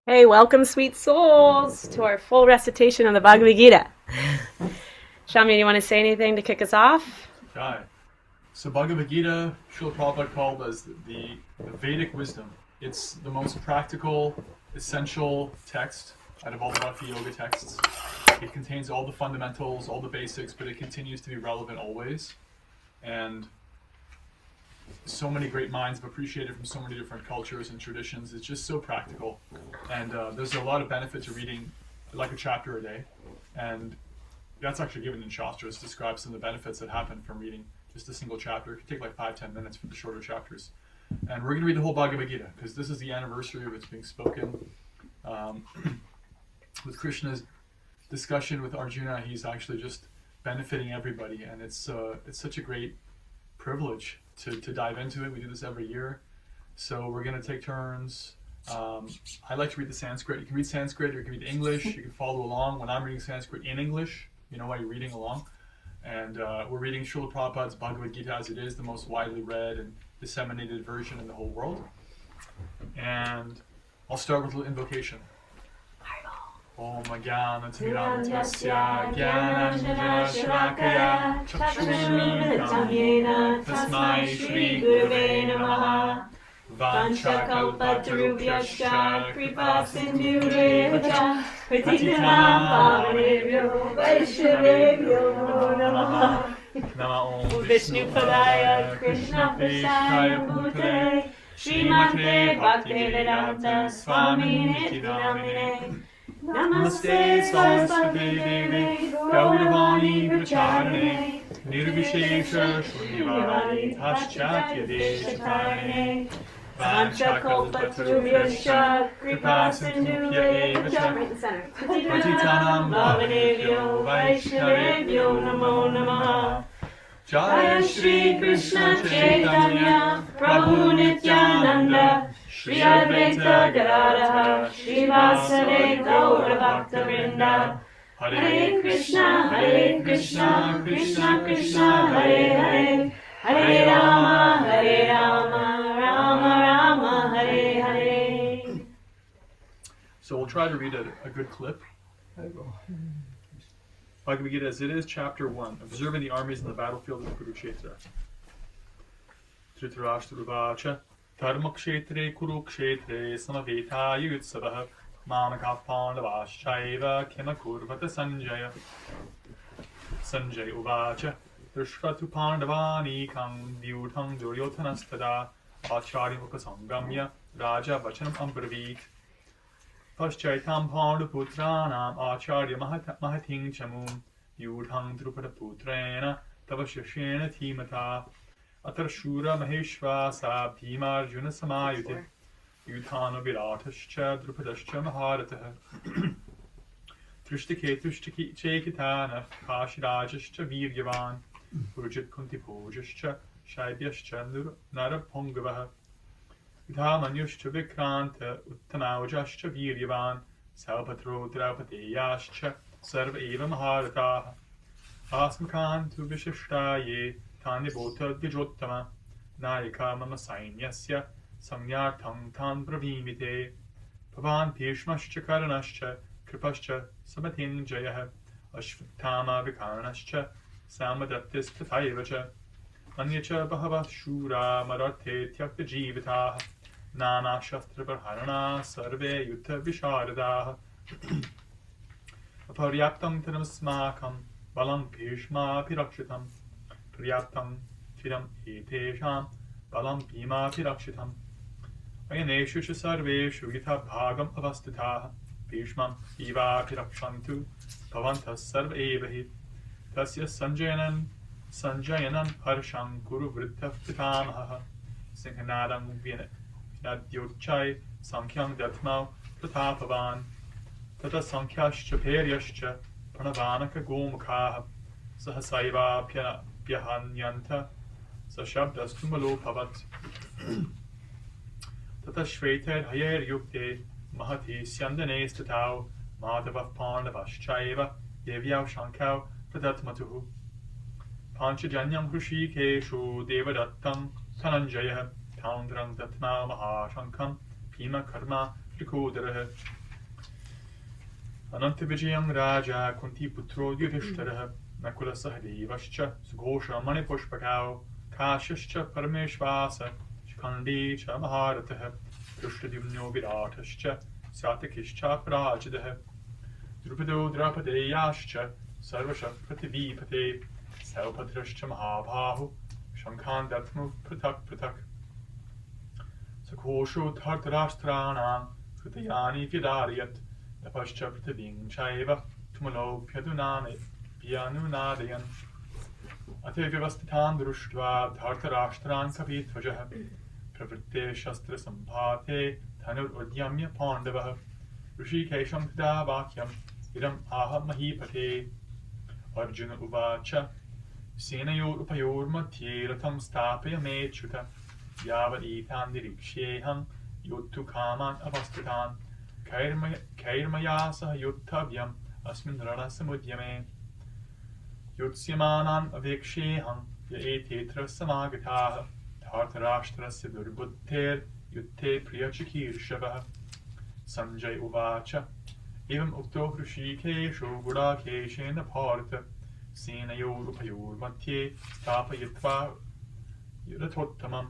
Hey, welcome, sweet souls, to our full recitation of the Bhagavad Gita. Shami, do you want to say anything to kick us off? Okay. So Bhagavad Gita, Srila Prabhupada called as the Vedic wisdom. It's the most practical, essential text out of all the Bhakti Yoga texts. It contains all the fundamentals, all the basics, but it continues to be relevant always. And so many great minds have appreciated from so many different cultures and traditions. It's just so practical. And there's a lot of benefit to reading like a chapter a day. And that's actually given in Shastras, describes some of the benefits that happen from reading just a single chapter. It could take like 5-10 minutes for the shorter chapters. And we're going to read the whole Bhagavad Gita because this is the anniversary of its being spoken. With Krishna's discussion with Arjuna, he's actually just benefiting everybody. And it's such a great privilege to dive into it. We do this every year. So we're going to take turns. I like to read the Sanskrit. You can read Sanskrit or you can read English. You can follow along when I'm reading Sanskrit in English. You know why you're reading along. And we're reading Srila Prabhupada's Bhagavad Gita as it is, the most widely read and disseminated version in the whole world. And I'll start with a little invocation. Om Jnana Timirandasya Jnananjana Shalakaya Chakshurmilitam Yena Tasmai Shri Gurave Namaha Vanchakalpatarubhyascha Kripa Sindhureva Patitanam Pavanebhyo Vaishnavebhyo Namo Namaha Namo Om Vishnu Padaya Krishna Prishaya Bhutale Srimate Bhaktivedanta Swami Niti Namine Namaste Saraswati Devi Gauravani Pracharane Nirvishesha Shunyavadi Paschatya Deshakarane Vanchakalpatarubhyascha Kripa Sindhubhya Eva Cha Patitanam Bhavanebhyo Vaishnavebhyo Namo Namaha Jaya Shri Krishna Chaitanya Prabhu Nityananda Shri Advaita Gadadhara Shri Vasudeva Gaura Bhakta Vrinda Hare Krishna Krishna Krishna Hare Hare Hare Rama Rama Rama Hare Hare. So we'll try to read a good clip. Bhagavad Gita as it is, chapter 1, observing the armies in the battlefield of Kurukshetra. Dhritarashtravacha Dharmakshetre Kurukshetre Samaveta Yutsavah Mamakav Pandavaschaiva Kimakurvata Sanjaya Sanjay Uvacha Drishvatu Pandavani Kang Vyudham Duryotanastada Acharya Mukasangamya Raja Vachanam Ambravit Paschaitam Pandaputranam Acharya Mahating Chamum Yudhang Drupada Putrena Tavashashena Timata Atarshura Maheshvasa Bhimarjuna Samayute Yudhana Viratascha Drupadascha Maharataha Trishtaketushta Chekitana Kashirajascha Viryavan Purjit Kunti Pujascha Shaibhyascha Narapongavaha Vidhamanyushcha Vikranta Uttamavajascha Viryavan Salpatro Draupateyascha Sarva Eva Maharataha Asmakantu Vishishtaye Tanibota Vijottama Nayaka Mama Sainyasya Samyartham Tan Bravimite Pavan Pishmascha Karanascha Kripascha Samatin Jayaha Ashvatama Vikarnascha Samadattis Tataivacha Anyacha Bhava Shura Marate Tyakta Jivataha Nana Shastra Varharana Sarve Yutta Visharadaha Aparyaptam Tanamasmakam Balam Pishma Pirakshitam Priyaptam Chiram Etesham Balam Bhima Pirakshitam Ayaneshu Sarveshu Gita Bhagam Avastitaha Bhishmam Eva Pirakshantu Bhavantas Sarva Evahi Tasya Sanjayanam Harsham Kuru Vritta Pitamaha Singhanadam Vinadyochai Sankyam Datmau Pratapavan Tata Sankyascha Peryascha Pranavanaka Gomukha Sahasaiva Pyahanyanta Sashabdastumalo Pavat Tata Shveter Hayer Yukte Mahati Syandane Statau Madhavav Pandavaschaiva Devyav Shankau Pradatmatuhu Panchajanyam Hrushikeshu Devadattam Dhananjaya Taundrang Datma Mahashankam Bhima Karma Trikodarah Ananta Vijayam Raja Kunti Putro Yudhishthirah Nakula Sahadevascha Sughosha Manipushpakau Kashascha Parameshvasa Shikandi Cha Maharatah Drushtadimno Viratascha Satakishcha Prajadaha Drupado Drapadeyascha Sarvasha Prativipate Saupatrascha Mahabhahu Shankan Datmu Pratak Pratak Sakhosho Tartarashtranam Kritayani Vyadariat Napascha Prativing Chaiva Tumalo Pyanunadayan Ate Vyavastitan Društva Tartarashtran Kapitvajaha Pravritte Shastra Sampate Tanur Udyamya Pandavaha Rishikesham Tada Vakyam Idam Aha Mahipate Arjuna Uvacha Senayor Upayor Matye Ratam Stapaya Mechuta Yavad Etan Diriksheham Yuttu Kaman Avastitan Kairmayasa Yuttavyam Asmin Rana Samudyame Yutsyamanam Aviksheham Yaetetra Samagataha Tartarashtrasya Durbuddher Yutte Priyachikir Shavaha Sanjay Uvacha Evam Ukto Rishikesho Gudakeshena Partha Senayor Upayor Matye Stapayatva Yuratottamam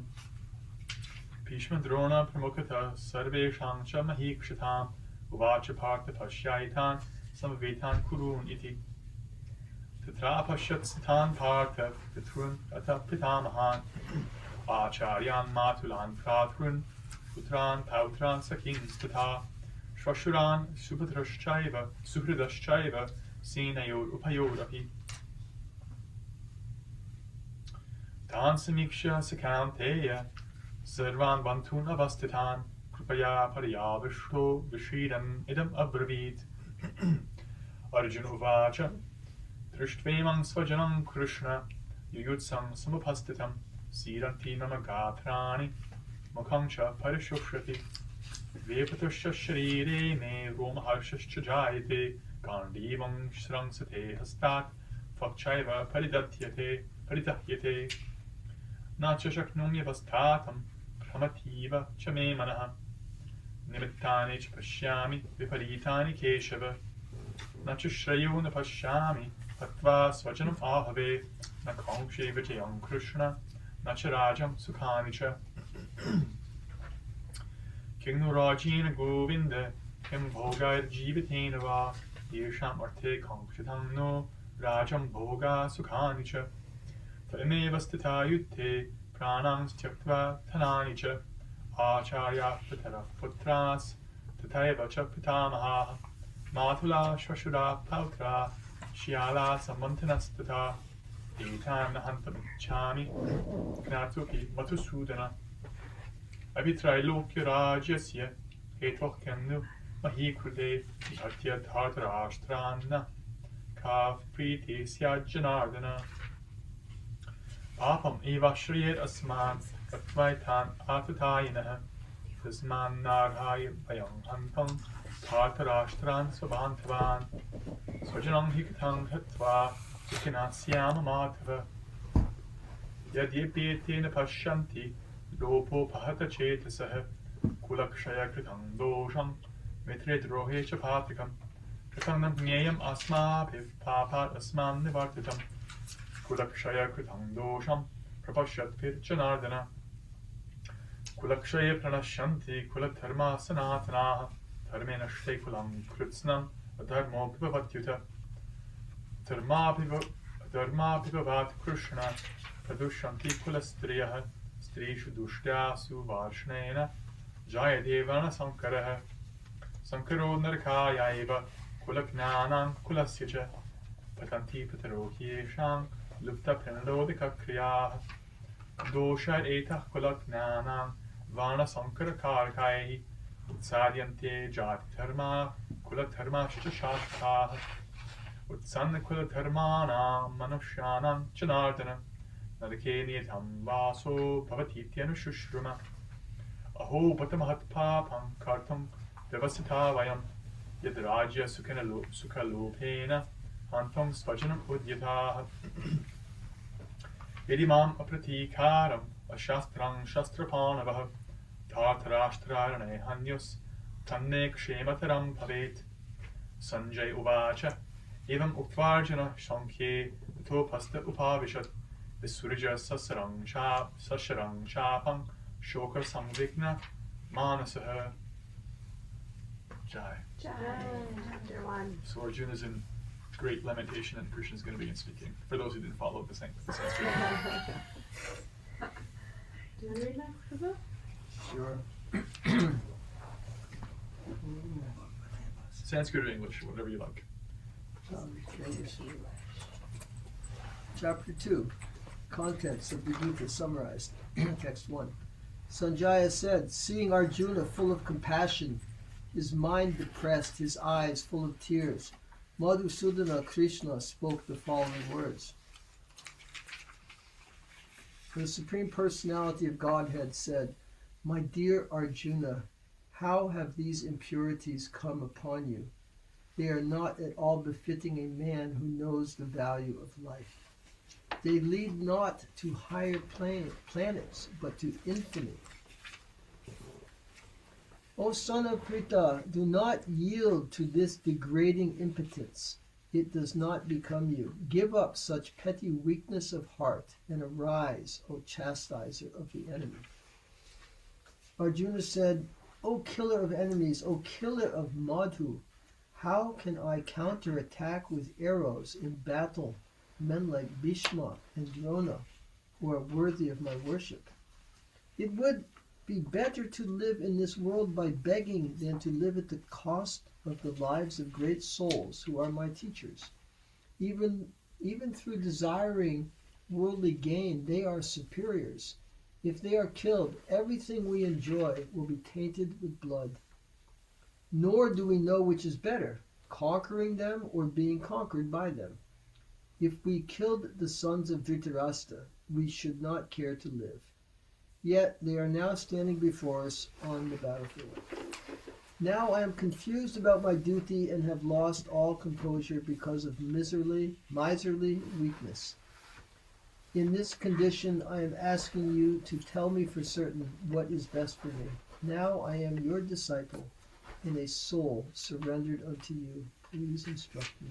Bhishma Drona Pramukata Sarvesham Cha Mahikshatam Uvacha Partha Pashyaitan Samavetan Kurun Iti Tatra Pashyat Satan Partha Pitrun Ata Pitamahan Acharyan Matulan Prathrun Putran Pautran Sakins Tata Shvashuran Supatrashchaiva Suhridaschaiva Senayor Upayorapi Tan Samiksha Sakanteya Sarvan Bantun Avastitan Krupaya Pariyavishto Vishiram Idam Abravit Arjuna Uvacha Drishtvemang Svajanam Krishna Yuyutsam Samapastitam Siranti Namagatrani Mukhamcha Parishushrati Vepatusha Sharire Me Romaharshascha Jayate Gandivam Shrangsate Hastat Fakchaiva Paridahyate Nacha Shaknumya Vastatam Pramativa Chame Manaha Nimittani Chapashyami Viparitani Keshava Nacha Shrayo Napashyami Patva Svajanam Ahave Nakamkshe Vijayam Krishna Nacha Rajam Sukhanicha King Nurajina Govinda Kim Bhogair Jivatenava Yesham Arte Kangshitam No Rajam Bhoga Sukhanicha Tameva Stita Yutte Pranam Styaktva Tananicha Acharya Pitara Putras Tataiva Cha Pitamaha Matula Shvashura Pautra Shyala Samantanastata Etan Nahantam Chami Knatuki Matusudana Avitrailokya Rajasya Hetokenu Mahikrude Bhatya Tartarashtrana Kav Priti Syajjanardana Papam Eva Shriyat Asman Katvaitan Atatayinaha Tasman Narhaya Vayam Hantam Tartarashtran Svabhantavan Svajanam Hikatang Hatva Vikinasyama Matava Yadyepetena Pashyanti Lopo Pahata Chetasaha Kulakshaya Kritang Dosham Mitre Drohe Chapatikam Kritanam Nyayam Asma Piv Papat Asman Nivartitam Kulakshaya Kritang Dosham Prapashyat Pirchanardana Kulakshaya Pranashanti Kulatharma Sanatanaha Dharmena Shte Kulam Kritsnam Adharmo Pivavatyuta Dharma Pivavat Krishna Pradushanti Kulastriyaha Strishu Dushtyasu Varshnena Jayadevana Sankaraha Sankaro Narkaya Eva Kulaknanan Kulasyacha Patanti Patarohyesham Lupta Pranodika Kriya Doshar Etah Kulaknanan Vana Sankara Karkai Utsadyante Jati Dharma Kulatharmashcha Shashkaha Utsanna Kulatharmanam Manushyanam Chanardana Nadakeniyatam Vaso Bhavatityanu Shushruma Aho Patamahat Papam Kartam Devasita Vayam Yadrajya Sukhalopena Hantam Svajanam Udyataha Yadimam Apratikaram Ashastrang Shastrapanavaha Dhartarashtrarane hanyus tanne kshemataram bhavet. Sanjay uvacha evam uktvarjana shankhe topasta upavishat visurja sasarang chapang shoka samvigna manasaha. Jai. Chapter 1. So Arjuna is in great lamentation and Krishna is going to begin speaking. For those who didn't follow the Sanskrit. Do you want to read next, Kubo? Sure. Sanskrit or English, whatever you like. Chapter 2. Contents of the Gita summarized. Text 1. Sanjaya said, seeing Arjuna full of compassion, his mind depressed, his eyes full of tears, Madhusudana Krishna spoke the following words. The Supreme Personality of Godhead said, my dear Arjuna, how have these impurities come upon you? They are not at all befitting a man who knows the value of life. They lead not to higher planets, but to infinite. O son of Pritha, do not yield to this degrading impotence. It does not become you. Give up such petty weakness of heart and arise, O chastiser of the enemy. Arjuna said, O killer of enemies, O killer of Madhu, how can I counterattack with arrows in battle men like Bhishma and Drona, who are worthy of my worship? It would be better to live in this world by begging than to live at the cost of the lives of great souls who are my teachers. Even through desiring worldly gain, they are superiors. If they are killed, everything we enjoy will be tainted with blood. Nor do we know which is better, conquering them or being conquered by them. If we killed the sons of Dhritarashtra, we should not care to live. Yet they are now standing before us on the battlefield. Now I am confused about my duty and have lost all composure because of miserly weakness. In this condition, I am asking you to tell me for certain what is best for me. Now I am your disciple and a soul surrendered unto you. Please instruct me.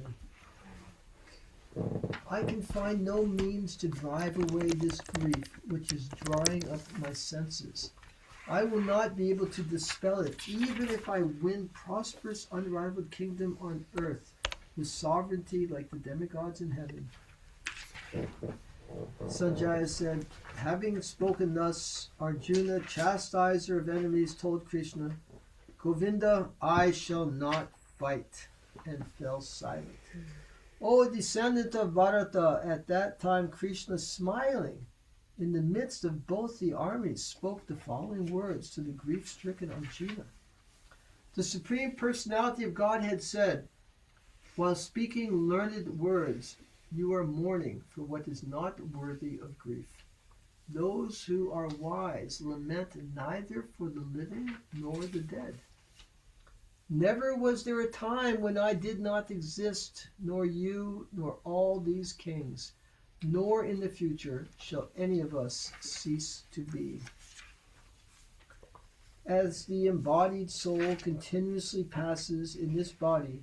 I can find no means to drive away this grief which is drawing up my senses. I will not be able to dispel it, even if I win prosperous, unrivaled kingdom on earth, with sovereignty like the demigods in heaven. Sanjaya said, having spoken thus, Arjuna, chastiser of enemies, told Krishna, Govinda, I shall not fight, and fell silent. O descendant of Bharata, at that time Krishna, smiling in the midst of both the armies, spoke the following words to the grief-stricken Arjuna. The Supreme Personality of Godhead said, while speaking learned words, you are mourning for what is not worthy of grief. Those who are wise lament neither for the living nor the dead. Never was there a time when I did not exist, nor you, nor all these kings, nor in the future shall any of us cease to be. As the embodied soul continuously passes in this body,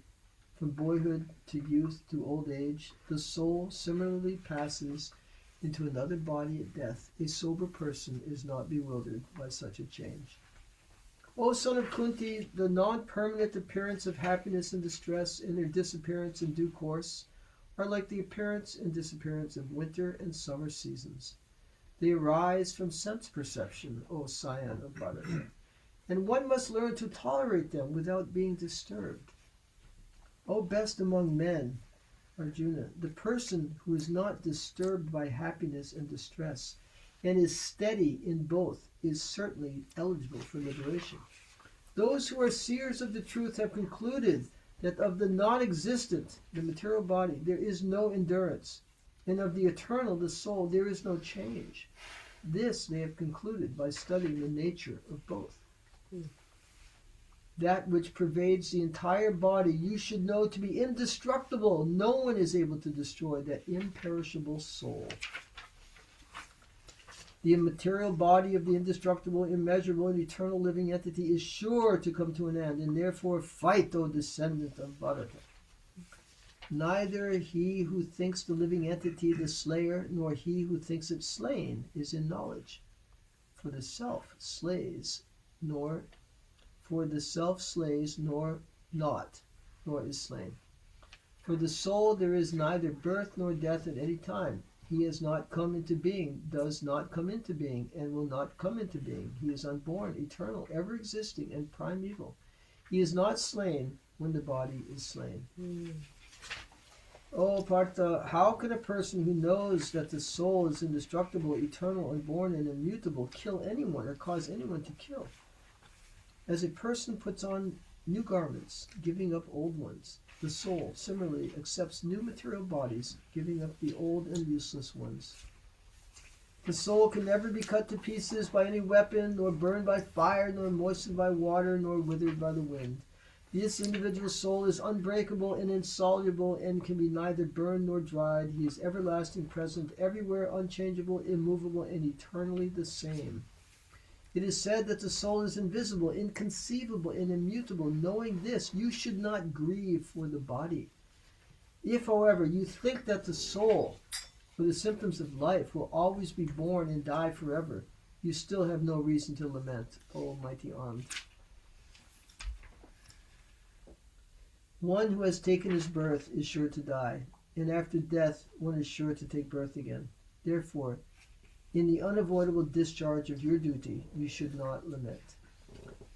from boyhood to youth to old age, the soul similarly passes into another body at death. A sober person is not bewildered by such a change. O son of Kunti, the non-permanent appearance of happiness and distress and their disappearance in due course are like the appearance and disappearance of winter and summer seasons. They arise from sense perception, O scion of Bharata, and one must learn to tolerate them without being disturbed. O best among men, Arjuna, the person who is not disturbed by happiness and distress and is steady in both is certainly eligible for liberation. Those who are seers of the truth have concluded that of the non-existent, the material body, there is no endurance, and of the eternal, the soul, there is no change. This they have concluded by studying the nature of both. That which pervades the entire body you should know to be indestructible. No one is able to destroy that imperishable soul. The immaterial body of the indestructible, immeasurable, and eternal living entity is sure to come to an end, and therefore fight, O descendant of Bharata. Neither he who thinks the living entity the slayer, nor he who thinks it slain is in knowledge. For the self slays, nor not, nor is slain. For the soul there is neither birth nor death at any time. He has not come into being, does not come into being, and will not come into being. He is unborn, eternal, ever existing, and primeval. He is not slain when the body is slain. Oh, Partha, how can a person who knows that the soul is indestructible, eternal, unborn, and immutable kill anyone or cause anyone to kill? As a person puts on new garments, giving up old ones, the soul similarly accepts new material bodies, giving up the old and useless ones. The soul can never be cut to pieces by any weapon, nor burned by fire, nor moistened by water, nor withered by the wind. This individual soul is unbreakable and insoluble, and can be neither burned nor dried. He is everlasting, present, everywhere, unchangeable, immovable, and eternally the same. It is said that the soul is invisible, inconceivable, and immutable. Knowing this, you should not grieve for the body. If, however, you think that the soul, for the symptoms of life, will always be born and die forever, you still have no reason to lament, O mighty armed. One who has taken his birth is sure to die, and after death one is sure to take birth again. Therefore, in the unavoidable discharge of your duty, you should not lament.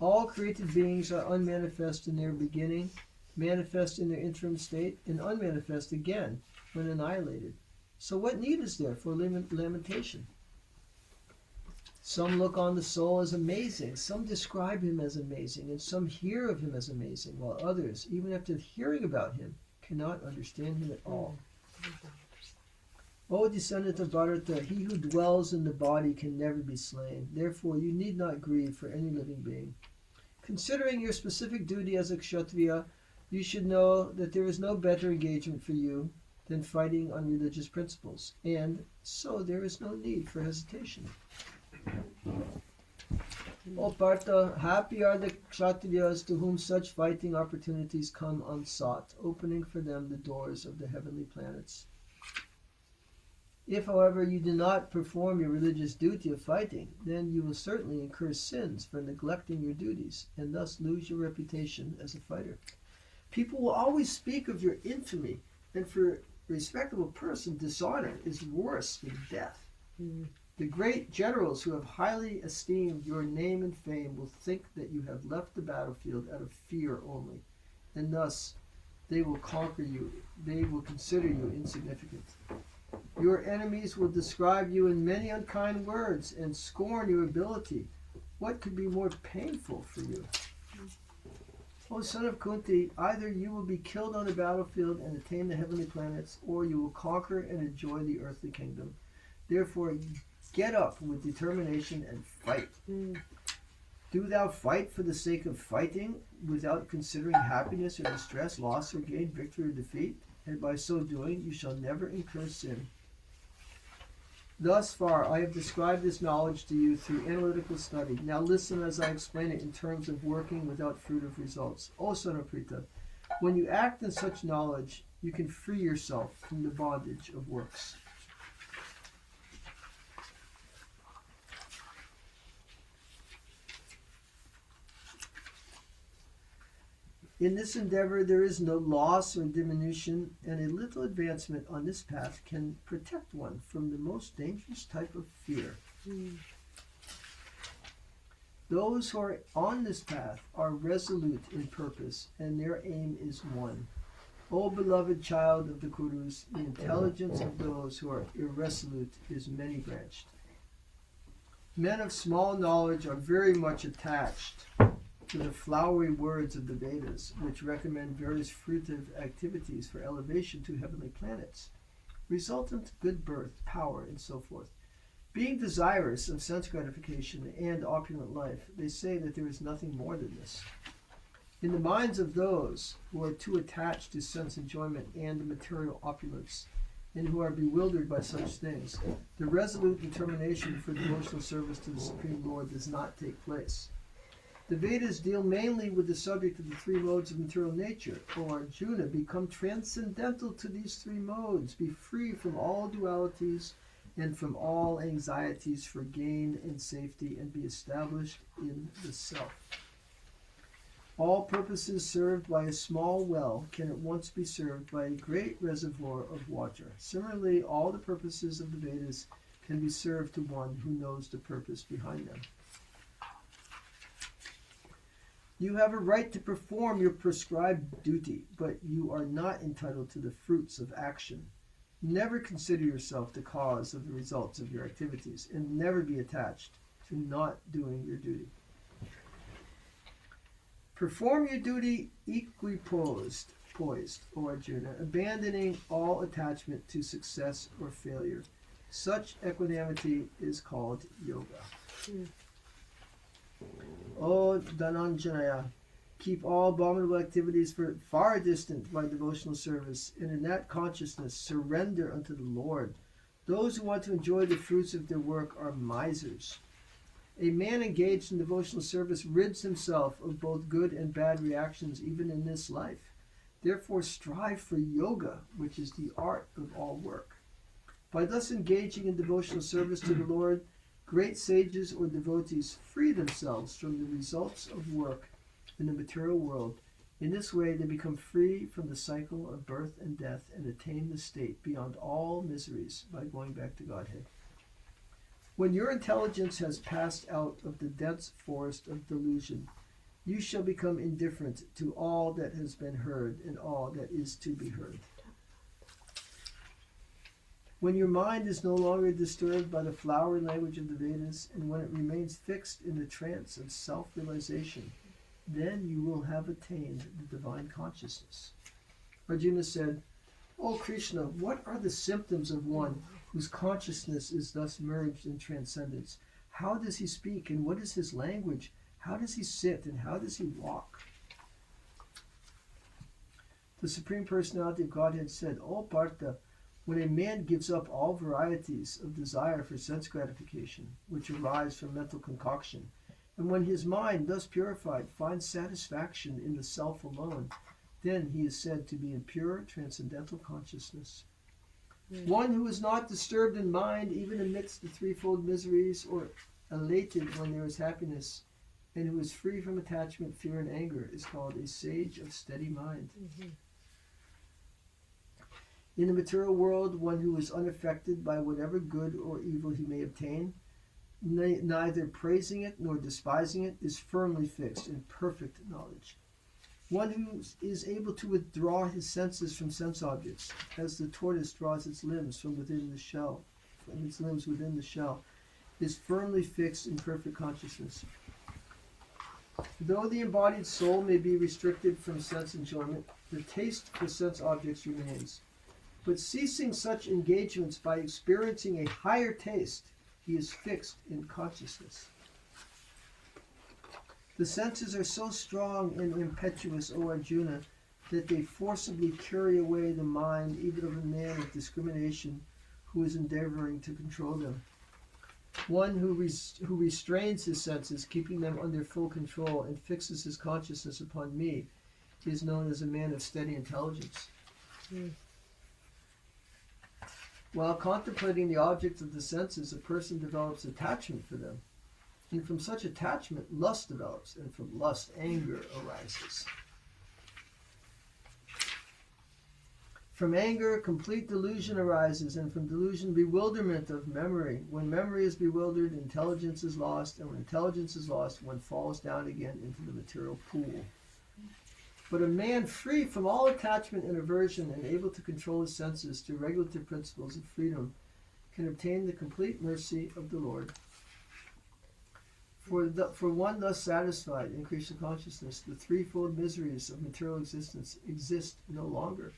All created beings are unmanifest in their beginning, manifest in their interim state, and unmanifest again when annihilated. So what need is there for lamentation? Some look on the soul as amazing, some describe him as amazing, and some hear of him as amazing, while others, even after hearing about him, cannot understand him at all. O descendant of Bharata, he who dwells in the body can never be slain. Therefore, you need not grieve for any living being. Considering your specific duty as a Kshatriya, you should know that there is no better engagement for you than fighting on religious principles, and so there is no need for hesitation. O Partha, happy are the Kshatriyas to whom such fighting opportunities come unsought, opening for them the doors of the heavenly planets. If, however, you do not perform your religious duty of fighting, then you will certainly incur sins for neglecting your duties, and thus lose your reputation as a fighter. People will always speak of your infamy, and for a respectable person, dishonor is worse than death. The great generals who have highly esteemed your name and fame will think that you have left the battlefield out of fear only, and thus they will conquer you. They will consider you insignificant. Your enemies will describe you in many unkind words and scorn your ability. What could be more painful for you? O son of Kunti, either you will be killed on the battlefield and attain the heavenly planets, or you will conquer and enjoy the earthly kingdom. Therefore, get up with determination and fight. Do thou fight for the sake of fighting, without considering happiness or distress, loss or gain, victory or defeat, and by so doing you shall never incur sin. Thus far I have described this knowledge to you through analytical study. Now listen as I explain it in terms of working without fruit of results. O son of Prita, when you act in such knowledge, you can free yourself from the bondage of works. In this endeavor there is no loss or diminution, and a little advancement on this path can protect one from the most dangerous type of fear. Those who are on this path are resolute in purpose, and their aim is one. O beloved child of the Kurus, the intelligence of those who are irresolute is many-branched. Men of small knowledge are very much attached to the flowery words of the Vedas, which recommend various fruitive activities for elevation to heavenly planets, resultant good birth, power, and so forth. Being desirous of sense gratification and opulent life, they say that there is nothing more than this. In the minds of those who are too attached to sense enjoyment and material opulence, and who are bewildered by such things. The resolute determination for devotional service to the Supreme Lord does not take place. The Vedas deal mainly with the subject of the three modes of material nature. O Arjuna, become transcendental to these three modes. Be free from all dualities and from all anxieties for gain and safety, and be established in the self. All purposes served by a small well can at once be served by a great reservoir of water. Similarly, all the purposes of the Vedas can be served to one who knows the purpose behind them. You have a right to perform your prescribed duty, but you are not entitled to the fruits of action. Never consider yourself the cause of the results of your activities, and never be attached to not doing your duty. Perform your duty equipoised, O Arjuna, abandoning all attachment to success or failure. Such equanimity is called yoga. O Dhananjaya, keep all abominable activities far distant by devotional service, and in that consciousness surrender unto the Lord. Those who want to enjoy the fruits of their work are misers. A man engaged in devotional service rids himself of both good and bad reactions even in this life. Therefore strive for yoga, which is the art of all work. By thus engaging in devotional service to the Lord, great sages or devotees free themselves from the results of work in the material world. In this way they become free from the cycle of birth and death and attain the state beyond all miseries by going back to Godhead. When your intelligence has passed out of the dense forest of delusion, you shall become indifferent to all that has been heard and all that is to be heard. When your mind is no longer disturbed by the flowery language of the Vedas, and when it remains fixed in the trance of self-realization, then you will have attained the divine consciousness. Arjuna said, O Krishna, what are the symptoms of one whose consciousness is thus merged in transcendence? How does he speak, and what is his language? How does he sit, and how does he walk? The Supreme Personality of Godhead said, O Partha, when a man gives up all varieties of desire for sense gratification, which arise from mental concoction, and when his mind, thus purified, finds satisfaction in the self alone, then he is said to be in pure transcendental consciousness. One who is not disturbed in mind even amidst the threefold miseries, or elated when there is happiness, and who is free from attachment, fear, and anger, is called a sage of steady mind. In the material world, one who is unaffected by whatever good or evil he may obtain, neither praising it nor despising it, is firmly fixed in perfect knowledge. One who is able to withdraw his senses from sense objects, as the tortoise draws its limbs from within the shell, is firmly fixed in perfect consciousness. Though the embodied soul may be restricted from sense enjoyment, the taste for sense objects remains. But ceasing such engagements by experiencing a higher taste, he is fixed in consciousness. The senses are so strong and impetuous, O Arjuna, that they forcibly carry away the mind even of a man of discrimination who is endeavoring to control them. One who restrains his senses, keeping them under full control, and fixes his consciousness upon me, is known as a man of steady intelligence. While contemplating the objects of the senses, a person develops attachment for them. And from such attachment, lust develops, and from lust, anger arises. From anger, complete delusion arises, and from delusion, bewilderment of memory. When memory is bewildered, intelligence is lost, and when intelligence is lost, one falls down again into the material pool. But a man free from all attachment and aversion and able to control his senses through regulative principles of freedom can obtain the complete mercy of the Lord. For one thus satisfied in Krishna consciousness, the threefold miseries of material existence exist no longer.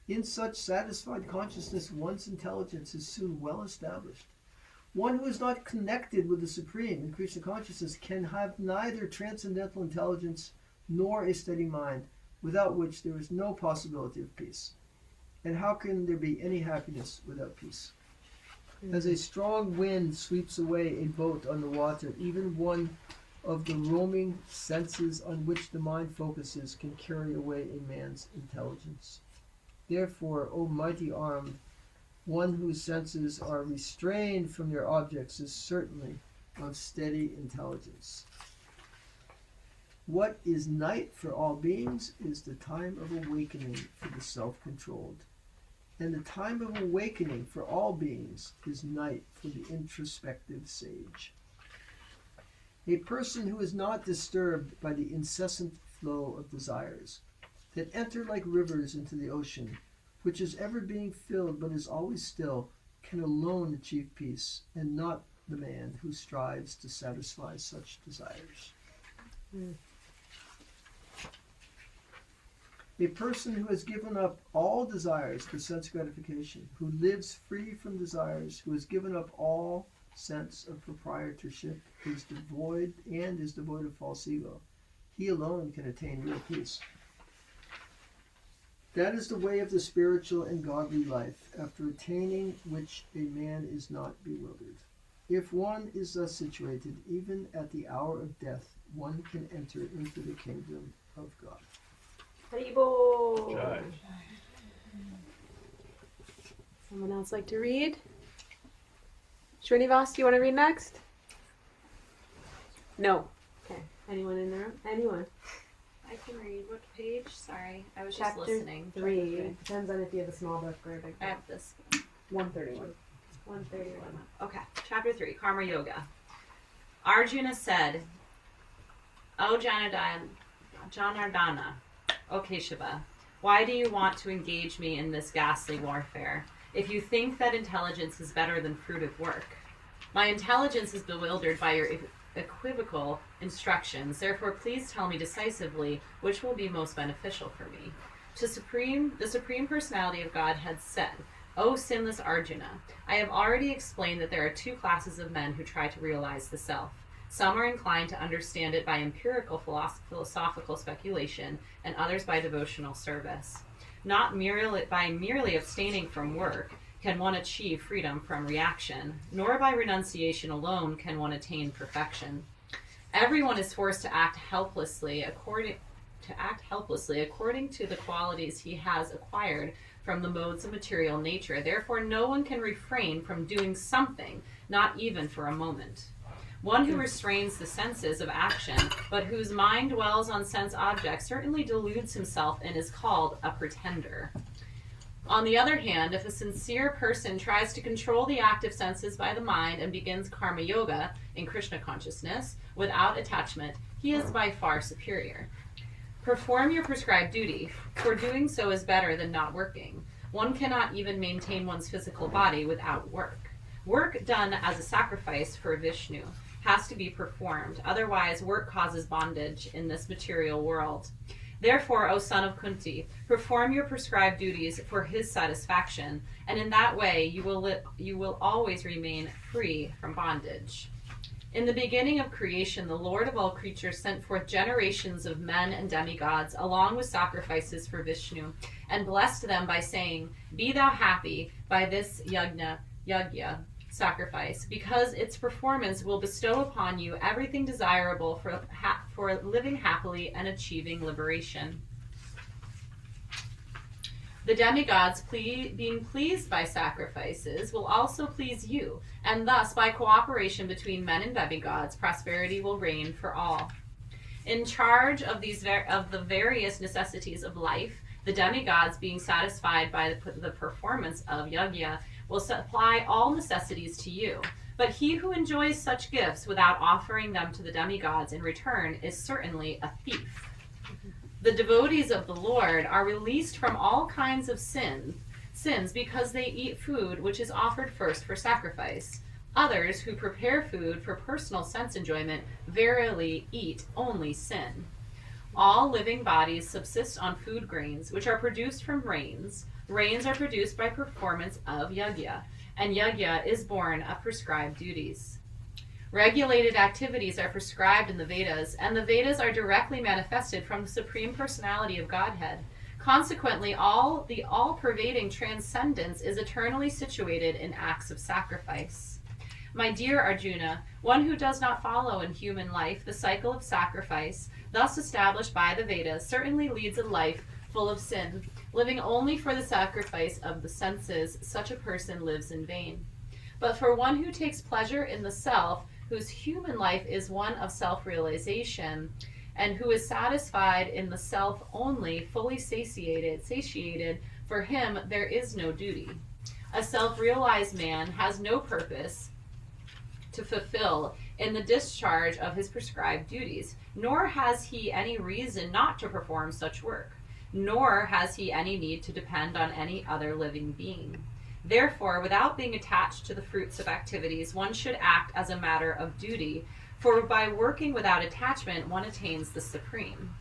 In such satisfied consciousness, one's intelligence is soon well established. One who is not connected with the Supreme in Krishna consciousness can have neither transcendental intelligence nor a steady mind, without which there is no possibility of peace. And how can there be any happiness without peace? As a strong wind sweeps away a boat on the water, even one of the roaming senses on which the mind focuses can carry away a man's intelligence. Therefore, O mighty armed, one whose senses are restrained from their objects is certainly of steady intelligence. What is night for all beings is the time of awakening for the self-controlled. And the time of awakening for all beings is night for the introspective sage. A person who is not disturbed by the incessant flow of desires that enter like rivers into the ocean, which is ever being filled but is always still, can alone achieve peace, and not the man who strives to satisfy such desires. A person who has given up all desires for sense gratification, who lives free from desires, who has given up all sense of proprietorship, is devoid of false ego. He alone can attain real peace. That is the way of the spiritual and godly life, after attaining which a man is not bewildered. If one is thus situated, even at the hour of death, one can enter into the kingdom of God. Haribo. Jai. Someone else like to read? Srinivas, do you want to read next? No. Okay. Anyone in the room? Anyone? I can read. What page? Sorry, I was Chapter just listening. 3. Depends on if you have a small book or a big I book. have this. 131. 131. Okay, Chapter 3, Karma Yoga. Arjuna said, O Janardana, O Keshava, why do you want to engage me in this ghastly warfare? If you think that intelligence is better than fruitive work. My intelligence is bewildered by your equivocal instructions. Therefore, please tell me decisively which will be most beneficial for me. The Supreme Personality of Godhead said, O sinless Arjuna, I have already explained that there are two classes of men who try to realize the self. Some are inclined to understand it by empirical philosophical speculation, and others by devotional service. Not merely abstaining from work can one achieve freedom from reaction, nor by renunciation alone can one attain perfection. Everyone is forced to act helplessly according to the qualities he has acquired from the modes of material nature. Therefore, no one can refrain from doing something, not even for a moment. One who restrains the senses of action, but whose mind dwells on sense objects, certainly deludes himself and is called a pretender. On the other hand, if a sincere person tries to control the active senses by the mind and begins karma yoga in Krishna consciousness without attachment, he is by far superior. Perform your prescribed duty, for doing so is better than not working. One cannot even maintain one's physical body without work. Work done as a sacrifice for Vishnu has to be performed, otherwise work causes bondage in this material world. Therefore, O son of Kunti, perform your prescribed duties for his satisfaction, and in that way you will always remain free from bondage. In the beginning of creation, the Lord of all creatures sent forth generations of men and demigods, along with sacrifices for Vishnu, and blessed them by saying, Be thou happy by this yagya sacrifice, because its performance will bestow upon you everything desirable for living happily and achieving liberation. The demigods, being pleased by sacrifices, will also please you, and thus, by cooperation between men and demigods, prosperity will reign for all. In charge of the various necessities of life, the demigods, being satisfied by the performance of yagya, will supply all necessities to you. But he who enjoys such gifts without offering them to the demigods in return is certainly a thief. The devotees of the Lord are released from all kinds of sins because they eat food which is offered first for sacrifice. Others who prepare food for personal sense enjoyment verily eat only sin. All living bodies subsist on food grains, which are produced from rains. Rains are produced by performance of yagya, and yagya is born of prescribed duties. Regulated activities are prescribed in the Vedas, and the Vedas are directly manifested from the Supreme Personality of Godhead. Consequently, the all-pervading transcendence is eternally situated in acts of sacrifice. My dear Arjuna, one who does not follow in human life the cycle of sacrifice, thus established by the Vedas, certainly leads a life full of sin. Living only for the sacrifice of the senses, such a person lives in vain. But for one who takes pleasure in the self, whose human life is one of self-realization, and who is satisfied in the self only, fully satiated, for him there is no duty. A self-realized man has no purpose to fulfill in the discharge of his prescribed duties, nor has he any reason not to perform such work, nor has he any need to depend on any other living being. Therefore, without being attached to the fruits of activities, one should act as a matter of duty, for by working without attachment, one attains the supreme.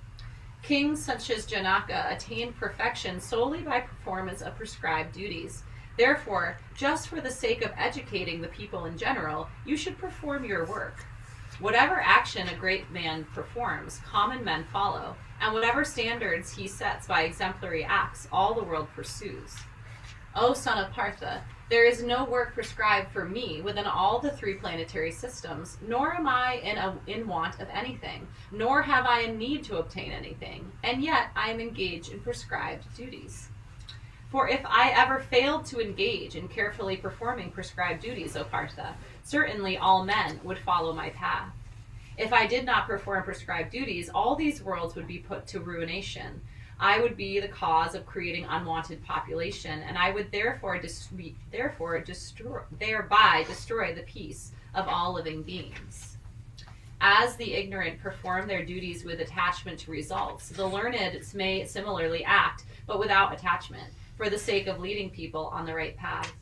Kings such as Janaka attained perfection solely by performance of prescribed duties. Therefore, just for the sake of educating the people in general, you should perform your work. Whatever action a great man performs, common men follow, and whatever standards he sets by exemplary acts, all the world pursues. O son of Partha, there is no work prescribed for me within all the three planetary systems, nor am I in want of anything, nor have I a need to obtain anything, and yet I am engaged in prescribed duties. For if I ever failed to engage in carefully performing prescribed duties, O Partha, certainly all men would follow my path. If I did not perform prescribed duties, all these worlds would be put to ruination. I would be the cause of creating unwanted population, and I would thereby destroy the peace of all living beings. As the ignorant perform their duties with attachment to results, the learned may similarly act, but without attachment, for the sake of leading people on the right path.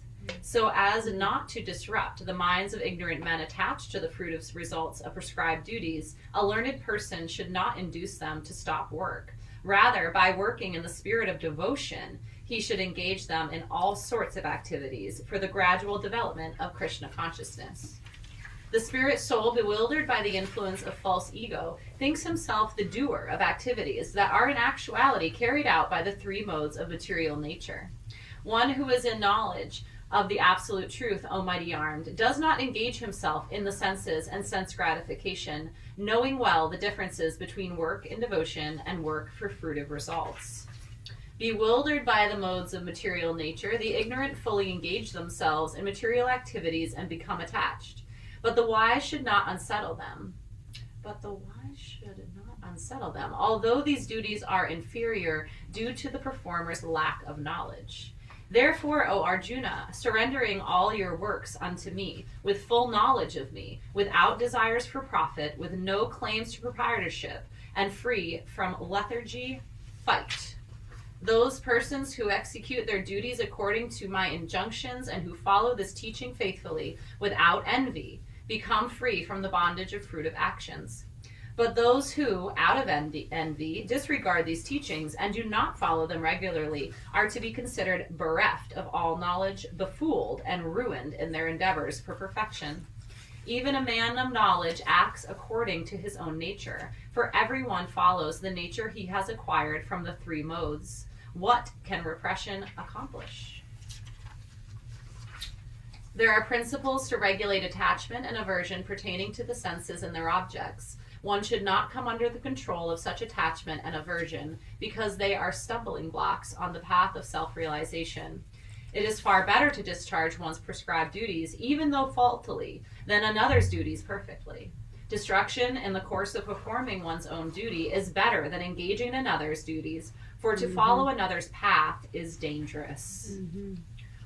So as not to disrupt the minds of ignorant men attached to the fruit of results of prescribed duties, a learned person should not induce them to stop work. Rather, by working in the spirit of devotion, he should engage them in all sorts of activities for the gradual development of Krishna consciousness. The spirit soul, bewildered by the influence of false ego, thinks himself the doer of activities that are in actuality carried out by the three modes of material nature. One who is in knowledge of the absolute truth, O mighty armed, does not engage himself in the senses and sense gratification, knowing well the differences between work in devotion and work for fruitive results. Bewildered by the modes of material nature, the ignorant fully engage themselves in material activities and become attached. But the wise should not unsettle them. Although these duties are inferior due to the performer's lack of knowledge. Therefore, O Arjuna, surrendering all your works unto me, with full knowledge of me, without desires for profit, with no claims to proprietorship, and free from lethargy, fight. Those persons who execute their duties according to my injunctions and who follow this teaching faithfully, without envy, become free from the bondage of fruitive actions. But those who, out of envy, disregard these teachings and do not follow them regularly are to be considered bereft of all knowledge, befooled, and ruined in their endeavors for perfection. Even a man of knowledge acts according to his own nature, for everyone follows the nature he has acquired from the three modes. What can repression accomplish? There are principles to regulate attachment and aversion pertaining to the senses and their objects. One should not come under the control of such attachment and aversion, because they are stumbling blocks on the path of self-realization. It is far better to discharge one's prescribed duties, even though faultily, than another's duties perfectly. Destruction in the course of performing one's own duty is better than engaging in another's duties, for to follow another's path is dangerous.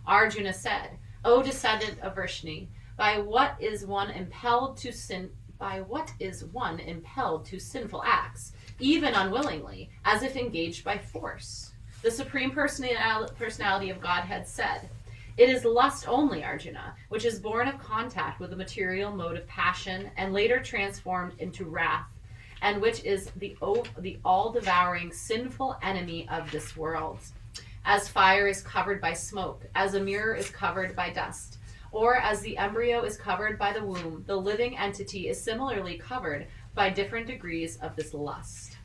Arjuna said, O descendant of Vrishni, by what is one impelled to sinful acts, even unwillingly, as if engaged by force? The Supreme Personality of Godhead said, it is lust only, Arjuna, which is born of contact with the material mode of passion and later transformed into wrath, and which is the all-devouring sinful enemy of this world. As fire is covered by smoke, as a mirror is covered by dust, or as the embryo is covered by the womb, the living entity is similarly covered by different degrees of this lust.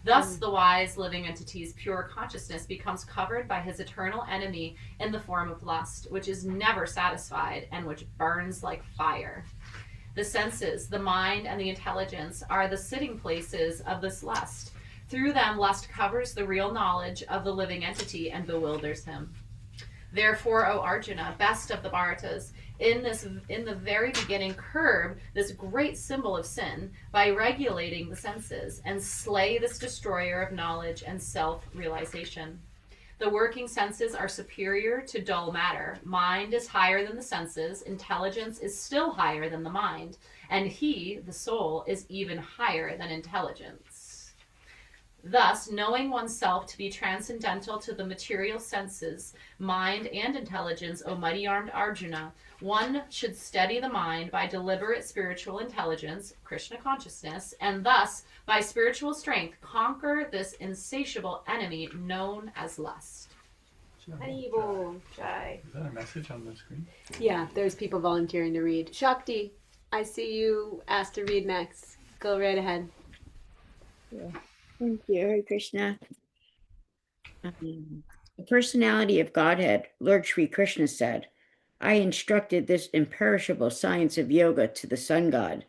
Thus, the wise living entity's pure consciousness becomes covered by his eternal enemy in the form of lust, which is never satisfied and which burns like fire. The senses, the mind, and the intelligence are the sitting places of this lust. Through them, lust covers the real knowledge of the living entity and bewilders him. Therefore, O Arjuna, best of the Bharatas, in the very beginning curb this great symbol of sin by regulating the senses and slay this destroyer of knowledge and self-realization. The working senses are superior to dull matter. Mind is higher than the senses. Intelligence is still higher than the mind. And he, the soul, is even higher than intelligence. Thus, knowing oneself to be transcendental to the material senses, mind, and intelligence, O mighty-armed Arjuna, one should steady the mind by deliberate spiritual intelligence, Krishna consciousness, and thus, by spiritual strength, conquer this insatiable enemy known as lust. Haribol, Jai. Is that a message on the screen? Yeah, there's people volunteering to read. Shakti, I see you asked to read next. Go right ahead. Yeah. Thank you, Hare Krishna. The personality of Godhead, Lord Sri Krishna said, I instructed this imperishable science of yoga to the sun god,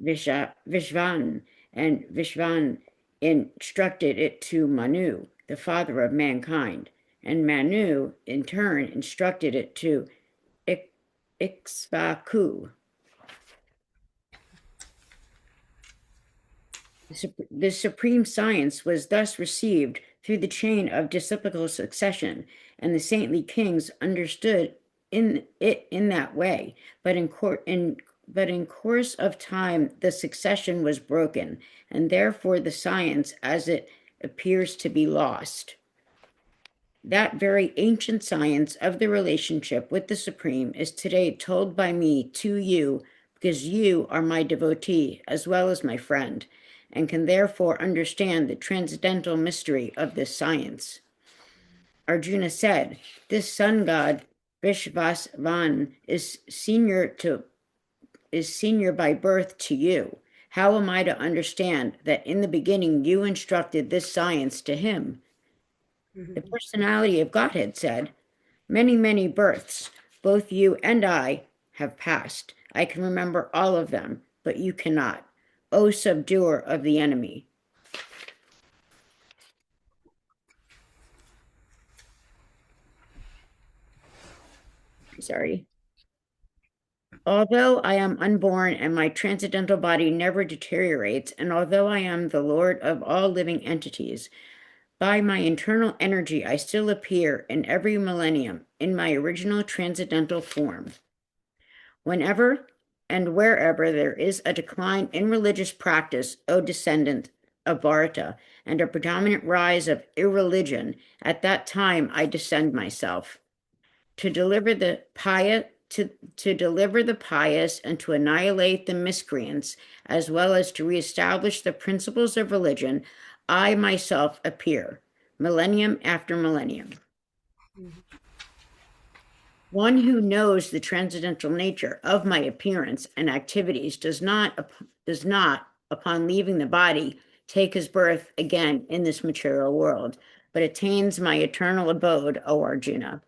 Vishvan, and Vishvan instructed it to Manu, the father of mankind, and Manu, in turn, instructed it to Ikshvaku. This supreme science was thus received through the chain of disciplical succession, and the saintly kings understood in that way. But in course of time, the succession was broken, and therefore the science, as it appears, to be lost. That very ancient science of the relationship with the Supreme is today told by me to you, because you are my devotee as well as my friend, and can therefore understand the transcendental mystery of this science. Arjuna said, this sun god, Vishvasvan, is senior by birth to you. How am I to understand that in the beginning you instructed this science to him? The personality of Godhead said, many, many births, both you and I have passed. I can remember all of them, but you cannot. O subduer of the enemy. Sorry. Although I am unborn and my transcendental body never deteriorates, and although I am the Lord of all living entities, by my internal energy I still appear in every millennium in my original transcendental form. Whenever and wherever there is a decline in religious practice, O descendant of Bharata, and a predominant rise of irreligion, at that time I descend myself to deliver the pious, and to annihilate the miscreants, as well as to reestablish the principles of religion. I myself appear, millennium after millennium. One who knows the transcendental nature of my appearance and activities does not, upon leaving the body, take his birth again in this material world, but attains my eternal abode, O Arjuna.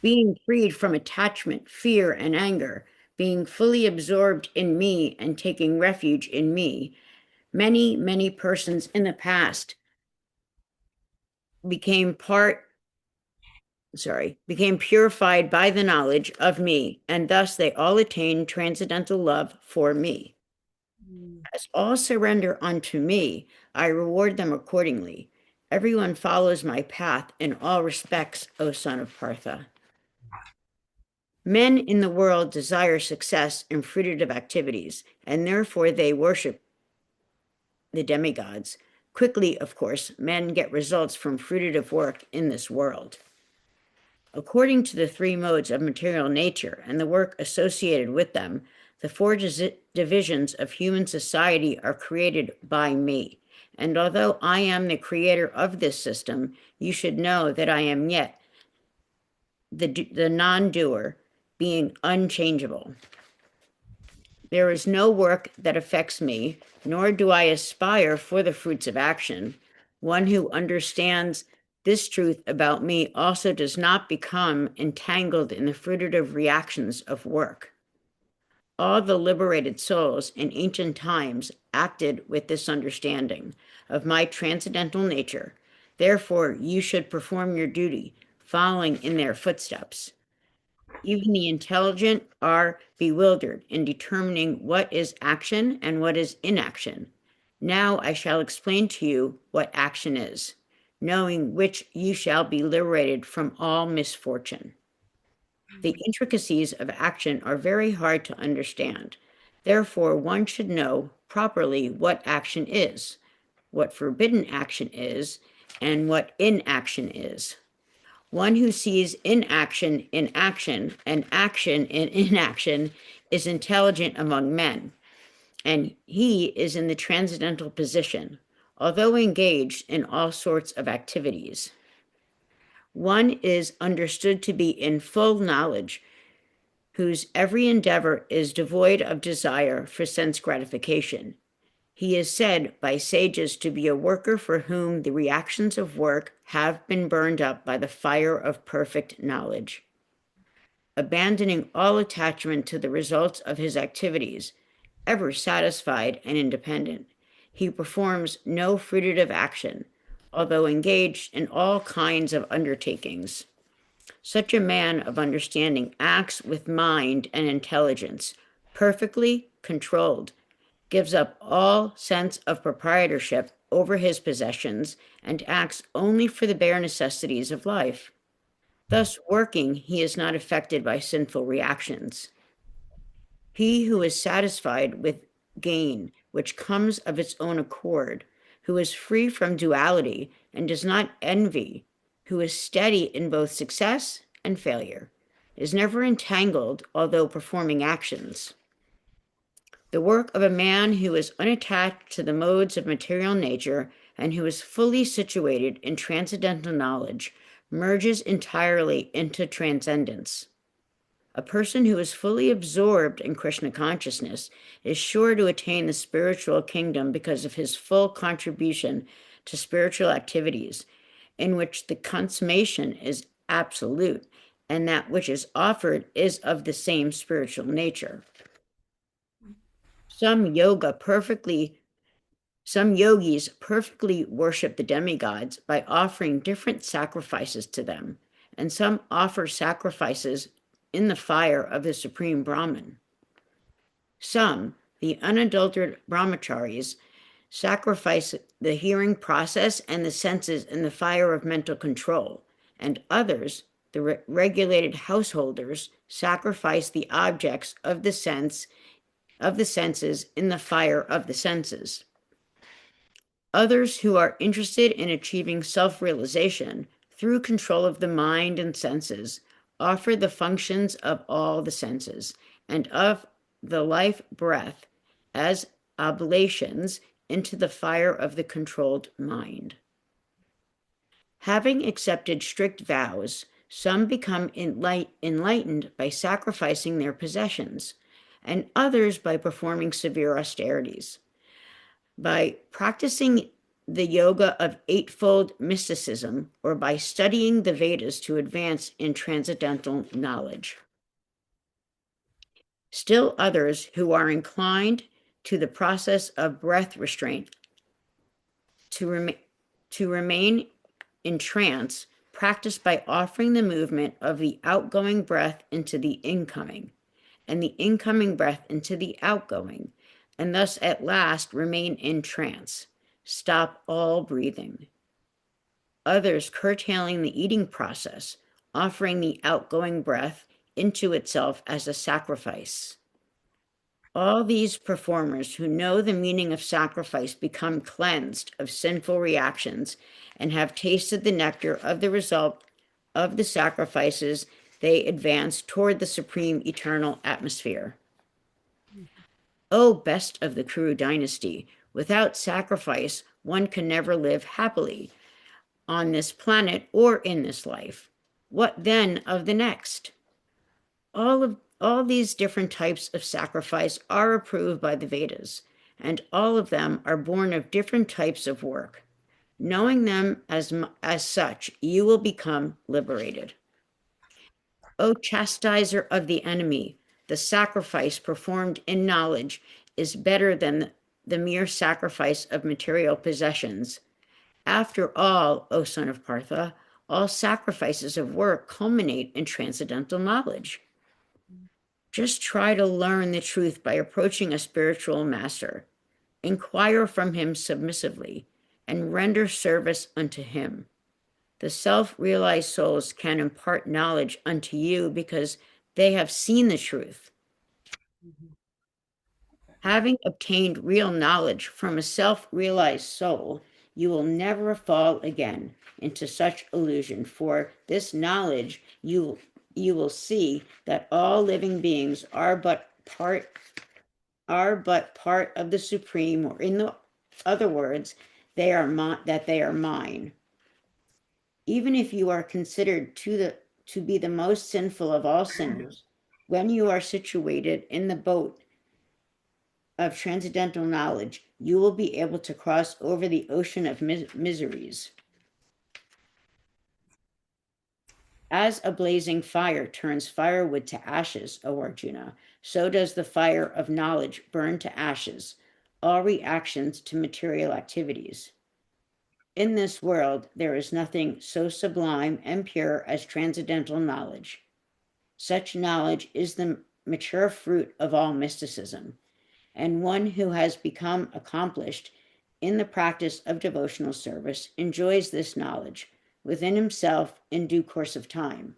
Being freed from attachment, fear, and anger, being fully absorbed in me and taking refuge in me, many, many persons in the past became purified by the knowledge of me, and thus they all attained transcendental love for me. As all surrender unto me, I reward them accordingly. Everyone follows my path in all respects, O son of Partha. Men in the world desire success in fruitive activities, and therefore they worship the demigods. Quickly, of course, men get results from fruitive work in this world. According to the three modes of material nature and the work associated with them, the four divisions of human society are created by me. And although I am the creator of this system, you should know that I am yet the non-doer, being unchangeable. There is no work that affects me, nor do I aspire for the fruits of action. One who understands this truth about me also does not become entangled in the fruitive reactions of work. All the liberated souls in ancient times acted with this understanding of my transcendental nature. Therefore, you should perform your duty, following in their footsteps. Even the intelligent are bewildered in determining what is action and what is inaction. Now I shall explain to you what action is, knowing which you shall be liberated from all misfortune. The intricacies of action are very hard to understand. Therefore, one should know properly what action is, what forbidden action is, and what inaction is. One who sees inaction in action and action in inaction is intelligent among men, and he is in the transcendental position, although engaged in all sorts of activities. One is understood to be in full knowledge, whose every endeavor is devoid of desire for sense gratification. He is said by sages to be a worker for whom the reactions of work have been burned up by the fire of perfect knowledge. Abandoning all attachment to the results of his activities, ever satisfied and independent, he performs no fruitive action, although engaged in all kinds of undertakings. Such a man of understanding acts with mind and intelligence, perfectly controlled, gives up all sense of proprietorship over his possessions, and acts only for the bare necessities of life. Thus, working, he is not affected by sinful reactions. He who is satisfied with gain, which comes of its own accord, who is free from duality and does not envy, who is steady in both success and failure, is never entangled, although performing actions. The work of a man who is unattached to the modes of material nature and who is fully situated in transcendental knowledge merges entirely into transcendence. A person who is fully absorbed in Krishna consciousness is sure to attain the spiritual kingdom because of his full contribution to spiritual activities, in which the consummation is absolute, and that which is offered is of the same spiritual nature. Some yogis perfectly worship the demigods by offering different sacrifices to them, and some offer sacrifices in the fire of the Supreme Brahman. Some, the unadulterated brahmacharis, sacrifice the hearing process and the senses in the fire of mental control, and others, the regulated householders, sacrifice the objects of the senses in the fire of the senses. Others who are interested in achieving self-realization through control of the mind and senses offer the functions of all the senses and of the life breath as oblations into the fire of the controlled mind. Having accepted strict vows, some become enlightened by sacrificing their possessions, and others by performing severe austerities. By practicing the yoga of eightfold mysticism, or by studying the Vedas to advance in transcendental knowledge. Still others who are inclined to the process of breath restraint to remain in trance, practice by offering the movement of the outgoing breath into the incoming, and the incoming breath into the outgoing, and thus at last remain in trance. Stop all breathing. Others curtailing the eating process, offering the outgoing breath into itself as a sacrifice. All these performers who know the meaning of sacrifice become cleansed of sinful reactions and have tasted the nectar of the result of the sacrifices. They advance toward the supreme eternal atmosphere. O best of the Kuru dynasty, without sacrifice, one can never live happily on this planet or in this life. What then of the next? All All these different types of sacrifice are approved by the Vedas, and all of them are born of different types of work. Knowing them as such, you will become liberated. O chastiser of the enemy, the sacrifice performed in knowledge is better than the mere sacrifice of material possessions. After all, O son of Partha, all sacrifices of work culminate in transcendental knowledge. Just try to learn the truth by approaching a spiritual master. Inquire from him submissively and render service unto him. The self-realized souls can impart knowledge unto you because they have seen the truth. Having obtained real knowledge from a self-realized soul, you will never fall again into such illusion. For this knowledge, you will see that all living beings are but part of the Supreme, or in the other words, they are mine. Even if you are considered to be the most sinful of all sinners, when you are situated in the boat of transcendental knowledge, you will be able to cross over the ocean of miseries. As a blazing fire turns firewood to ashes, O Arjuna, so does the fire of knowledge burn to ashes all reactions to material activities. In this world, there is nothing so sublime and pure as transcendental knowledge. Such knowledge is the mature fruit of all mysticism, and one who has become accomplished in the practice of devotional service enjoys this knowledge within himself in due course of time.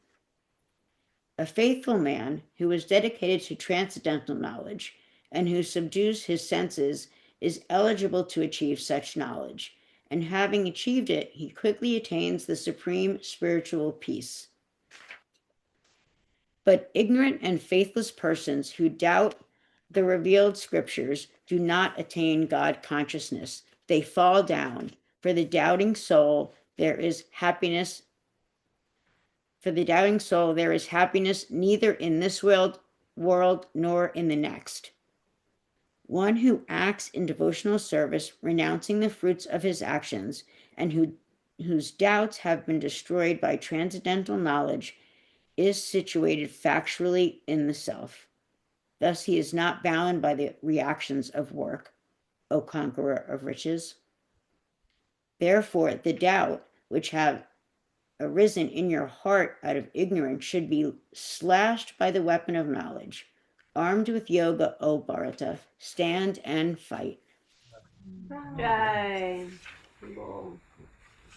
A faithful man who is dedicated to transcendental knowledge and who subdues his senses is eligible to achieve such knowledge, and having achieved it, he quickly attains the supreme spiritual peace. But ignorant and faithless persons who doubt the revealed scriptures do not attain God consciousness. They fall down. For the doubting soul, there is happiness. For the doubting soul, there is happiness neither in this world nor in the next. One who acts in devotional service, renouncing the fruits of his actions, and whose doubts have been destroyed by transcendental knowledge, is situated factually in the self. Thus he is not bound by the reactions of work, O conqueror of riches. Therefore, the doubt which have arisen in your heart out of ignorance should be slashed by the weapon of knowledge. Armed with yoga, O Bharata, stand and fight. Right.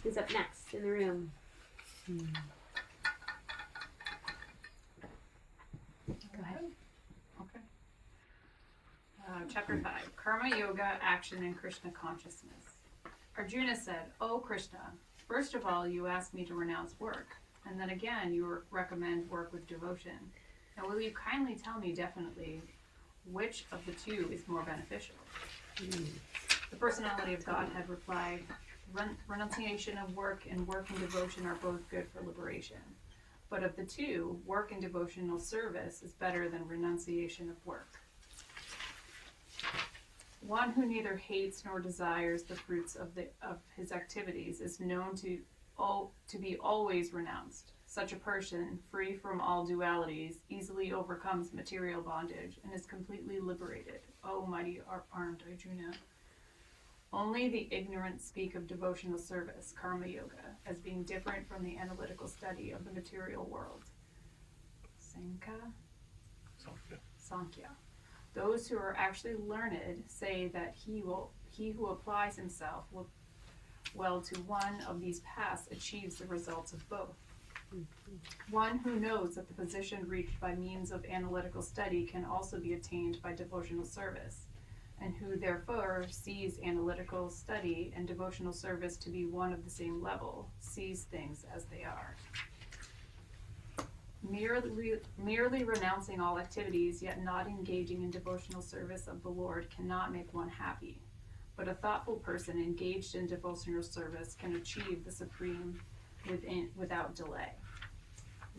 Who's up next in the room? Go ahead. Okay. Chapter 5, Karma Yoga, Action, and Krishna Consciousness. Arjuna said, "O Krishna, first of all, you asked me to renounce work, and then again you recommend work with devotion. Now will you kindly tell me definitely which of the two is more beneficial?" The personality of God had replied, "Renunciation of work and work and devotion are both good for liberation. But of the two, work and devotional service is better than renunciation of work. One who neither hates nor desires the fruits of his activities is known to be always renounced. Such a person, free from all dualities, easily overcomes material bondage and is completely liberated. O mighty armed Arjuna! Only the ignorant speak of devotional service, karma yoga, as being different from the analytical study of the material world. Sankhya. Those who are actually learned say that he who applies himself well to one of these paths achieves the results of both. One who knows that the position reached by means of analytical study can also be attained by devotional service, and who therefore sees analytical study and devotional service to be one of the same level, sees things as they are. Merely renouncing all activities, yet not engaging in devotional service of the Lord, cannot make one happy. But a thoughtful person engaged in devotional service can achieve the supreme without delay.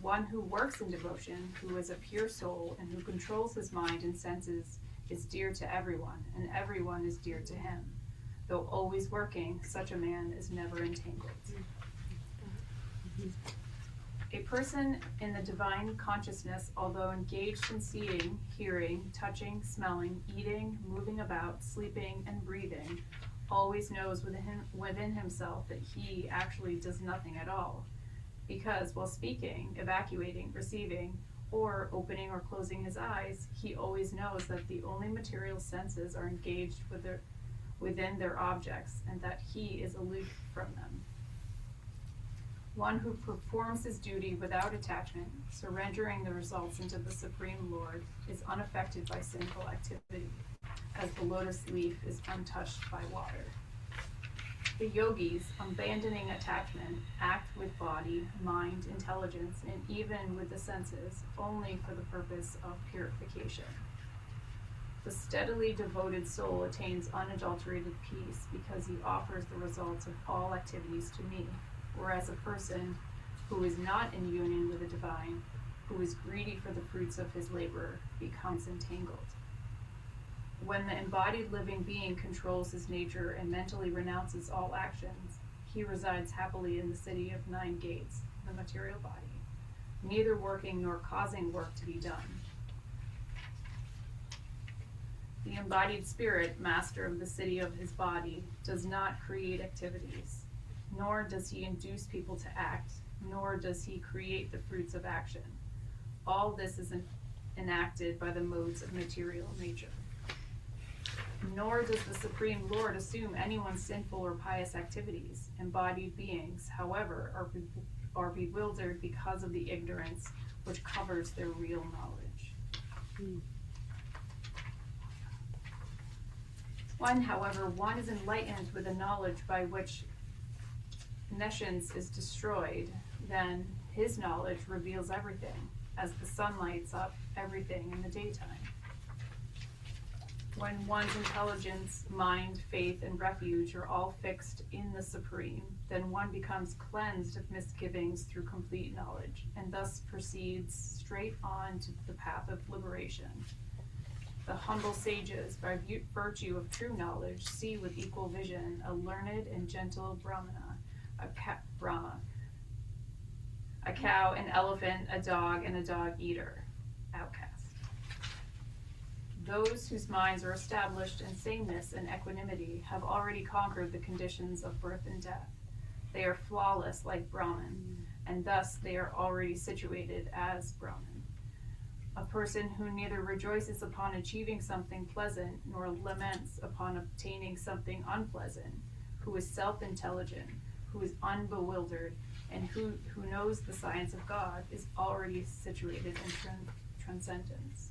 One who works in devotion, who is a pure soul, and who controls his mind and senses, is dear to everyone, and everyone is dear to him. Though always working, such a man is never entangled. A person in the divine consciousness, although engaged in seeing, hearing, touching, smelling, eating, moving about, sleeping, and breathing, always knows within himself that he actually does nothing at all. Because while speaking, evacuating, receiving, or opening or closing his eyes, he always knows that the only material senses are engaged within their objects, and that he is aloof from them. One who performs his duty without attachment, surrendering the results into the Supreme Lord, is unaffected by sinful activity, as the lotus leaf is untouched by water. The yogis, abandoning attachment, act with body, mind, intelligence, and even with the senses, only for the purpose of purification. The steadily devoted soul attains unadulterated peace because he offers the results of all activities to me, whereas a person who is not in union with the divine, who is greedy for the fruits of his labor, becomes entangled. When the embodied living being controls his nature and mentally renounces all actions, he resides happily in the city of 9 gates, the material body, neither working nor causing work to be done. The embodied spirit, master of the city of his body, does not create activities, nor does he induce people to act, nor does he create the fruits of action. All this is enacted by the modes of material nature. Nor does the Supreme Lord assume anyone's sinful or pious activities. Embodied beings, however, are bewildered because of the ignorance which covers their real knowledge. One is enlightened with the knowledge by which nescience is destroyed, then his knowledge reveals everything, as the sun lights up everything in the daytime. When one's intelligence, mind, faith, and refuge are all fixed in the Supreme, then one becomes cleansed of misgivings through complete knowledge, and thus proceeds straight on to the path of liberation. The humble sages, by virtue of true knowledge, see with equal vision a learned and gentle Brahmana, a cow, an elephant, a dog, and a dog-eater, outcast. Those whose minds are established in sameness and equanimity have already conquered the conditions of birth and death. They are flawless like Brahman, and thus they are already situated as Brahman. A person who neither rejoices upon achieving something pleasant nor laments upon obtaining something unpleasant, who is self-intelligent, who is unbewildered, and who knows the science of God, is already situated in transcendence.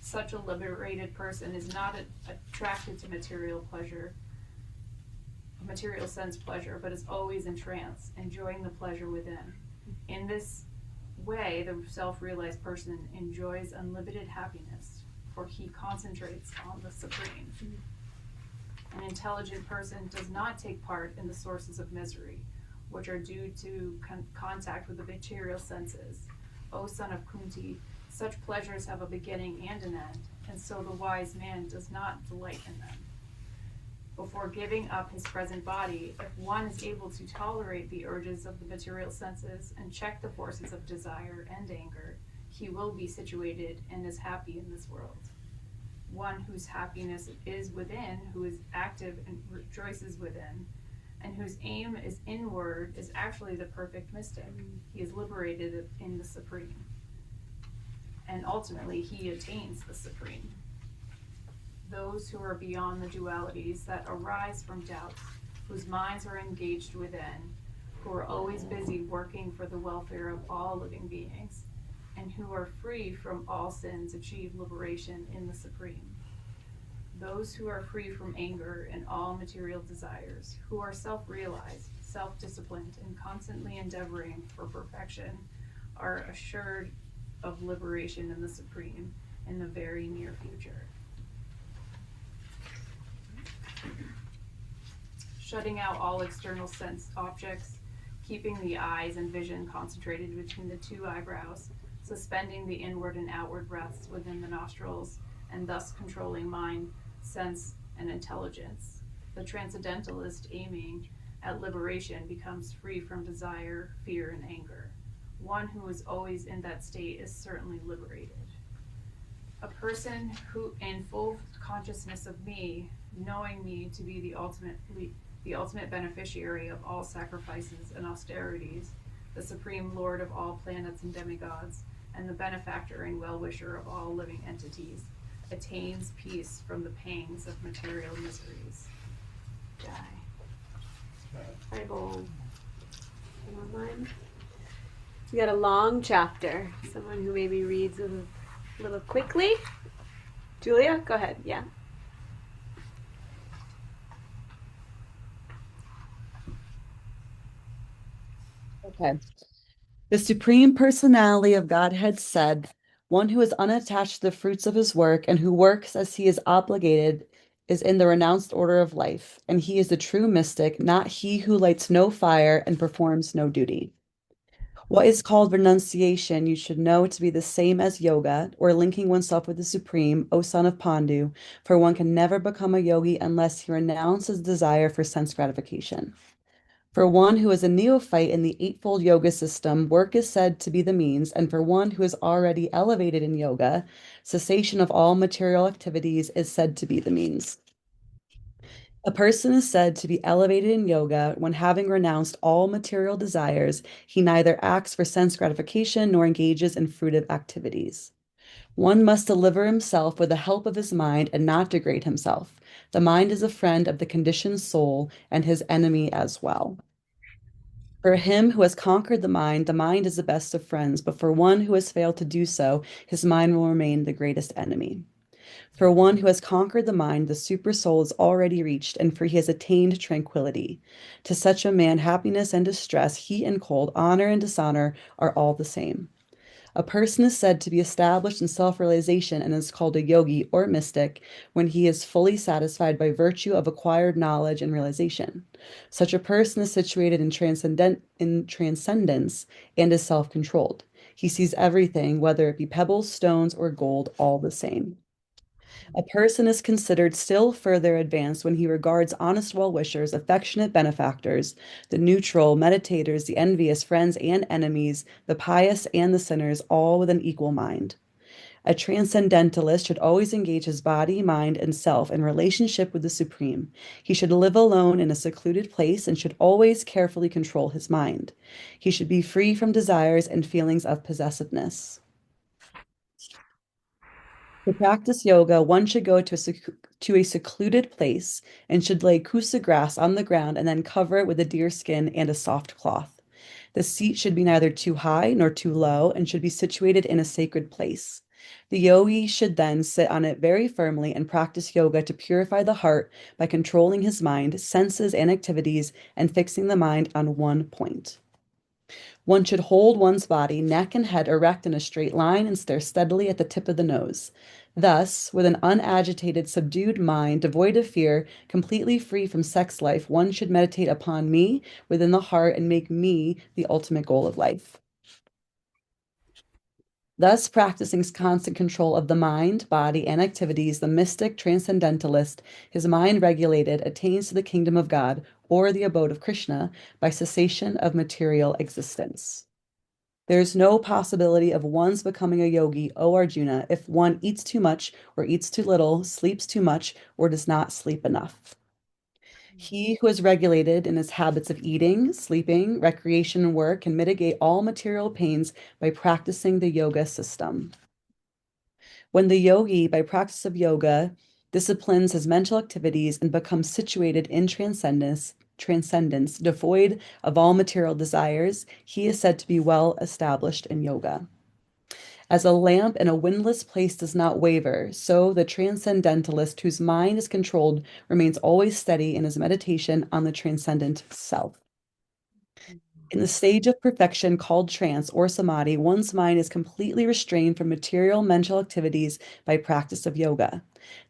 Such a liberated person is not attracted to material sense pleasure, but is always in trance, enjoying the pleasure within. In this way, the self-realized person enjoys unlimited happiness, for he concentrates on the Supreme. An intelligent person does not take part in the sources of misery, which are due to contact with the material senses. O son of Kunti, such pleasures have a beginning and an end, and so the wise man does not delight in them. Before giving up his present body, if one is able to tolerate the urges of the material senses and check the forces of desire and anger, he will be situated and is happy in this world. One whose happiness is within, who is active and rejoices within, and whose aim is inward, is actually the perfect mystic. He is liberated in the Supreme. And ultimately, he attains the Supreme. Those who are beyond the dualities that arise from doubts, whose minds are engaged within, who are always busy working for the welfare of all living beings, and who are free from all sins, achieve liberation in the Supreme. Those who are free from anger and all material desires, who are self-realized, self-disciplined, and constantly endeavoring for perfection, are assured of liberation in the Supreme in the very near future. Shutting out all external sense objects, keeping the eyes and vision concentrated between the two eyebrows, suspending the inward and outward breaths within the nostrils, and thus controlling mind, sense, and intelligence. The transcendentalist aiming at liberation becomes free from desire, fear, and anger. One who is always in that state is certainly liberated. A person who, in full consciousness of me, knowing me to be the ultimate beneficiary of all sacrifices and austerities, the supreme lord of all planets and demigods, and the benefactor and well-wisher of all living entities, attains peace from the pangs of material miseries. Jai. Bible. Online. We got a long chapter. Someone who maybe reads a little quickly. Julia, go ahead. Yeah. Okay. The Supreme Personality of Godhead said, one who is unattached to the fruits of his work and who works as he is obligated is in the renounced order of life, and he is the true mystic, not he who lights no fire and performs no duty. What is called renunciation, you should know to be the same as yoga, or linking oneself with the Supreme, O son of Pandu, for one can never become a yogi unless he renounces desire for sense gratification. For one who is a neophyte in the Eightfold Yoga system, work is said to be the means, and for one who is already elevated in yoga, cessation of all material activities is said to be the means. A person is said to be elevated in yoga when, having renounced all material desires, he neither acts for sense gratification nor engages in fruitive activities. One must deliver himself with the help of his mind and not degrade himself. The mind is a friend of the conditioned soul and his enemy as well. For him who has conquered the mind is the best of friends, but for one who has failed to do so, his mind will remain the greatest enemy. For one who has conquered the mind, the super soul is already reached, and for he has attained tranquility. To such a man, happiness and distress, heat and cold, honor and dishonor are all the same. A person is said to be established in self-realization and is called a yogi or mystic when he is fully satisfied by virtue of acquired knowledge and realization. Such a person is situated in transcendence and is self-controlled. He sees everything, whether it be pebbles, stones, or gold, all the same. A person is considered still further advanced when he regards honest well-wishers, affectionate benefactors, the neutral, meditators, the envious, friends and enemies, the pious and the sinners, all with an equal mind. A transcendentalist should always engage his body, mind, and self in relationship with the Supreme. He should live alone in a secluded place and should always carefully control his mind. He should be free from desires and feelings of possessiveness. To practice yoga, one should go to a secluded place and should lay kusa grass on the ground and then cover it with a deer skin and a soft cloth. The seat should be neither too high nor too low and should be situated in a sacred place. The yogi should then sit on it very firmly and practice yoga to purify the heart by controlling his mind, senses, and activities and fixing the mind on one point. One should hold one's body, neck and head erect in a straight line and stare steadily at the tip of the nose. Thus, with an unagitated, subdued mind, devoid of fear, completely free from sex life, one should meditate upon me within the heart and make me the ultimate goal of life. Thus, practicing constant control of the mind, body, and activities, the mystic transcendentalist, his mind regulated, attains to the kingdom of God or the abode of Krishna by cessation of material existence. There is no possibility of one's becoming a yogi, O Arjuna, if one eats too much or eats too little, sleeps too much, or does not sleep enough. He who is regulated in his habits of eating, sleeping, recreation, and work can mitigate all material pains by practicing the yoga system. When the yogi, by practice of yoga, disciplines his mental activities and becomes situated in transcendence, devoid of all material desires, he is said to be well established in yoga. As a lamp in a windless place does not waver, so the transcendentalist whose mind is controlled remains always steady in his meditation on the transcendent self. In the stage of perfection called trance or samadhi, one's mind is completely restrained from material mental activities by practice of yoga.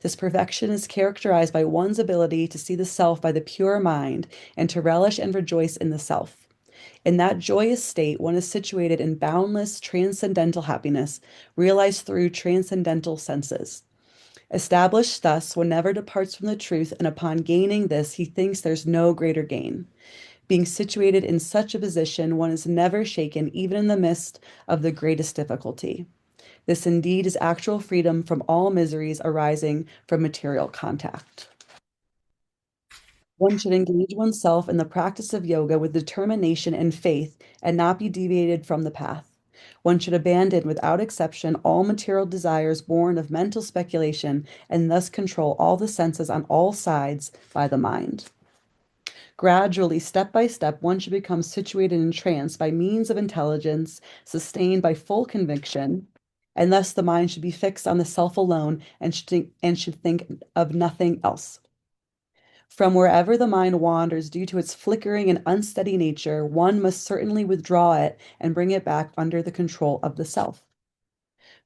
This perfection is characterized by one's ability to see the self by the pure mind and to relish and rejoice in the self. In that joyous state, one is situated in boundless transcendental happiness, realized through transcendental senses. Established thus, one never departs from the truth, and upon gaining this, he thinks there's no greater gain. Being situated in such a position, one is never shaken, even in the midst of the greatest difficulty. This indeed is actual freedom from all miseries arising from material contact. One should engage oneself in the practice of yoga with determination and faith and not be deviated from the path. One should abandon without exception all material desires born of mental speculation and thus control all the senses on all sides by the mind. Gradually, step by step, one should become situated in trance by means of intelligence sustained by full conviction, and thus the mind should be fixed on the self alone and should think of nothing else. From wherever the mind wanders due to its flickering and unsteady nature, one must certainly withdraw it and bring it back under the control of the self.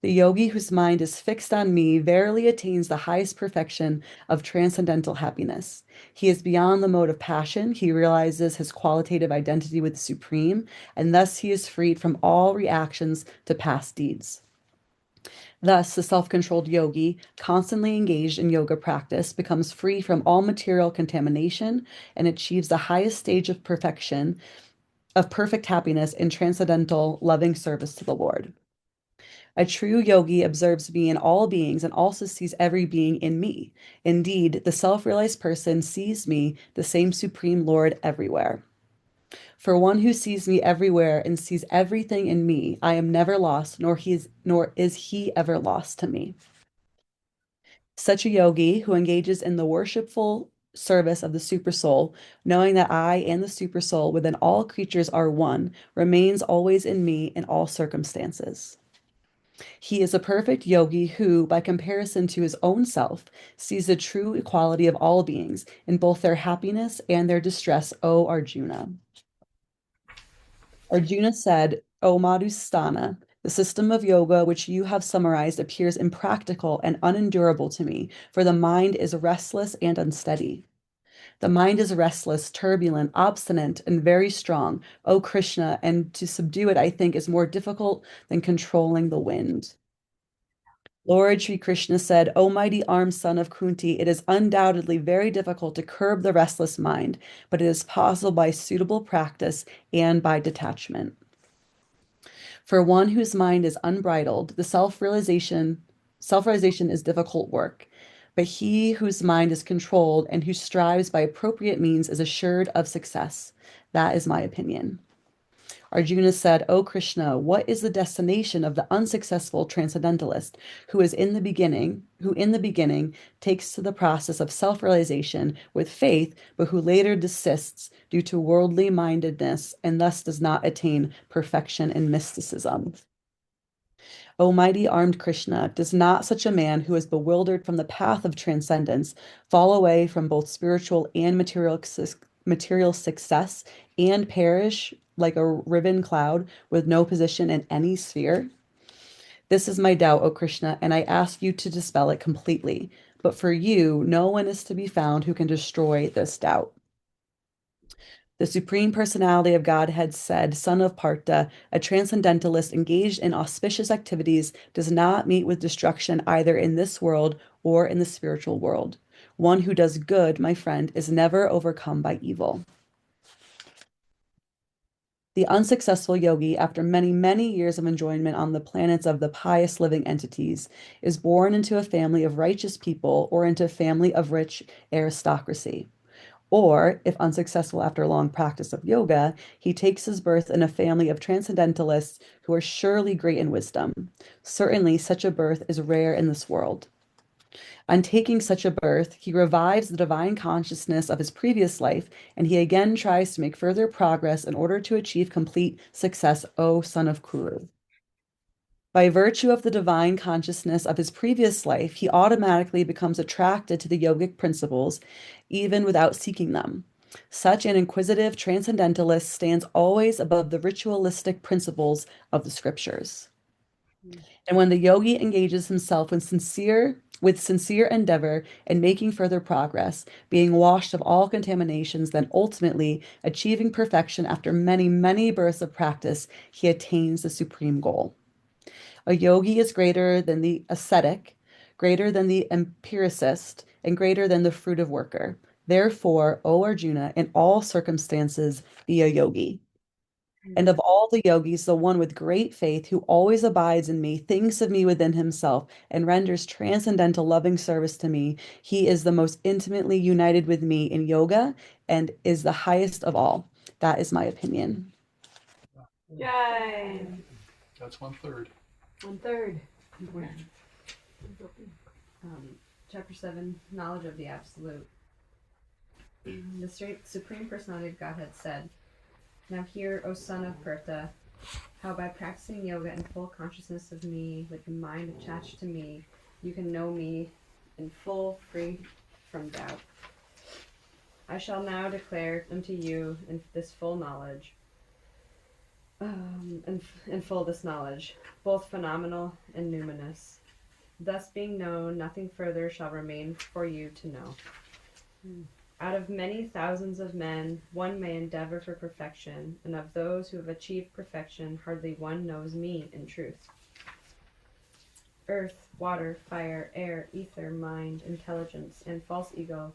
The yogi whose mind is fixed on me verily attains the highest perfection of transcendental happiness. He is beyond the mode of passion. He realizes his qualitative identity with the Supreme, and thus he is freed from all reactions to past deeds. Thus, the self-controlled yogi, constantly engaged in yoga practice, becomes free from all material contamination and achieves the highest stage of perfection, of perfect happiness in transcendental loving service to the Lord. A true yogi observes me in all beings and also sees every being in me. Indeed, the self-realized person sees me, the same Supreme Lord, everywhere. For one who sees me everywhere and sees everything in me, I am never lost, nor is he ever lost to me. Such a yogi who engages in the worshipful service of the Supersoul, knowing that I and the Supersoul within all creatures are one, remains always in me in all circumstances. He is a perfect yogi who, by comparison to his own self, sees the true equality of all beings in both their happiness and their distress, O Arjuna. Arjuna said, O Madhusthana, the system of yoga which you have summarized appears impractical and unendurable to me, for the mind is restless and unsteady. The mind is restless, turbulent, obstinate, and very strong, O Krishna, and to subdue it, I think, is more difficult than controlling the wind. Lord Sri Krishna said, O mighty armed son of Kunti, it is undoubtedly very difficult to curb the restless mind, but it is possible by suitable practice and by detachment. For one whose mind is unbridled, the self-realization is difficult work. But he whose mind is controlled and who strives by appropriate means is assured of success. That is my opinion. Arjuna said, O Krishna, what is the destination of the unsuccessful transcendentalist who in the beginning takes to the process of self-realization with faith, but who later desists due to worldly mindedness and thus does not attain perfection in mysticism? O mighty armed Krishna, does not such a man who is bewildered from the path of transcendence fall away from both spiritual and material success and perish like a riven cloud with no position in any sphere? This is my doubt, O Krishna, and I ask you to dispel it completely. But for you, no one is to be found who can destroy this doubt. The Supreme Personality of Godhead said, Son of Partha, a transcendentalist engaged in auspicious activities does not meet with destruction either in this world or in the spiritual world. One who does good, my friend, is never overcome by evil. The unsuccessful yogi, after many, many years of enjoyment on the planets of the pious living entities, is born into a family of righteous people or into a family of rich aristocracy. Or, if unsuccessful after a long practice of yoga, he takes his birth in a family of transcendentalists who are surely great in wisdom. Certainly, such a birth is rare in this world. On taking such a birth, he revives the divine consciousness of his previous life, and he again tries to make further progress in order to achieve complete success, O son of Kuru. By virtue of the divine consciousness of his previous life, he automatically becomes attracted to the yogic principles, even without seeking them. Such an inquisitive transcendentalist stands always above the ritualistic principles of the scriptures. And when the yogi engages himself in sincere with sincere endeavor and making further progress, being washed of all contaminations, then ultimately achieving perfection after many, many births of practice, he attains the supreme goal. A yogi is greater than the ascetic, greater than the empiricist, and greater than the fruitive worker. Therefore, O Arjuna, in all circumstances, be a yogi. And of all the yogis, the one with great faith who always abides in me, thinks of me within himself, and renders transcendental loving service to me, he is the most intimately united with me in yoga and is the highest of all. That is my opinion. Yay! That's 1/3. 1/3. Chapter 7, Knowledge of the Absolute. The Supreme Personality of Godhead said, "Now hear, O son of Pertha, how by practicing yoga in full consciousness of me, with the mind attached to me, you can know me in full, free from doubt. I shall now declare unto you in this full knowledge, in full this knowledge, both phenomenal and numinous. Thus being known, nothing further shall remain for you to know. Out of many thousands of men, one may endeavor for perfection, and of those who have achieved perfection, hardly one knows me in truth. Earth, water, fire, air, ether, mind, intelligence, and false ego,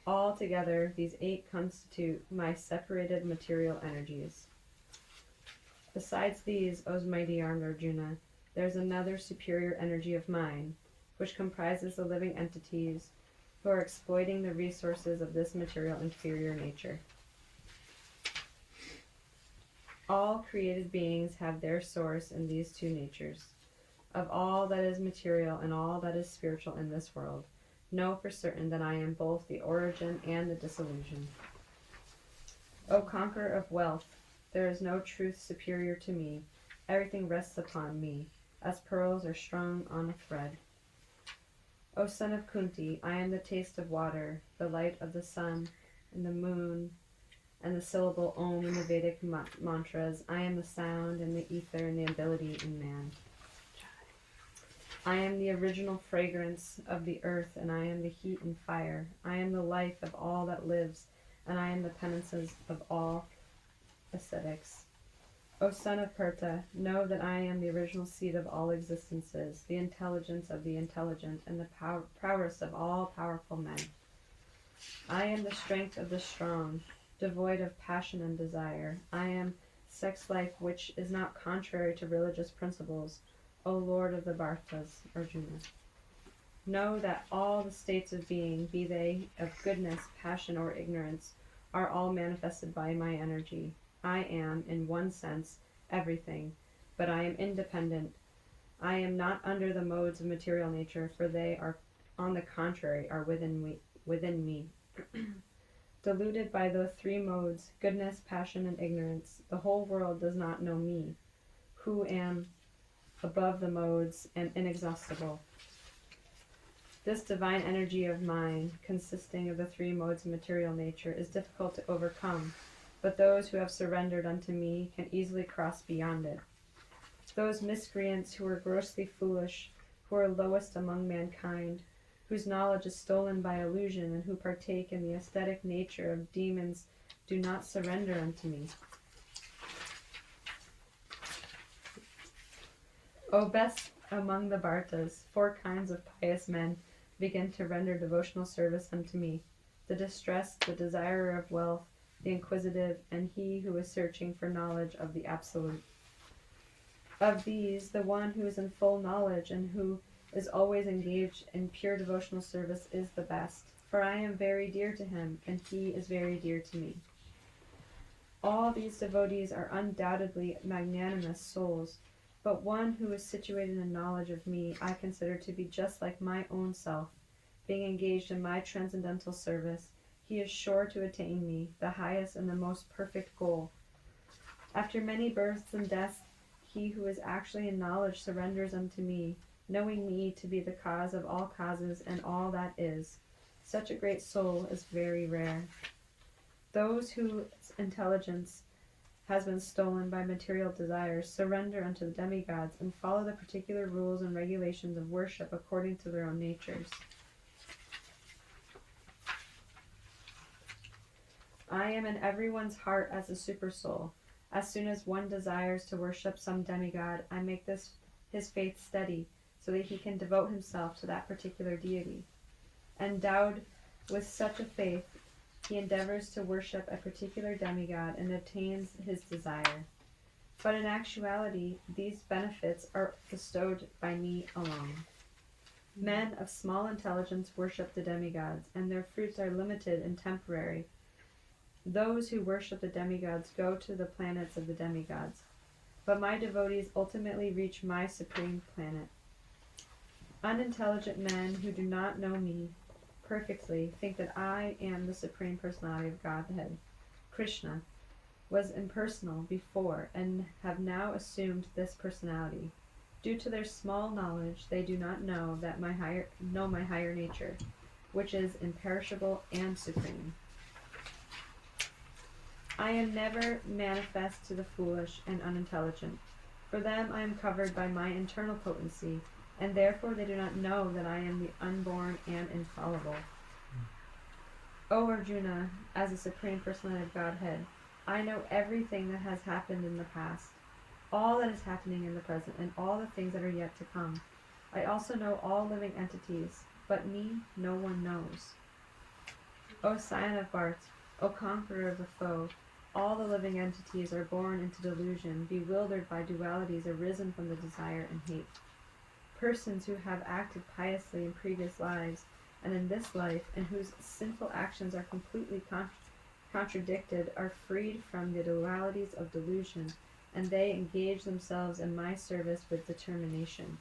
all together, these 8 constitute my separated material energies. Besides these, O mighty armed Arjuna, there is another superior energy of mine, which comprises the living entities who are exploiting the resources of this material inferior nature. All created beings have their source in these 2 natures. Of all that is material and all that is spiritual in this world, know for certain that I am both the origin and the dissolution. O conqueror of wealth, there is no truth superior to me. Everything rests upon me, as pearls are strung on a thread. O son of Kunti, I am the taste of water, the light of the sun and the moon, and the syllable Om in the Vedic mantras. I am the sound and the ether and the ability in man. I am the original fragrance of the earth, and I am the heat and fire. I am the life of all that lives, and I am the penances of all ascetics. O son of Perta, know that I am the original seed of all existences, the intelligence of the intelligent, and the prowess of all powerful men. I am the strength of the strong, devoid of passion and desire. I am sex life which is not contrary to religious principles, O Lord of the Bhartas, Arjuna. Know that all the states of being, be they of goodness, passion, or ignorance, are all manifested by my energy. I am, in one sense, everything, but I am independent. I am not under the modes of material nature, for they are, on the contrary, are within me. Deluded by those 3 modes, goodness, passion, and ignorance, the whole world does not know me, who am above the modes and inexhaustible. This divine energy of mine, consisting of the 3 modes of material nature, is difficult to overcome, but those who have surrendered unto me can easily cross beyond it. Those miscreants who are grossly foolish, who are lowest among mankind, whose knowledge is stolen by illusion, and who partake in the aesthetic nature of demons, do not surrender unto me. O best among the Bhartas, 4 kinds of pious men begin to render devotional service unto me: the distressed, the desirer of wealth, the inquisitive, and he who is searching for knowledge of the Absolute. Of these, the one who is in full knowledge and who is always engaged in pure devotional service is the best, for I am very dear to him, and he is very dear to me. All these devotees are undoubtedly magnanimous souls, but one who is situated in knowledge of me I consider to be just like my own self. Being engaged in my transcendental service, he is sure to attain me, the highest and the most perfect goal. After many births and deaths, he who is actually in knowledge surrenders unto me, knowing me to be the cause of all causes and all that is. Such a great soul is very rare. Those whose intelligence has been stolen by material desires surrender unto the demigods and follow the particular rules and regulations of worship according to their own natures. I am in everyone's heart as a supersoul. As soon as one desires to worship some demigod, I make his faith steady, so that he can devote himself to that particular deity. Endowed with such a faith, he endeavors to worship a particular demigod and obtains his desire. But in actuality, these benefits are bestowed by me alone. Men of small intelligence worship the demigods, and their fruits are limited and temporary. Those who worship the demigods go to the planets of the demigods, but my devotees ultimately reach my supreme planet. Unintelligent men who do not know me perfectly think that I am the Supreme Personality of Godhead. Krishna was impersonal before and have now assumed this personality. Due to their small knowledge, they do not know that my higher nature, which is imperishable and supreme. I am never manifest to the foolish and unintelligent. For them I am covered by my internal potency, and therefore they do not know that I am the unborn and infallible. O Arjuna, as a Supreme Personality of Godhead, I know everything that has happened in the past, all that is happening in the present, and all the things that are yet to come. I also know all living entities, but me no one knows. O Scion of Bharts, O conqueror of the foe, all the living entities are born into delusion, bewildered by dualities arisen from the desire and hate. Persons who have acted piously in previous lives and in this life, and whose sinful actions are completely contradicted, are freed from the dualities of delusion, and they engage themselves in my service with determination.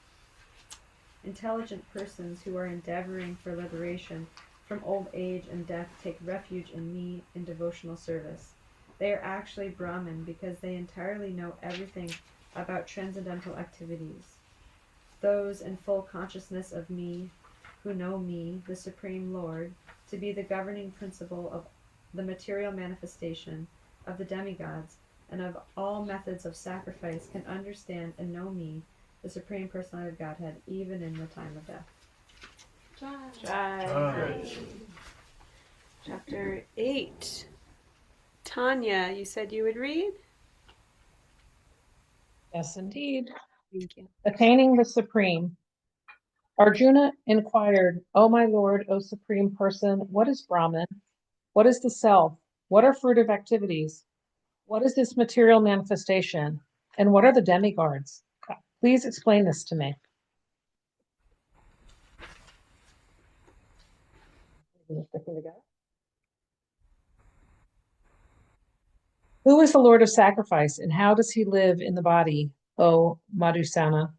Intelligent persons who are endeavoring for liberation from old age and death take refuge in me in devotional service. They are actually Brahmin because they entirely know everything about transcendental activities. Those in full consciousness of me, who know me, the Supreme Lord, to be the governing principle of the material manifestation of the demigods and of all methods of sacrifice, can understand and know me, the Supreme Personality of Godhead, even in the time of death. Jai. Chapter 8. Tanya, you said you would read? Yes, indeed. Thank you. Attaining the Supreme. Arjuna inquired, O my Lord, O Supreme Person, what is Brahman? What is the self? What are fruitive activities? What is this material manifestation? And what are the demigods? Please explain this to me. Who is the Lord of sacrifice, and how does he live in the body, O Madhusana?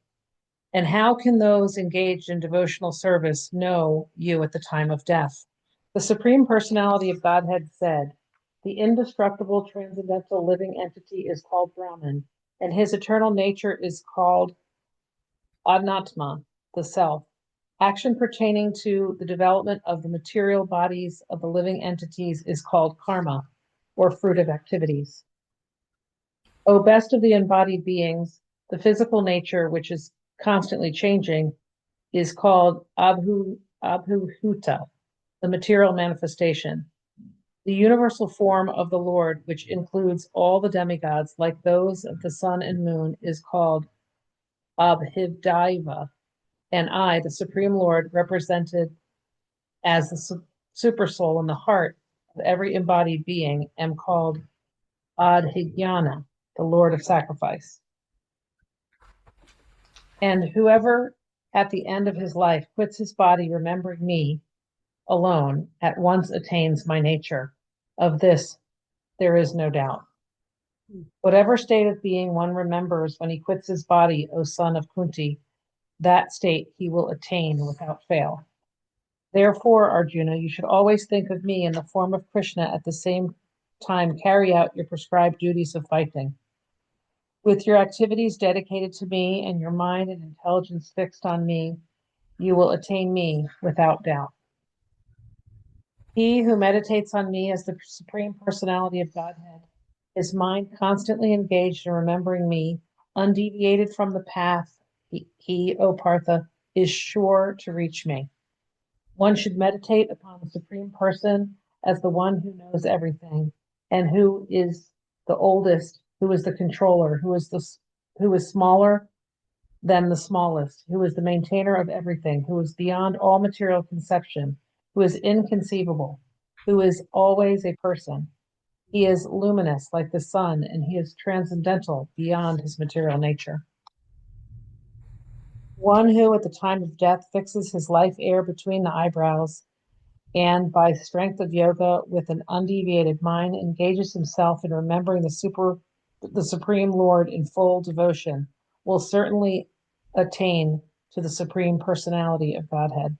And how can those engaged in devotional service know you at the time of death? The Supreme Personality of Godhead said, the indestructible transcendental living entity is called Brahman, and his eternal nature is called Anatma, the self. Action pertaining to the development of the material bodies of the living entities is called karma, or fruit of activities. O best of the embodied beings, the physical nature, which is constantly changing, is called abhuhuta, the material manifestation. The universal form of the Lord, which includes all the demigods, like those of the sun and moon, is called Abhidaiva, and I, the Supreme Lord, represented as the supersoul in the heart of every embodied being, am called Adhigyana, the Lord of sacrifice. And whoever at the end of his life quits his body remembering me alone at once attains my nature. Of this there is no doubt. Whatever state of being one remembers when he quits his body, O son of Kunti, that state he will attain without fail. Therefore, Arjuna, you should always think of me in the form of Krishna, at the same time carry out your prescribed duties of fighting. With your activities dedicated to me and your mind and intelligence fixed on me, you will attain me without doubt. He who meditates on me as the Supreme Personality of Godhead his mind constantly engaged in remembering me, undeviated from the path, O Partha, is sure to reach me. One should meditate upon the Supreme Person as the one who knows everything, and who is the oldest, who is the controller, who is smaller than the smallest, who is the maintainer of everything, who is beyond all material conception, who is inconceivable, who is always a person. He is luminous like the sun, and he is transcendental beyond his material nature. One who at the time of death fixes his life air between the eyebrows and by strength of yoga with an undeviated mind engages himself in remembering the Supreme Lord in full devotion will certainly attain to the Supreme Personality of Godhead.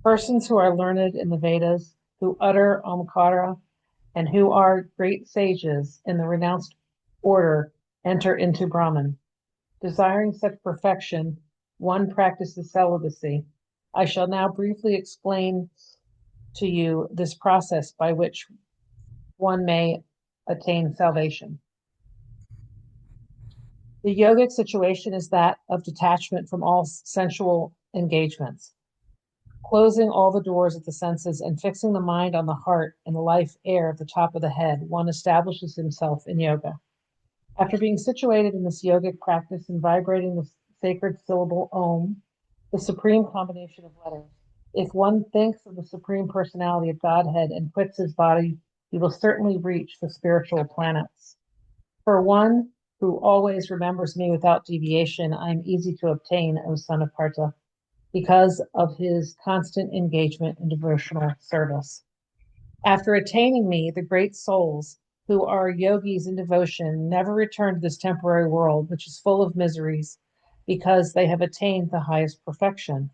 Persons who are learned in the Vedas, who utter Omkara, and who are great sages in the renounced order enter into Brahman. Desiring such perfection, one practices celibacy. I shall now briefly explain to you this process by which one may attain salvation. The yogic situation is that of detachment from all sensual engagements, closing all the doors of the senses and fixing the mind on the heart and the life air at the top of the head. One establishes himself in yoga. After being situated in this yogic practice and vibrating the sacred syllable Om, the supreme combination of letters, if one thinks of the Supreme Personality of Godhead and quits his body, he will certainly reach the spiritual planets. For one who always remembers me without deviation, I am easy to obtain, O son of Partha, because of his constant engagement in devotional service. After attaining me, the great souls who are yogis in devotion never return to this temporary world, which is full of miseries, because they have attained the highest perfection.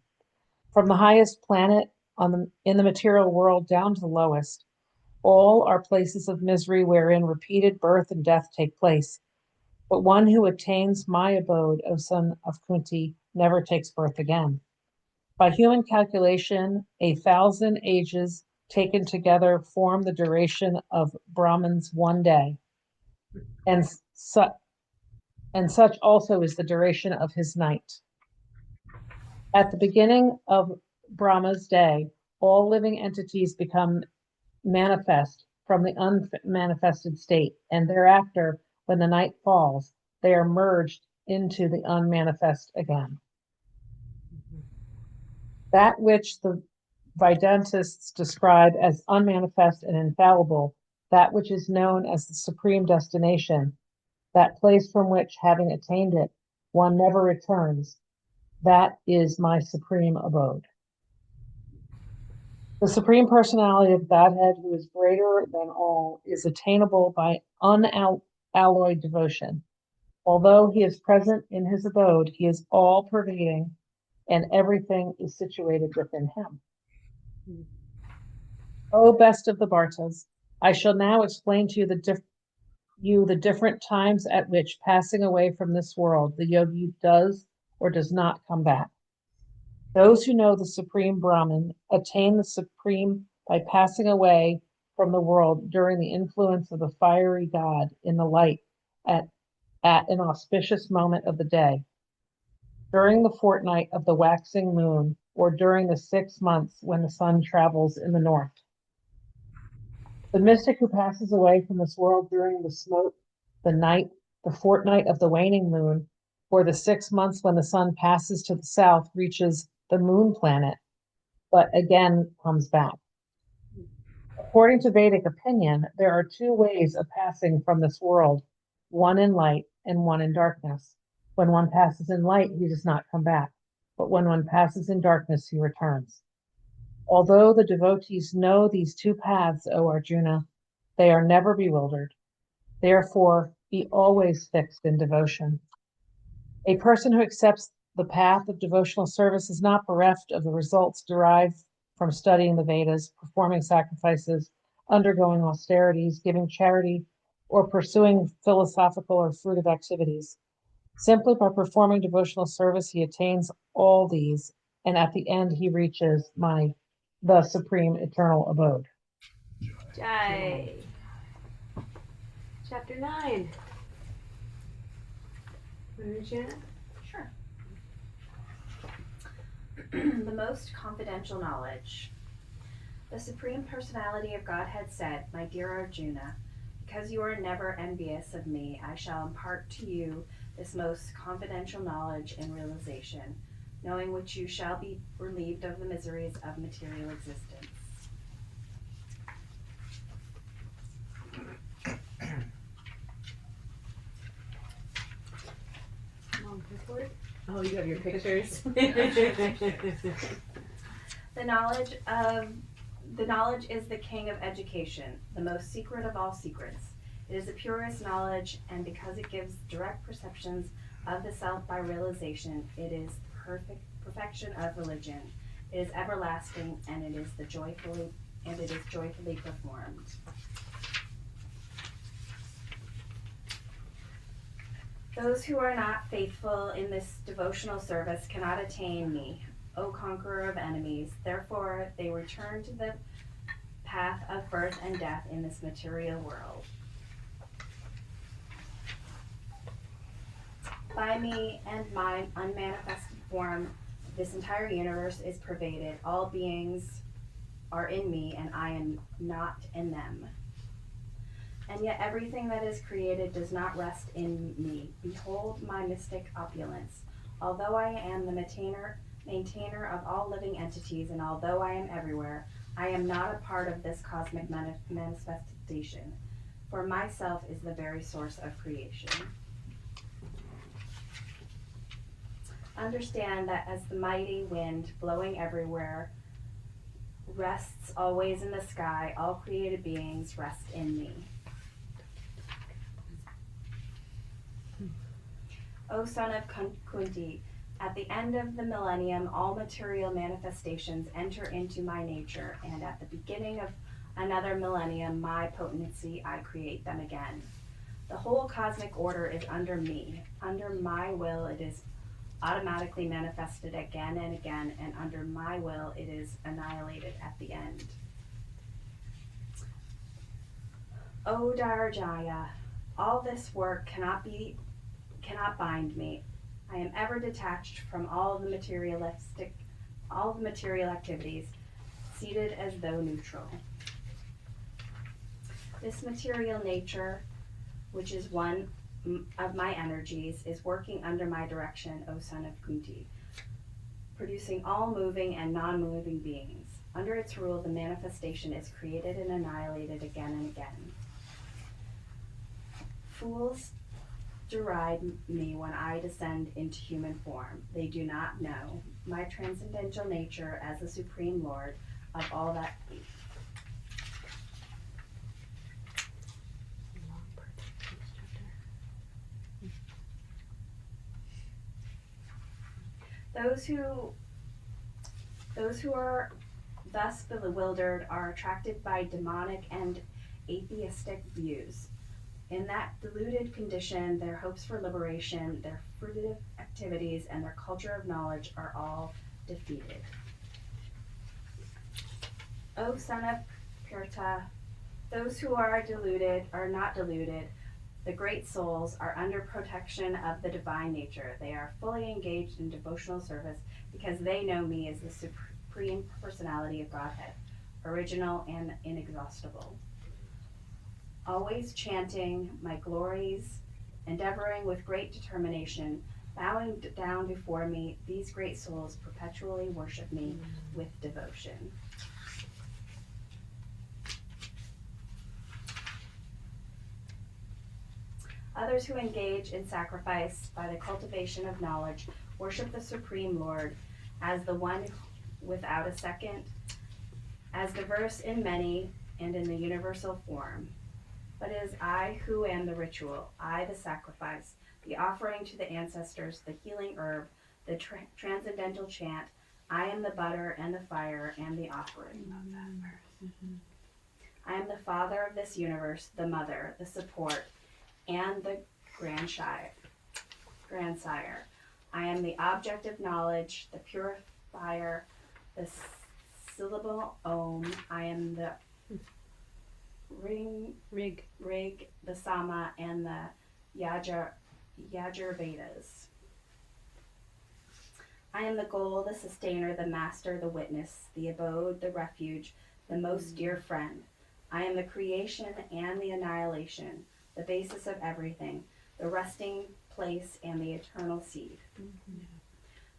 From the highest planet in the material world down to the lowest, all are places of misery wherein repeated birth and death take place. But one who attains my abode, O son of Kunti, never takes birth again. By human calculation, 1,000 ages taken together form the duration of Brahman's one day, and such also is the duration of his night. At the beginning of Brahma's day, all living entities become manifest from the unmanifested state, and thereafter, when the night falls, they are merged into the unmanifest again. That which the Vedantists describe as unmanifest and infallible, that which is known as the supreme destination, that place from which, having attained it, one never returns, that is my supreme abode. The Supreme Personality of Godhead, who is greater than all, is attainable by unalloyed devotion. Although he is present in his abode, he is all-pervading, and everything is situated within him. O best of the Bhartas, I shall now explain to you the different times at which, passing away from this world, the yogi does or does not come back. Those who know the Supreme Brahman attain the Supreme by passing away from the world during the influence of the fiery God in the light at an auspicious moment of the day, during the fortnight of the waxing moon, or during the 6 months when the sun travels in the north. The mystic who passes away from this world during the smoke, the night, the fortnight of the waning moon, or the 6 months when the sun passes to the south, reaches the moon planet, but again comes back. According to Vedic opinion, there are 2 ways of passing from this world, one in light and one in darkness. When one passes in light, he does not come back, but when one passes in darkness, he returns. Although the devotees know these 2 paths, O Arjuna, they are never bewildered. Therefore, be always fixed in devotion. A person who accepts the path of devotional service is not bereft of the results derived from studying the Vedas, performing sacrifices, undergoing austerities, giving charity, or pursuing philosophical or fruitive activities. Simply by performing devotional service, he attains all these, and at the end he reaches the supreme eternal abode. Jai. Chapter 9. Arjuna? Sure. The most confidential knowledge. The Supreme Personality of Godhead said, "My dear Arjuna, because you are never envious of me, I shall impart to you this most confidential knowledge and realization, knowing which you shall be relieved of the miseries of material existence." Oh, you have your pictures. The knowledge is the king of education, the most secret of all secrets. It is the purest knowledge, and because it gives direct perceptions of the self by realization, it is perfection of religion. It is everlasting, and it is joyfully performed. Those who are not faithful in this devotional service cannot attain me, O conqueror of enemies. Therefore, they return to the path of birth and death in this material world. By me and my unmanifested form, this entire universe is pervaded. All beings are in me, and I am not in them. And yet everything that is created does not rest in me. Behold my mystic opulence. Although I am the maintainer of all living entities, and although I am everywhere, I am not a part of this cosmic manifestation, for myself is the very source of creation. Understand that as the mighty wind blowing everywhere rests always in the sky, all created beings rest in me. O son of Kunti, at the end of the millennium, all material manifestations enter into my nature, and at the beginning of another millennium, my potency, I create them again. The whole cosmic order is under me. Under my will, it is automatically manifested again and again, and under my will, it is annihilated at the end. O Dharjaya, all this work cannot bind me. I am ever detached from all the material activities, seated as though neutral. This material nature, which is one of my energies, is working under my direction, O son of Kunti, producing all moving and non-moving beings. Under its rule, the manifestation is created and annihilated again and again. Fools deride me when I descend into human form. They do not know my transcendental nature as the Supreme Lord of all that be. Those who are thus bewildered are attracted by demonic and atheistic views. In that deluded condition, their hopes for liberation, their fruitive activities, and their culture of knowledge are all defeated. O son of Pirta, those who are not deluded. The great souls are under protection of the divine nature. They are fully engaged in devotional service because they know me as the Supreme Personality of Godhead, original and inexhaustible. Always chanting my glories, endeavoring with great determination, bowing down before me, these great souls perpetually worship me with devotion. Others who engage in sacrifice by the cultivation of knowledge worship the Supreme Lord as the one without a second, as diverse in many and in the universal form. But it is I who am the ritual, I the sacrifice, the offering to the ancestors, the healing herb, the transcendental chant. I am the butter and the fire and the offering. I am the father of this universe, the mother, the support, and the grandsire. I am the object of knowledge, the purifier, the syllable Om. I am the Rig, the Sama, and the Yajurvedas. I am the goal, the sustainer, the master, the witness, the abode, the refuge, the most dear friend. I am the creation and the annihilation, the basis of everything, the resting place and the eternal seed.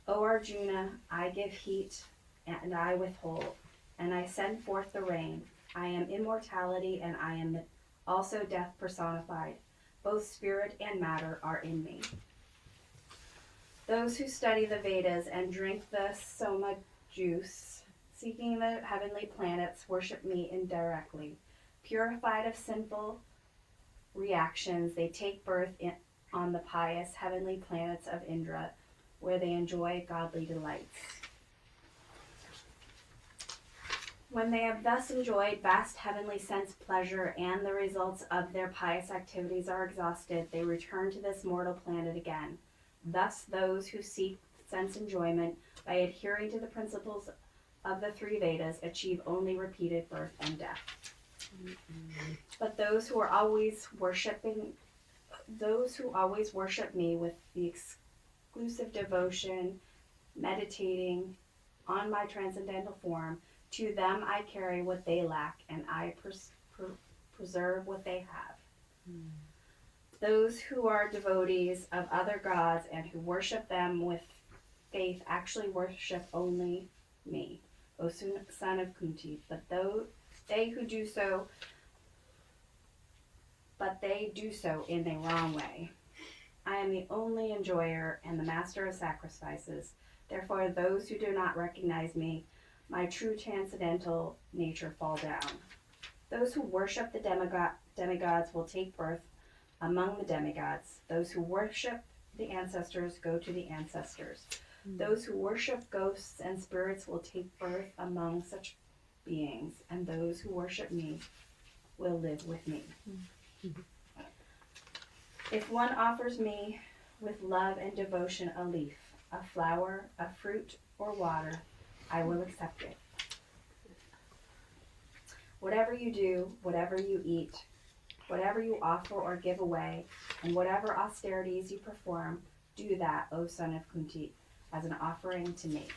O Arjuna, I give heat and I withhold, and I send forth the rain. I am immortality and I am also death personified. Both spirit and matter are in me. Those who study the Vedas and drink the Soma juice, seeking the heavenly planets, worship me indirectly. Purified of sinful reactions, they take birth on the pious heavenly planets of Indra, where they enjoy godly delights. When they have thus enjoyed vast heavenly sense pleasure and the results of their pious activities are exhausted, they return to this mortal planet again. Thus, those who seek sense enjoyment by adhering to the principles of the three Vedas achieve only repeated birth and death. But those who always worship me with the exclusive devotion, meditating on my transcendental form, to them I carry what they lack, and I preserve what they have. Those who are devotees of other gods and who worship them with faith actually worship only me, O son of Kunti. But they do so in the wrong way. I am the only enjoyer and the master of sacrifices. Therefore, those who do not recognize me, my true transcendental nature, fall down. Those who worship the demigods will take birth among the demigods. Those who worship the ancestors go to the ancestors. Those who worship ghosts and spirits will take birth among such beings, and those who worship me will live with me. If one offers me with love and devotion a leaf, a flower, a fruit, or water, I will accept it. Whatever you do, whatever you eat, whatever you offer or give away, and whatever austerities you perform, do that, O son of Kunti, as an offering to me.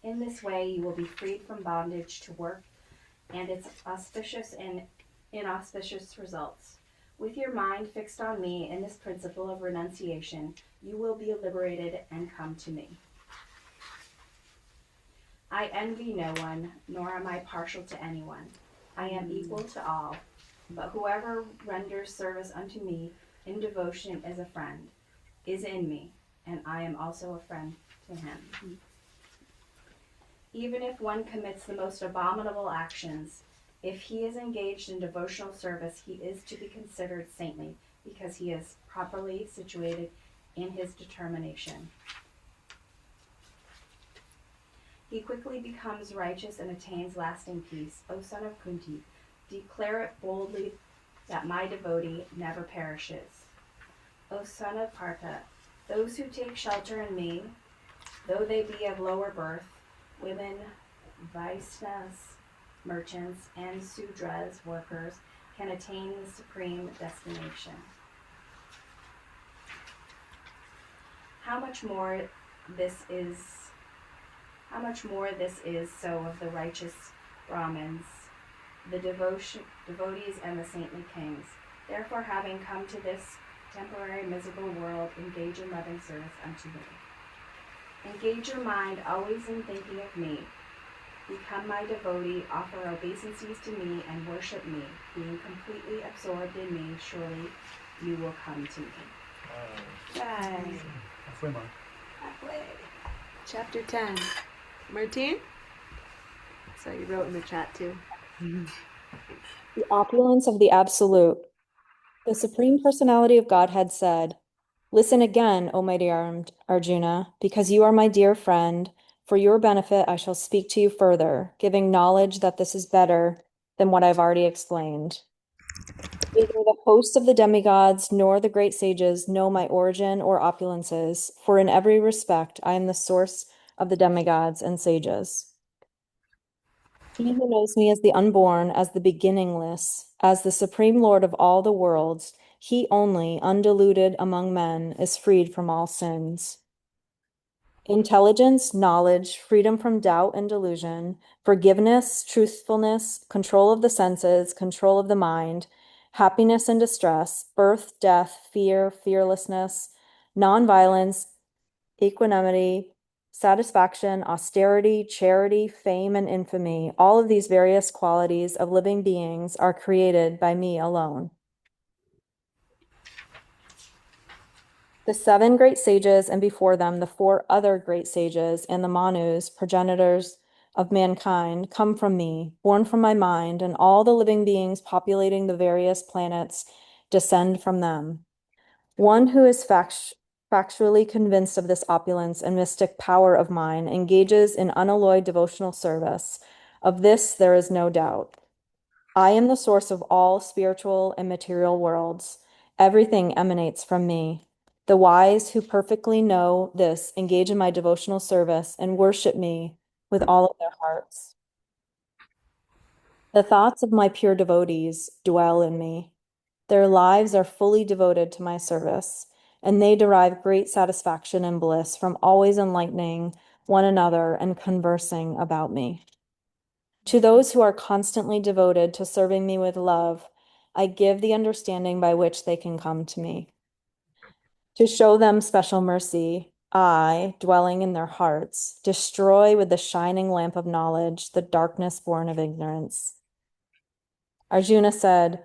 In this way, you will be freed from bondage to work and its auspicious and inauspicious results. With your mind fixed on me in this principle of renunciation, you will be liberated and come to me. I envy no one, nor am I partial to anyone. I am equal to all, but whoever renders service unto me in devotion as a friend is in me, and I am also a friend to him. Even if one commits the most abominable actions, if he is engaged in devotional service, he is to be considered saintly, because he is properly situated in his determination. He quickly becomes righteous and attains lasting peace. O son of Kunti, declare it boldly that my devotee never perishes. O son of Partha, those who take shelter in me, though they be of lower birth, women, Vaishnavas, merchants, and Sudras, workers, can attain the supreme destination. How much more this is so of the righteous Brahmins, the devotees, and the saintly kings. Therefore, having come to this temporary miserable world, engage in loving service unto me. Engage your mind always in thinking of me. Become my devotee, offer obeisances to me, and worship me. Being completely absorbed in me, surely you will come to me. Yay. Halfway mark. Halfway. Chapter 10. Martine? So you wrote in the chat too. The opulence of the Absolute. The Supreme Personality of Godhead said, "Listen again, O my dear Arjuna, because you are my dear friend. For your benefit, I shall speak to you further, giving knowledge that this is better than what I've already explained. Neither the host of the demigods nor the great sages know my origin or opulences, for in every respect I am the source of the demigods and sages. He who knows me as the unborn, as the beginningless, as the supreme Lord of all the worlds, he only, undiluted among men, is freed from all sins. Intelligence, knowledge, freedom from doubt and delusion, forgiveness, truthfulness, control of the senses, control of the mind, happiness and distress, birth, death, fear, fearlessness, nonviolence, equanimity, satisfaction, austerity, charity, fame, and infamy, all of these various qualities of living beings are created by me alone. The 7 great sages, and before them the 4 other great sages, and the Manus, progenitors of mankind, come from me, born from my mind, and all the living beings populating the various planets descend from them. One who is factually convinced of this opulence and mystic power of mine engages in unalloyed devotional service. Of this there is no doubt. I am the source of all spiritual and material worlds. Everything emanates from me. The wise who perfectly know this engage in my devotional service and worship me with all of their hearts. The thoughts of my pure devotees dwell in me. Their lives are fully devoted to my service, and they derive great satisfaction and bliss from always enlightening one another and conversing about me. To those who are constantly devoted to serving me with love, I give the understanding by which they can come to me. To show them special mercy, I, dwelling in their hearts, destroy with the shining lamp of knowledge the darkness born of ignorance. Arjuna said,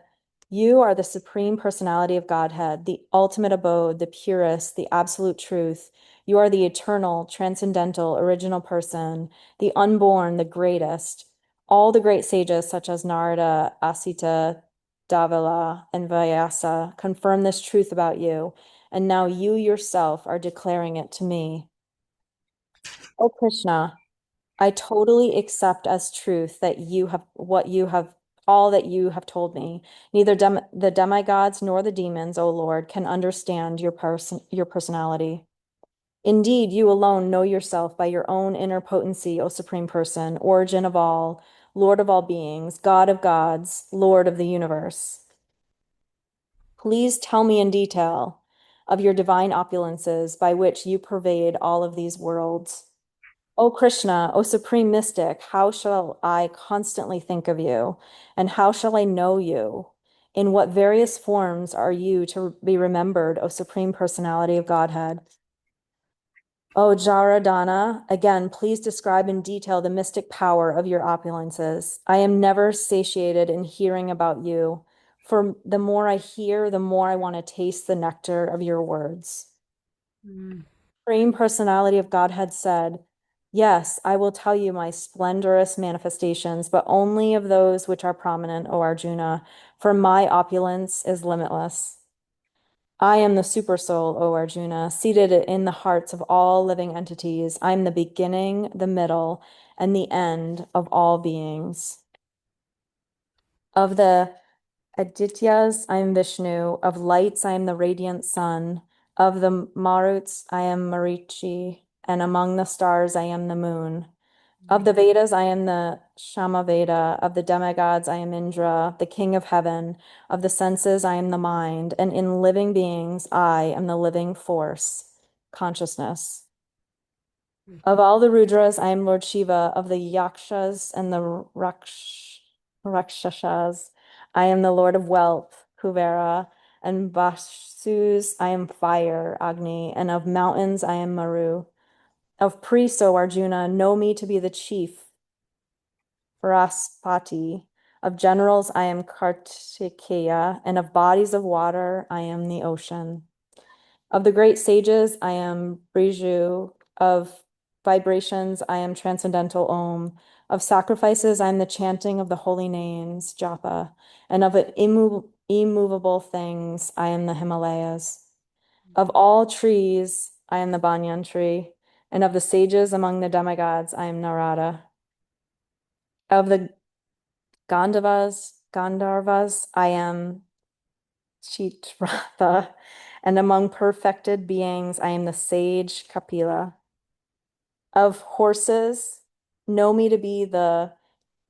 "You are the supreme personality of Godhead, the ultimate abode, the purest, the absolute truth. You are the eternal, transcendental, original person, the unborn, the greatest. All the great sages, such as Narada, Asita, Davala, and Vyasa, confirm this truth about you, and now you yourself are declaring it to me. O Krishna, I totally accept as truth that all that you have told me. Neither the demigods nor the demons, O Lord, can understand your personality. Indeed, you alone know yourself by your own inner potency, O Supreme Person, origin of all, Lord of all beings, God of gods, Lord of the universe. Please tell me in detail of your divine opulences by which you pervade all of these worlds. O Krishna, O Supreme Mystic, how shall I constantly think of you? And how shall I know you? In what various forms are you to be remembered, O Supreme Personality of Godhead? O Jaradana, again, please describe in detail the mystic power of your opulences. I am never satiated in hearing about you, for the more I hear, the more I want to taste the nectar of your words. Supreme Personality of Godhead said, "Yes, I will tell you my splendorous manifestations, but only of those which are prominent, O Arjuna, for my opulence is limitless. I am the Supersoul, O Arjuna, seated in the hearts of all living entities. I am the beginning, the middle, and the end of all beings. Of the Adityas, I am Vishnu. Of lights, I am the radiant sun. Of the Maruts, I am Marichi. And among the stars, I am the moon. Of the Vedas, I am the Samaveda. Of the demigods, I am Indra, the king of heaven. Of the senses, I am the mind. And in living beings, I am the living force, consciousness. Of all the Rudras, I am Lord Shiva. Of the Yakshas and the Rakshasas, I am the Lord of wealth, Kuvera. And Vasus, I am fire, Agni. And of mountains, I am Maru. Of priests, O Arjuna, know me to be the chief, Vraspati. Of generals, I am Kartikeya, and of bodies of water, I am the ocean. Of the great sages, I am Briju. Of vibrations, I am transcendental Om. Of sacrifices, I am the chanting of the holy names, Japa. And of immovable things, I am the Himalayas. Of all trees, I am the banyan tree. And of the sages among the demigods, I am Narada. Of the Gandharvas, I am Chitratha, and among perfected beings, I am the sage Kapila. Of horses, know me to be the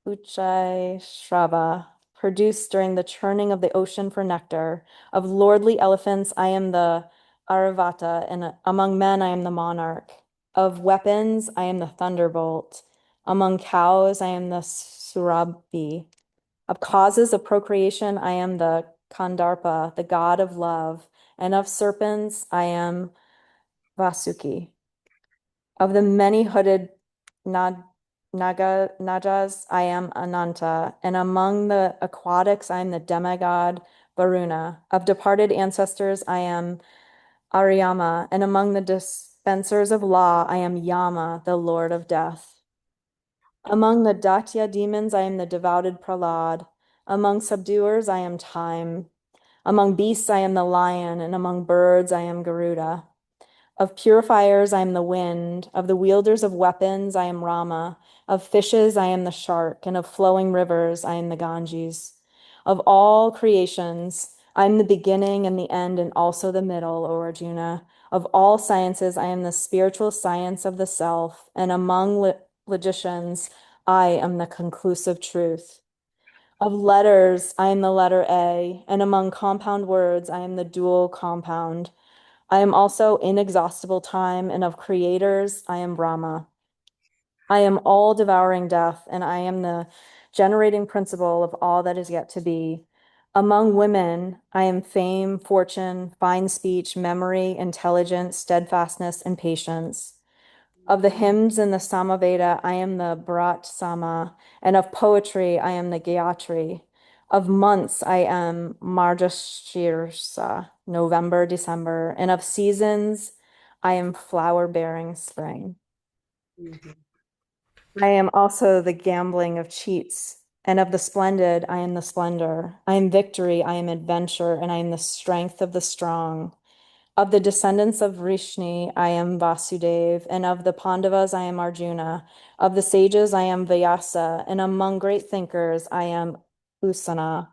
Uchai Shrava, produced during the churning of the ocean for nectar. Of lordly elephants, I am the Aravata, and among men, I am the monarch. Of weapons, I am the thunderbolt. Among cows, I am the Surabhi. Of causes of procreation, I am the Kandarpa, the god of love. And of serpents, I am Vasuki. Of the many-hooded Nagas, I am Ananta, and among the aquatics, I am the demigod Varuna. Of departed ancestors, I am Aryama, and among the dispensers of law, I am Yama, the lord of death. Among the Datya demons, I am the devoted Prahlad. Among subduers, I am time. Among beasts, I am the lion, and among birds, I am Garuda. Of purifiers, I am the wind. Of the wielders of weapons, I am Rama. Of fishes, I am the shark. And of flowing rivers, I am the Ganges. Of all creations, I am the beginning and the end and also the middle, O Arjuna. Of all sciences, I am the spiritual science of the self. And among logicians, I am the conclusive truth. Of letters, I am the letter A. And among compound words, I am the dual compound. I am also inexhaustible time, and of creators, I am Brahma. I am all devouring death, and I am the generating principle of all that is yet to be. Among women, I am fame, fortune, fine speech, memory, intelligence, steadfastness, and patience. Of the hymns in the Samaveda, I am the Bharat Sama, and of poetry, I am the Gayatri. Of months, I am Margashirsa, November, December, and of seasons, I am flower-bearing spring. I am also the gambling of cheats, and of the splendid, I am the splendor. I am victory, I am adventure, and I am the strength of the strong. Of the descendants of Vrishni, I am Vasudev, and of the Pandavas, I am Arjuna. Of the sages, I am Vyasa, and among great thinkers, I am Usana.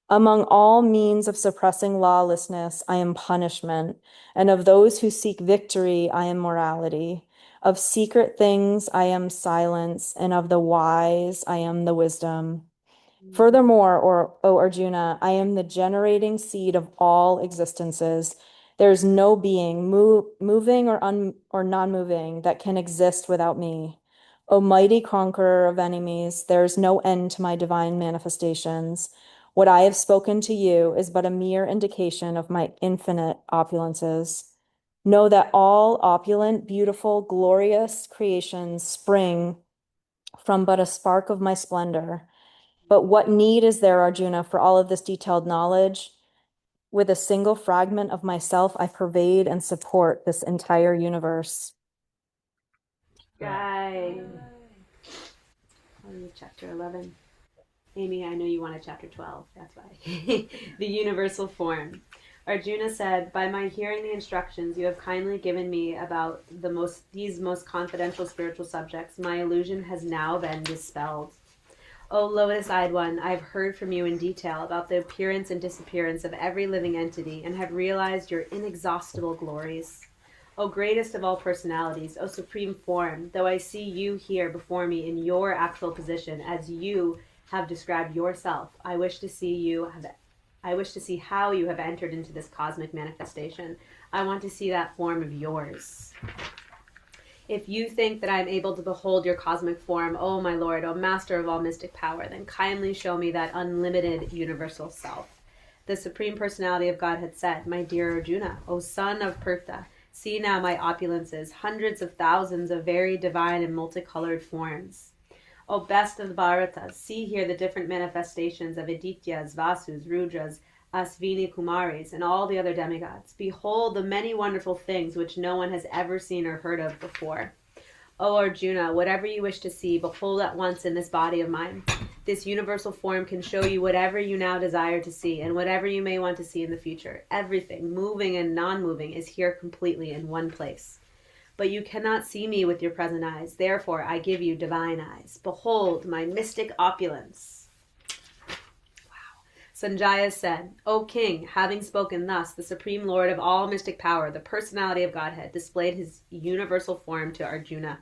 Among all means of suppressing lawlessness, I am punishment, and of those who seek victory, I am morality. Of secret things, I am silence, and of the wise, I am the wisdom. Furthermore, O Arjuna, I am the generating seed of all existences. There is no being, moving or non-moving, that can exist without me. O mighty conqueror of enemies, there is no end to my divine manifestations. What I have spoken to you is but a mere indication of my infinite opulences. Know that all opulent, beautiful, glorious creations spring from but a spark of my splendor. But what need is there, Arjuna, for all of this detailed knowledge? With a single fragment of myself, I pervade and support this entire universe. Yay. Chapter 11. Amy, I know you wanted chapter 12. That's why. The universal form. Arjuna said, by my hearing the instructions you have kindly given me about these most confidential spiritual subjects, my illusion has now been dispelled. O lotus-eyed one, I have heard from you in detail about the appearance and disappearance of every living entity and have realized your inexhaustible glories. O greatest of all personalities, O supreme form, though I see you here before me in your actual position as you have described yourself, I wish to see how you have entered into this cosmic manifestation. I want to see that form of yours. If you think that I am able to behold your cosmic form, O my Lord, O Master of all mystic power, then kindly show me that unlimited universal self. The Supreme Personality of Godhead said, my dear Arjuna, O son of Purta, see now my opulences, hundreds of thousands of very divine and multicolored forms. O best of the Bharatas, see here the different manifestations of Adityas, Vasus, Rudras, Asvini Kumaris, and all the other demigods. Behold the many wonderful things which no one has ever seen or heard of before. O Arjuna, whatever you wish to see, behold at once in this body of mine. This universal form can show you whatever you now desire to see, and whatever you may want to see in the future. Everything, moving and non-moving, is here completely in one place. But you cannot see me with your present eyes. Therefore, I give you divine eyes. Behold my mystic opulence. Sanjaya said, O king, having spoken thus, the supreme lord of all mystic power, the personality of Godhead, displayed his universal form to Arjuna.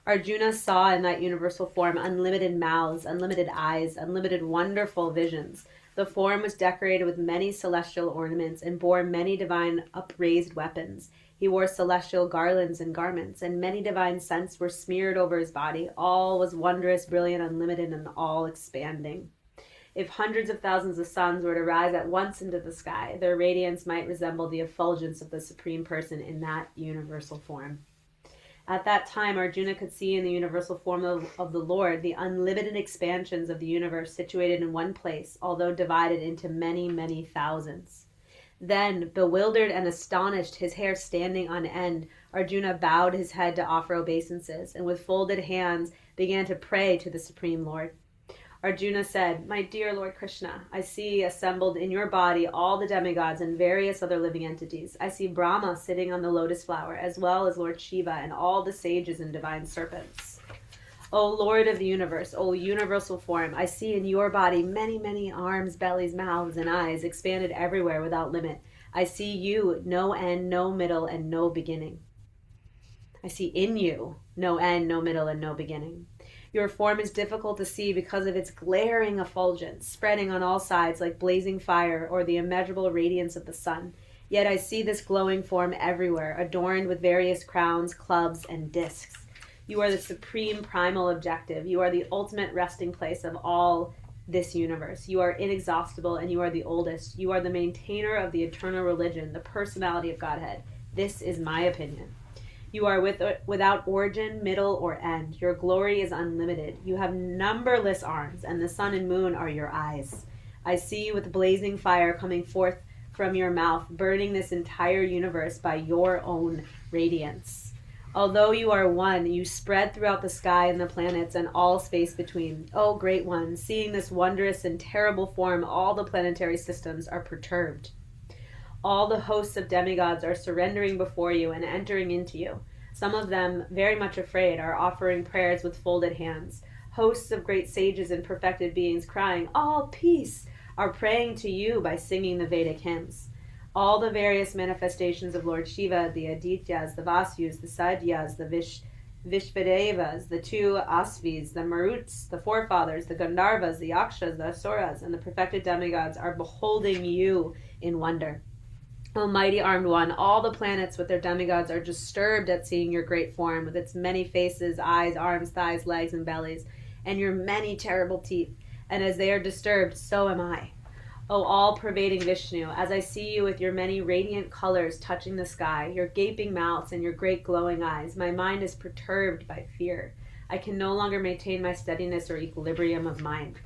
Arjuna saw in that universal form unlimited mouths, unlimited eyes, unlimited wonderful visions. The form was decorated with many celestial ornaments and bore many divine upraised weapons. He wore celestial garlands and garments, and many divine scents were smeared over his body. All was wondrous, brilliant, unlimited, and all expanding. If hundreds of thousands of suns were to rise at once into the sky, their radiance might resemble the effulgence of the Supreme Person in that universal form. At that time, Arjuna could see in the universal form of the Lord the unlimited expansions of the universe situated in one place, although divided into many, many thousands. Then, bewildered and astonished, his hair standing on end, Arjuna bowed his head to offer obeisances, and with folded hands began to pray to the Supreme Lord. Arjuna said, "My dear Lord Krishna, I see assembled in your body all the demigods and various other living entities. I see Brahma sitting on the lotus flower, as well as Lord Shiva and all the sages and divine serpents. O Lord of the universe, O universal form, I see in your body many, many arms, bellies, mouths, and eyes, expanded everywhere without limit. I see you, no end, no middle, and no beginning. I see in you no end, no middle, and no beginning. Your form is difficult to see because of its glaring effulgence, spreading on all sides like blazing fire or the immeasurable radiance of the sun. Yet I see this glowing form everywhere, adorned with various crowns, clubs, and discs. You are the supreme primal objective. You are the ultimate resting place of all this universe. You are inexhaustible and you are the oldest. You are the maintainer of the eternal religion, the personality of Godhead. This is my opinion. You are without origin, middle, or end. Your glory is unlimited. You have numberless arms, and the sun and moon are your eyes. I see you with blazing fire coming forth from your mouth, burning this entire universe by your own radiance. Although you are one, you spread throughout the sky and the planets and all space between. O Great One, seeing this wondrous and terrible form, all the planetary systems are perturbed. All the hosts of demigods are surrendering before you and entering into you. Some of them, very much afraid, are offering prayers with folded hands. Hosts of great sages and perfected beings crying, "All peace," are praying to you by singing the Vedic hymns. All the various manifestations of Lord Shiva, the Adityas, the Vasyus, the Sadyas, the Vishvadevas, the two Asvis, the Maruts, the forefathers, the Gandharvas, the Yakshas, the Asuras, and the perfected demigods are beholding you in wonder. Almighty armed one, all the planets with their demigods are disturbed at seeing your great form with its many faces, eyes, arms, thighs, legs, and bellies, and your many terrible teeth. And as they are disturbed, so am I. O all-pervading Vishnu, as I see you with your many radiant colors touching the sky, your gaping mouths and your great glowing eyes, my mind is perturbed by fear. I can no longer maintain my steadiness or equilibrium of mind.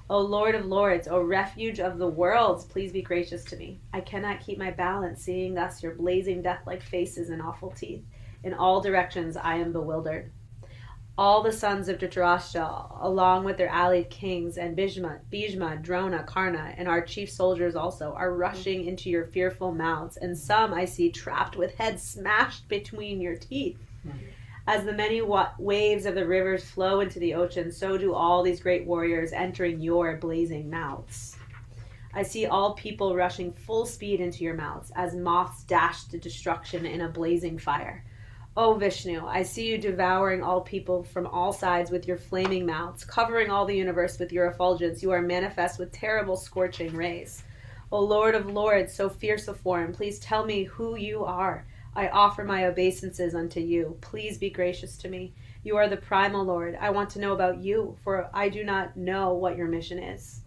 O Lord of Lords, O refuge of the worlds, please be gracious to me. I cannot keep my balance, seeing thus your blazing death-like faces and awful teeth. In all directions I am bewildered. All the sons of Dhritarashtra, along with their allied kings, and Bhishma, Drona, Karna, and our chief soldiers also, are rushing into your fearful mouths, and some I see trapped with heads smashed between your teeth. As the many waves of the rivers flow into the ocean, so do all these great warriors entering your blazing mouths. I see all people rushing full speed into your mouths, as moths dash to destruction in a blazing fire. O Vishnu, I see you devouring all people from all sides with your flaming mouths, covering all the universe with your effulgence. You are manifest with terrible scorching rays. O Lord of Lords, so fierce a form, please tell me who you are. I offer my obeisances unto you. Please be gracious to me. You are the primal Lord. I want to know about you, for I do not know what your mission is.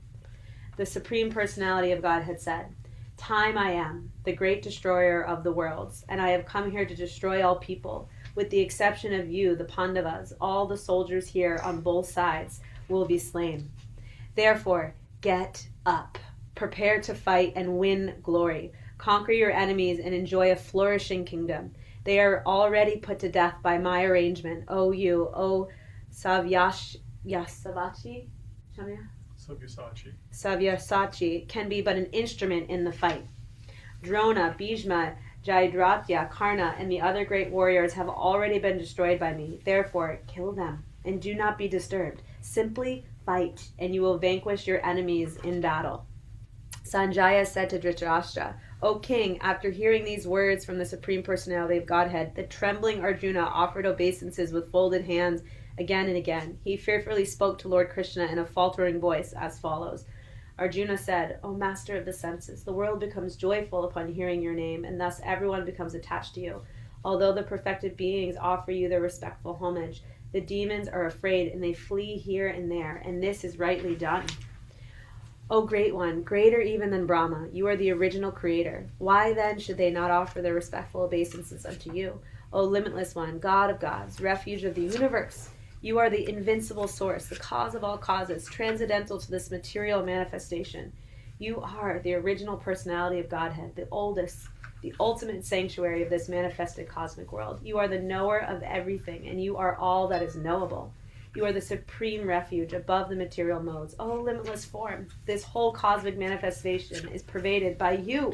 The Supreme Personality of God had said, "Time I am, the great destroyer of the worlds, and I have come here to destroy all people. With the exception of you, the Pandavas, all the soldiers here on both sides will be slain. Therefore, get up. Prepare to fight and win glory. Conquer your enemies and enjoy a flourishing kingdom. They are already put to death by my arrangement. O you, O Sabyasachi, can be but an instrument in the fight. Drona, Bhishma, Jayadratha, Karna, and the other great warriors have already been destroyed by me. Therefore, kill them, and do not be disturbed. Simply fight, and you will vanquish your enemies in battle." Sanjaya said to Dhritarashtra, O king, after hearing these words from the Supreme Personality of Godhead, the trembling Arjuna offered obeisances with folded hands again and again. He fearfully spoke to Lord Krishna in a faltering voice as follows. Arjuna said, O master of the senses, the world becomes joyful upon hearing your name, and thus everyone becomes attached to you. Although the perfected beings offer you their respectful homage, the demons are afraid and they flee here and there, and this is rightly done. O great one, greater even than Brahma, you are the original creator. Why then should they not offer their respectful obeisances unto you? O limitless one, God of gods, refuge of the universe, you are the invincible source, the cause of all causes, transcendental to this material manifestation. You are the original personality of Godhead, the oldest, the ultimate sanctuary of this manifested cosmic world. You are the knower of everything, and you are all that is knowable. You are the supreme refuge above the material modes. O limitless form, this whole cosmic manifestation is pervaded by you.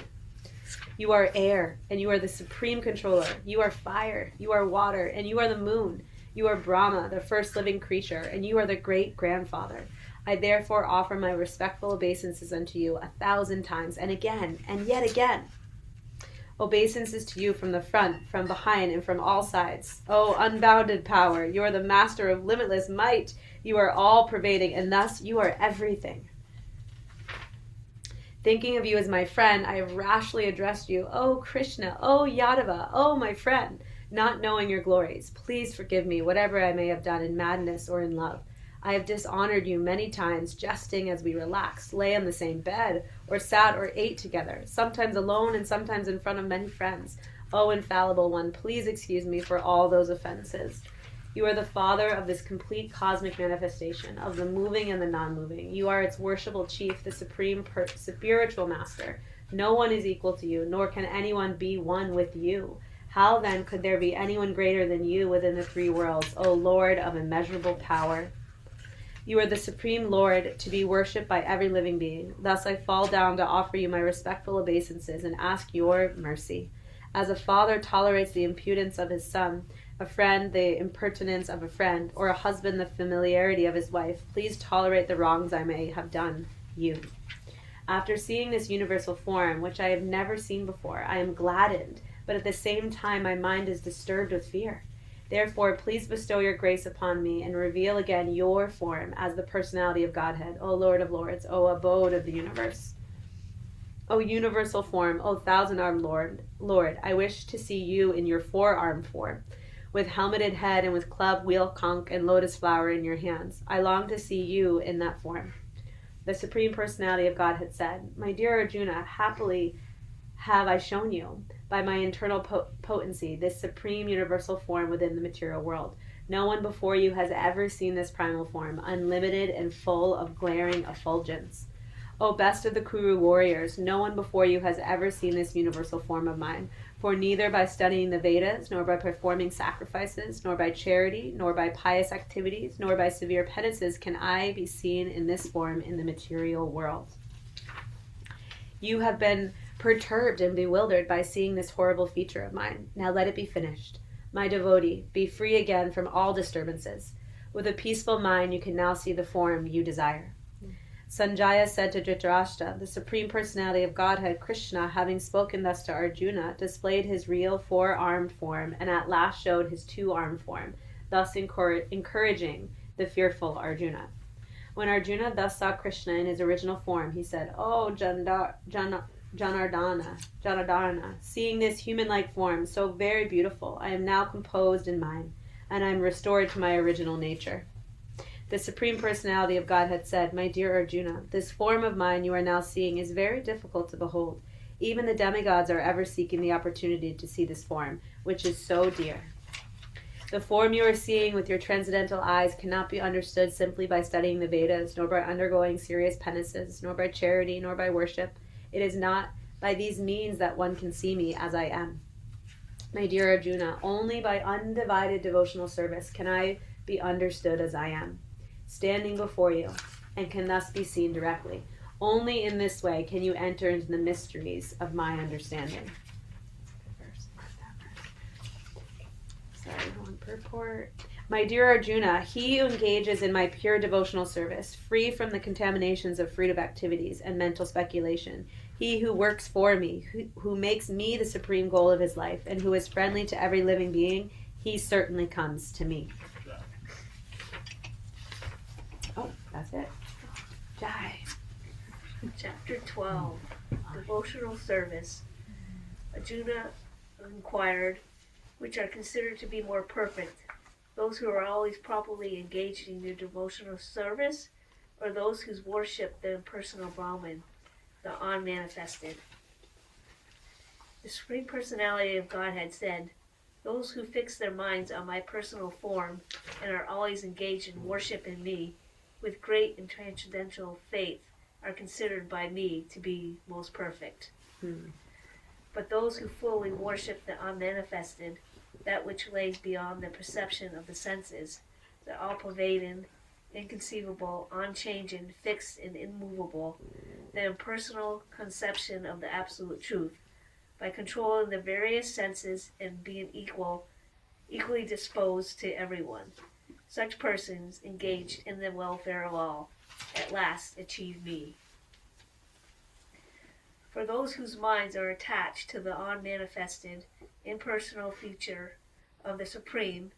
You are air, and you are the supreme controller. You are fire, you are water, and you are the moon. You are Brahma, the first living creature, and you are the great-grandfather. I therefore offer my respectful obeisances unto you 1,000 times, and again, and yet again. Obeisances to you from the front, from behind, and from all sides. O unbounded power, you are the master of limitless might. You are all-pervading, and thus you are everything. Thinking of you as my friend, I have rashly addressed you, O Krishna, O Yadava, O my friend, not knowing your glories. Please forgive me whatever I may have done in madness or in love. I have dishonored you many times, jesting as we relaxed, lay on the same bed, or sat or ate together, sometimes alone and sometimes in front of many friends. O infallible one, please excuse me for all those offenses. You are the father of this complete cosmic manifestation, of the moving and the non-moving. You are its worshipful chief, the supreme spiritual master. No one is equal to you, nor can anyone be one with you. How then could there be anyone greater than you within the three worlds, O Lord of immeasurable power? You are the supreme Lord, to be worshipped by every living being. Thus I fall down to offer you my respectful obeisances and ask your mercy. As a father tolerates the impudence of his son, a friend the impertinence of a friend, or a husband the familiarity of his wife, please tolerate the wrongs I may have done you. After seeing this universal form, which I have never seen before, I am gladdened, but at the same time my mind is disturbed with fear. Therefore, please bestow your grace upon me and reveal again your form as the personality of Godhead, O Lord of Lords, O abode of the universe. O universal form, O thousand-armed Lord, I wish to see you in your four-armed form, with helmeted head and with club, wheel, conch, and lotus flower in your hands. I long to see you in that form. The Supreme Personality of Godhead said, My dear Arjuna, happily have I shown you, by my internal potency, this supreme universal form within the material world. No one before you has ever seen this primal form, unlimited and full of glaring effulgence. O best of the Kuru warriors, no one before you has ever seen this universal form of mine, for neither by studying the Vedas, nor by performing sacrifices, nor by charity, nor by pious activities, nor by severe penances can I be seen in this form in the material world. You have been perturbed and bewildered by seeing this horrible feature of mine. Now let it be finished. My devotee, be free again from all disturbances. With a peaceful mind you can now see the form you desire. Sanjaya said to Dhritarashtra, the Supreme Personality of Godhead, Krishna, having spoken thus to Arjuna, displayed his real four-armed form and at last showed his two-armed form, thus encouraging the fearful Arjuna. When Arjuna thus saw Krishna in his original form, he said, O Janardana, seeing this human-like form, so very beautiful, I am now composed in mind, and I am restored to my original nature. The Supreme Personality of Godhead said, My dear Arjuna, this form of mine you are now seeing is very difficult to behold. Even the demigods are ever seeking the opportunity to see this form, which is so dear. The form you are seeing with your transcendental eyes cannot be understood simply by studying the Vedas, nor by undergoing serious penances, nor by charity, nor by worship. It is not by these means that one can see me as I am. My dear Arjuna, only by undivided devotional service can I be understood as I am, standing before you, and can thus be seen directly. Only in this way can you enter into the mysteries of my understanding. Sorry, wrong purport. My dear Arjuna, he who engages in my pure devotional service, free from the contaminations of fruitive activities and mental speculation, He who works for me, who makes me the supreme goal of his life, and who is friendly to every living being, he certainly comes to me. Oh, that's it. Jai. Chapter 12, Devotional Service. Arjuna inquired, which are considered to be more perfect, those who are always properly engaged in their devotional service, or those who worship the impersonal Brahman, the unmanifested? The Supreme Personality of Godhead said, those who fix their minds on my personal form and are always engaged in worship in me with great and transcendental faith are considered by me to be most perfect. But those who fully worship the unmanifested, that which lays beyond the perception of the senses, the all-pervading, inconceivable, unchanging, fixed, and immovable, the impersonal conception of the absolute truth, by controlling the various senses and being equally disposed to everyone. Such persons, engaged in the welfare of all, at last achieve me. For those whose minds are attached to the unmanifested, impersonal feature of the Supreme,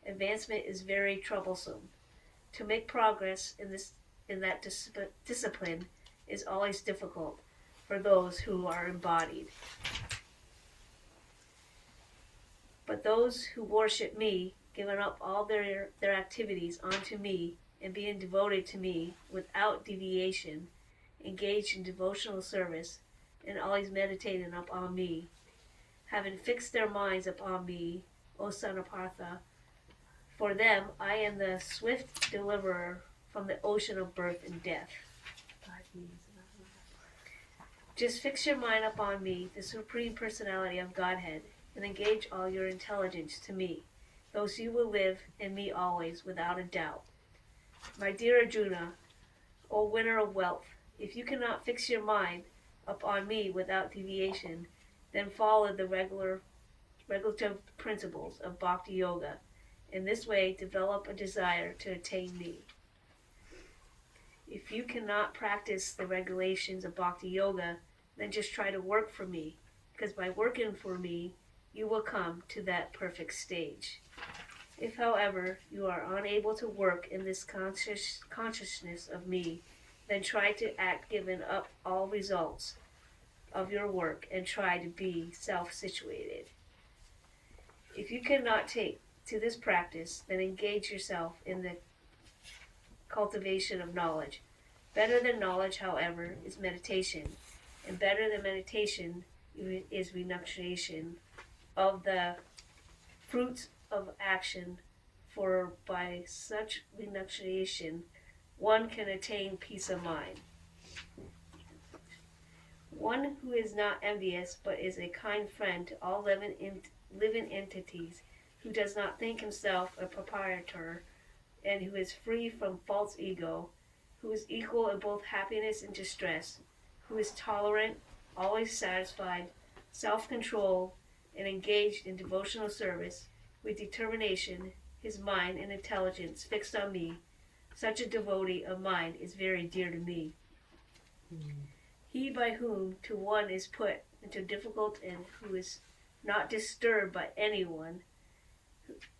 advancement is very troublesome. To make progress in that discipline is always difficult for those who are embodied. But those who worship me, giving up all their activities onto me and being devoted to me without deviation, engaged in devotional service, and always meditating upon me, having fixed their minds upon me, O son of Partha, for them I am the swift deliverer from the ocean of birth and death. Just fix your mind upon me, the Supreme Personality of Godhead, and engage all your intelligence to me. Thus you will live in me always, without a doubt. My dear Arjuna, O winner of wealth, if you cannot fix your mind upon me without deviation, then follow the regulative principles of Bhakti Yoga. In this way, develop a desire to attain me. If you cannot practice the regulations of Bhakti Yoga, then just try to work for me, because by working for me, you will come to that perfect stage. If, however, you are unable to work in this consciousness of me, then try to act giving up all results of your work and try to be self-situated. If you cannot take to this practice, then engage yourself in the cultivation of knowledge. Better than knowledge, however, is meditation, and better than meditation is renunciation of the fruits of action, for by such renunciation one can attain peace of mind. One who is not envious, but is a kind friend to all living entities, who does not think himself a proprietor, and who is free from false ego, who is equal in both happiness and distress, who is tolerant, always satisfied, self-controlled, and engaged in devotional service, with determination, his mind and intelligence fixed on me, such a devotee of mine is very dear to me. He by whom to one is put into difficult and who is not disturbed by anyone,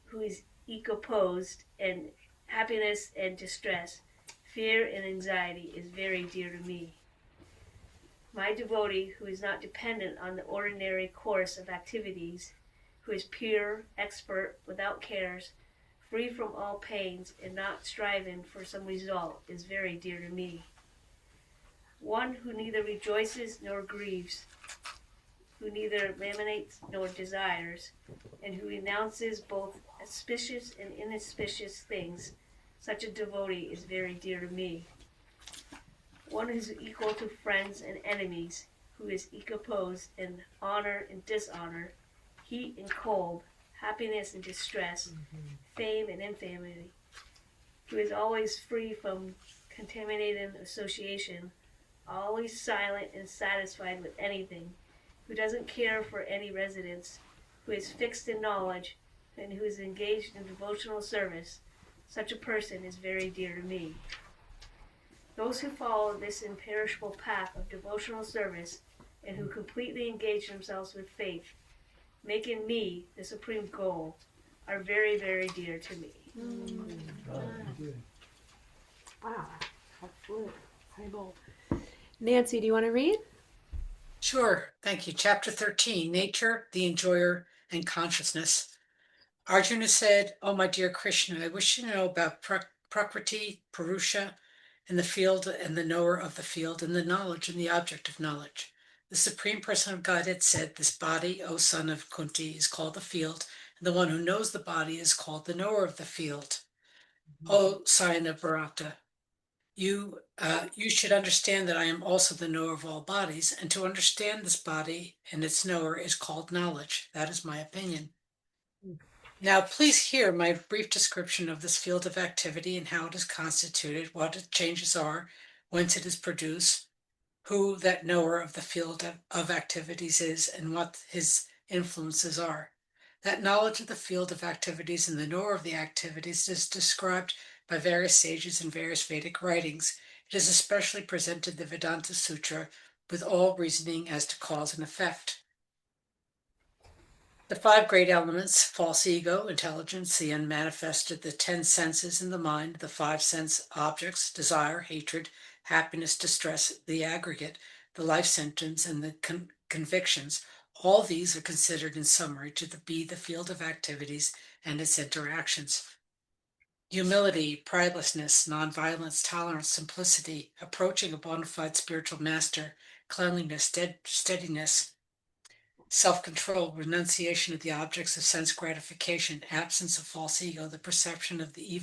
who is equiposed in happiness and distress, fear and anxiety is very dear to me. My devotee who is not dependent on the ordinary course of activities, who is pure, expert, without cares, free from all pains, and not striving for some result, is very dear to me. One who neither rejoices nor grieves, who neither lamentates nor desires, and who renounces both auspicious and inauspicious things, such a devotee is very dear to me. One who is equal to friends and enemies, who is equiposed in honor and dishonor, heat and cold, happiness and distress, fame and infamy, who is always free from contaminating association, always silent and satisfied with anything, who doesn't care for any residence, who is fixed in knowledge, and who is engaged in devotional service, such a person is very dear to me. Those who follow this imperishable path of devotional service and who completely engage themselves with faith, making me the supreme goal, are very, very dear to me. Wow, absolutely. Nancy, do you want to read? Sure, thank you. Chapter 13, Nature, the Enjoyer, and Consciousness. Arjuna said, "Oh, my dear Krishna, I wish to know about Prakriti, Purusha, and the field, and the knower of the field, and the knowledge, and the object of knowledge. The Supreme Person of Godhead said, this body, O son of Kunti, is called the field, and the one who knows the body is called the knower of the field. O scion of Bharata, you should understand that I am also the knower of all bodies, and to understand this body and its knower is called knowledge. That is my opinion. Now, please hear my brief description of this field of activity and how it is constituted, what its changes are, whence it is produced, who that knower of the field of activities is, and what his influences are. That knowledge of the field of activities and the knower of the activities is described by various sages in various Vedic writings. It is especially presented in the Vedanta Sutra with all reasoning as to cause and effect. The five great elements, false ego, intelligence, the unmanifested, the 10 senses in the mind, the 5 sense objects, desire, hatred, happiness, distress, the aggregate, the life sentence, and the convictions, all these are considered in summary to be the field of activities and its interactions. Humility, pridelessness, nonviolence, tolerance, simplicity, approaching a bona fide spiritual master, cleanliness, steadiness, self-control, renunciation of the objects of sense gratification, absence of false ego, the perception of the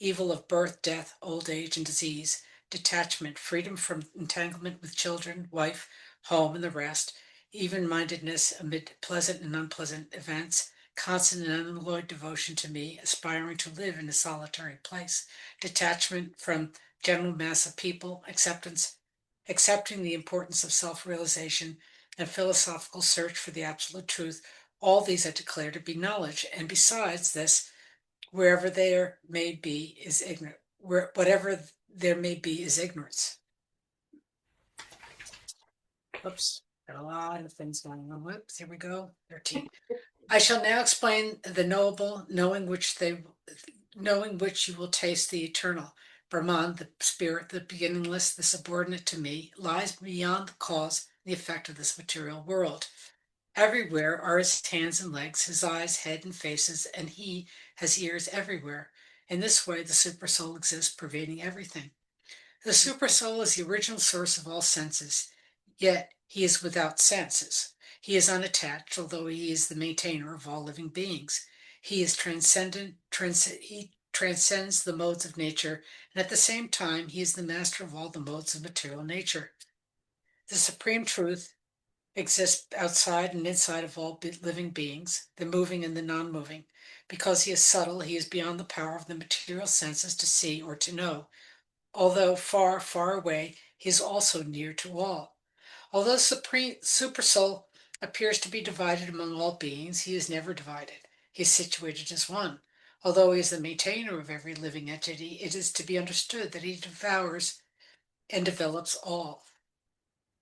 evil of birth, death, old age, and disease, detachment, freedom from entanglement with children, wife, home, and the rest, even-mindedness amid pleasant and unpleasant events, constant and unalloyed devotion to me, aspiring to live in a solitary place, detachment from general mass of people, accepting the importance of self-realization, and philosophical search for the absolute truth, all these I declare to be knowledge. And besides this, wherever there may be is ignorance. Whatever there may be is ignorance. Oops, got a lot of things going on. Whoops, here we go. 13. I shall now explain the knowable, knowing which you will taste the eternal. Brahman, the spirit, the beginningless, the subordinate to me, lies beyond the cause, the effect of this material world. Everywhere are his hands and legs, his eyes, head, and faces, and he has ears everywhere. In this way, the supersoul exists, pervading everything. The supersoul is the original source of all senses, yet he is without senses. He is unattached, although he is the maintainer of all living beings. He is transcendent, he transcends the modes of nature, and at the same time, he is the master of all the modes of material nature. The supreme truth exists outside and inside of all living beings, the moving and the non-moving. Because he is subtle, he is beyond the power of the material senses to see or to know. Although far, far away, he is also near to all. Although supreme supersoul appears to be divided among all beings, he is never divided. He is situated as one. Although he is the maintainer of every living entity, it is to be understood that he devours and develops all.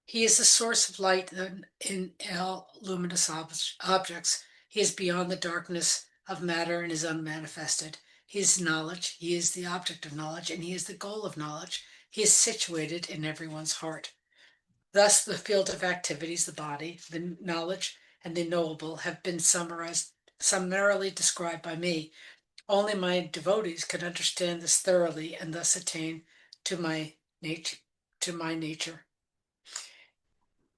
He is the source of light in all luminous objects. He is beyond the darkness of matter and is unmanifested. He is knowledge. He is the object of knowledge, and he is the goal of knowledge. He is situated in everyone's heart. Thus, the field of activities, the body, the knowledge, and the knowable have been summarily described by me. Only my devotees can understand this thoroughly and thus attain to my nature.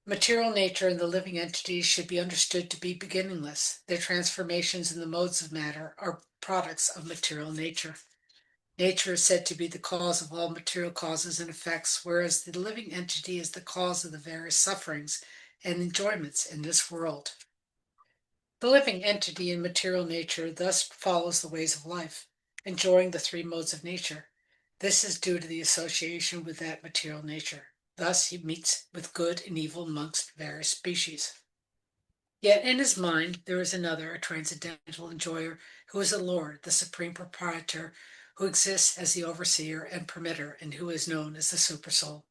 Material nature and the living entities should be understood to be beginningless. Their transformations in the modes of matter are products of material nature. Nature is said to be the cause of all material causes and effects, whereas the living entity is the cause of the various sufferings and enjoyments in this world. The living entity in material nature thus follows the ways of life, enjoying the 3 modes of nature. This is due to the association with that material nature. Thus he meets with good and evil amongst various species. Yet in his mind there is another, a transcendental enjoyer, who is a Lord, the supreme proprietor, who exists as the overseer and permitter, and who is known as the Supersoul.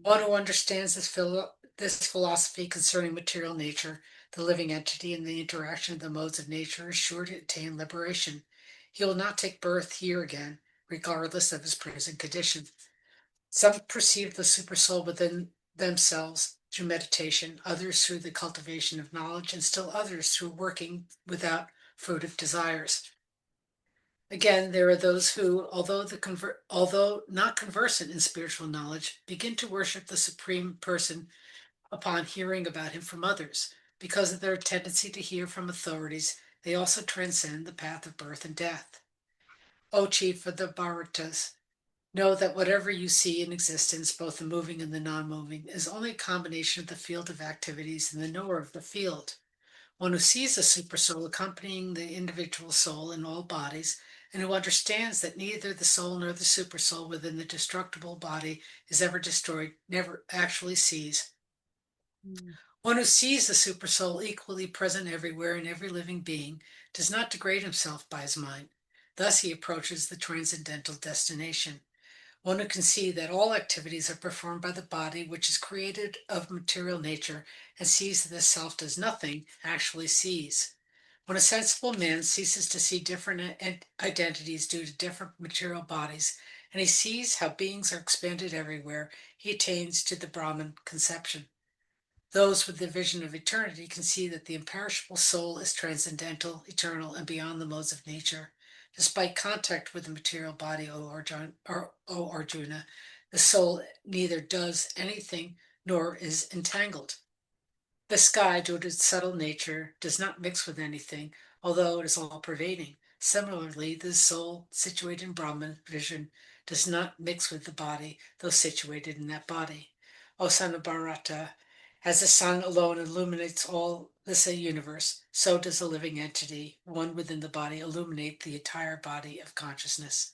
One who understands this philosophy concerning material nature, the living entity, and the interaction of the modes of nature is sure to attain liberation. He will not take birth here again, regardless of his present condition. Some perceive the supersoul within themselves through meditation, others through the cultivation of knowledge, and still others through working without fruitive desires. Again, there are those who, although not conversant in spiritual knowledge, begin to worship the Supreme Person upon hearing about him from others. Because of their tendency to hear from authorities, they also transcend the path of birth and death. O chief of the Bharatas, know that whatever you see in existence, both the moving and the non-moving, is only a combination of the field of activities and the knower of the field. One who sees the supersoul accompanying the individual soul in all bodies, and who understands that neither the soul nor the supersoul within the destructible body is ever destroyed, never actually sees. One who sees the supersoul equally present everywhere in every living being does not degrade himself by his mind. Thus he approaches the transcendental destination. One who can see that all activities are performed by the body, which is created of material nature, and sees that the self does nothing, actually sees. When a sensible man ceases to see different identities due to different material bodies, and he sees how beings are expanded everywhere, he attains to the Brahman conception. Those with the vision of eternity can see that the imperishable soul is transcendental, eternal, and beyond the modes of nature. Despite contact with the material body, O Arjuna, the soul neither does anything nor is entangled. The sky, due to its subtle nature, does not mix with anything, although it is all pervading. Similarly, the soul situated in Brahman vision does not mix with the body, though situated in that body. O son of Bharata, as the sun alone illuminates all this universe, so does the living entity, one within the body, illuminate the entire body of consciousness.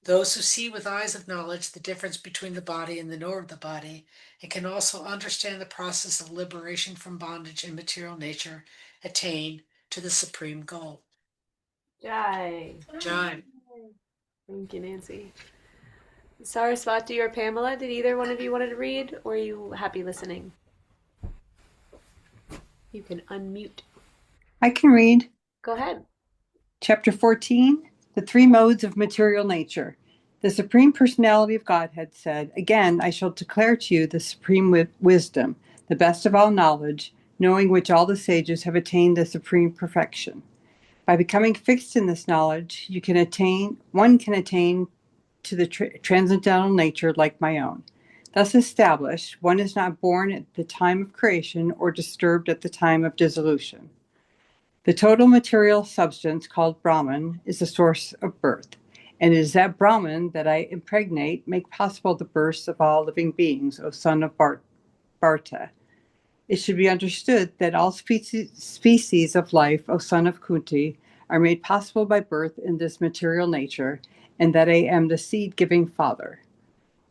Those who see with eyes of knowledge the difference between the body and the knower of the body, and can also understand the process of liberation from bondage in material nature, attain to the supreme goal. Jai. Jai. Thank you, Nancy. Saraswati or Pamela, did either one of you want to read, or are you happy listening? You can unmute. I can read. Go ahead. Chapter 14, The Three Modes of Material Nature. The Supreme Personality of Godhead said, "Again, I shall declare to you the supreme wisdom, the best of all knowledge, knowing which all the sages have attained the supreme perfection. By becoming fixed in this knowledge, one can attain to the transcendental nature like my own. Thus established, one is not born at the time of creation or disturbed at the time of dissolution. The total material substance, called Brahman, is the source of birth, and it is that Brahman that I impregnate, make possible the births of all living beings, O son of Bharata. It should be understood that all species of life, O son of Kunti, are made possible by birth in this material nature, and that I am the seed-giving father.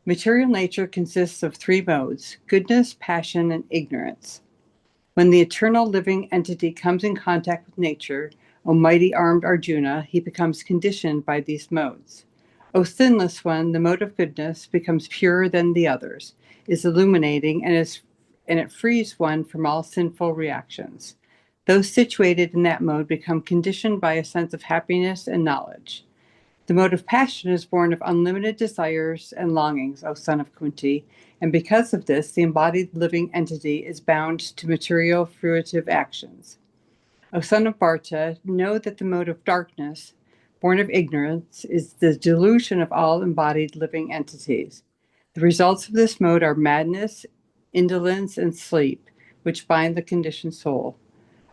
Material nature consists of three modes: goodness, passion, and ignorance. When the eternal living entity comes in contact with nature, O mighty armed Arjuna, he becomes conditioned by these modes. O sinless one, the mode of goodness becomes purer than the others, is illuminating, and it frees one from all sinful reactions. Those situated in that mode become conditioned by a sense of happiness and knowledge. The mode of passion is born of unlimited desires and longings, O son of Kunti, and because of this, the embodied living entity is bound to material fruitive actions. O son of Bharata, know that the mode of darkness, born of ignorance, is the delusion of all embodied living entities. The results of this mode are madness, indolence, and sleep, which bind the conditioned soul.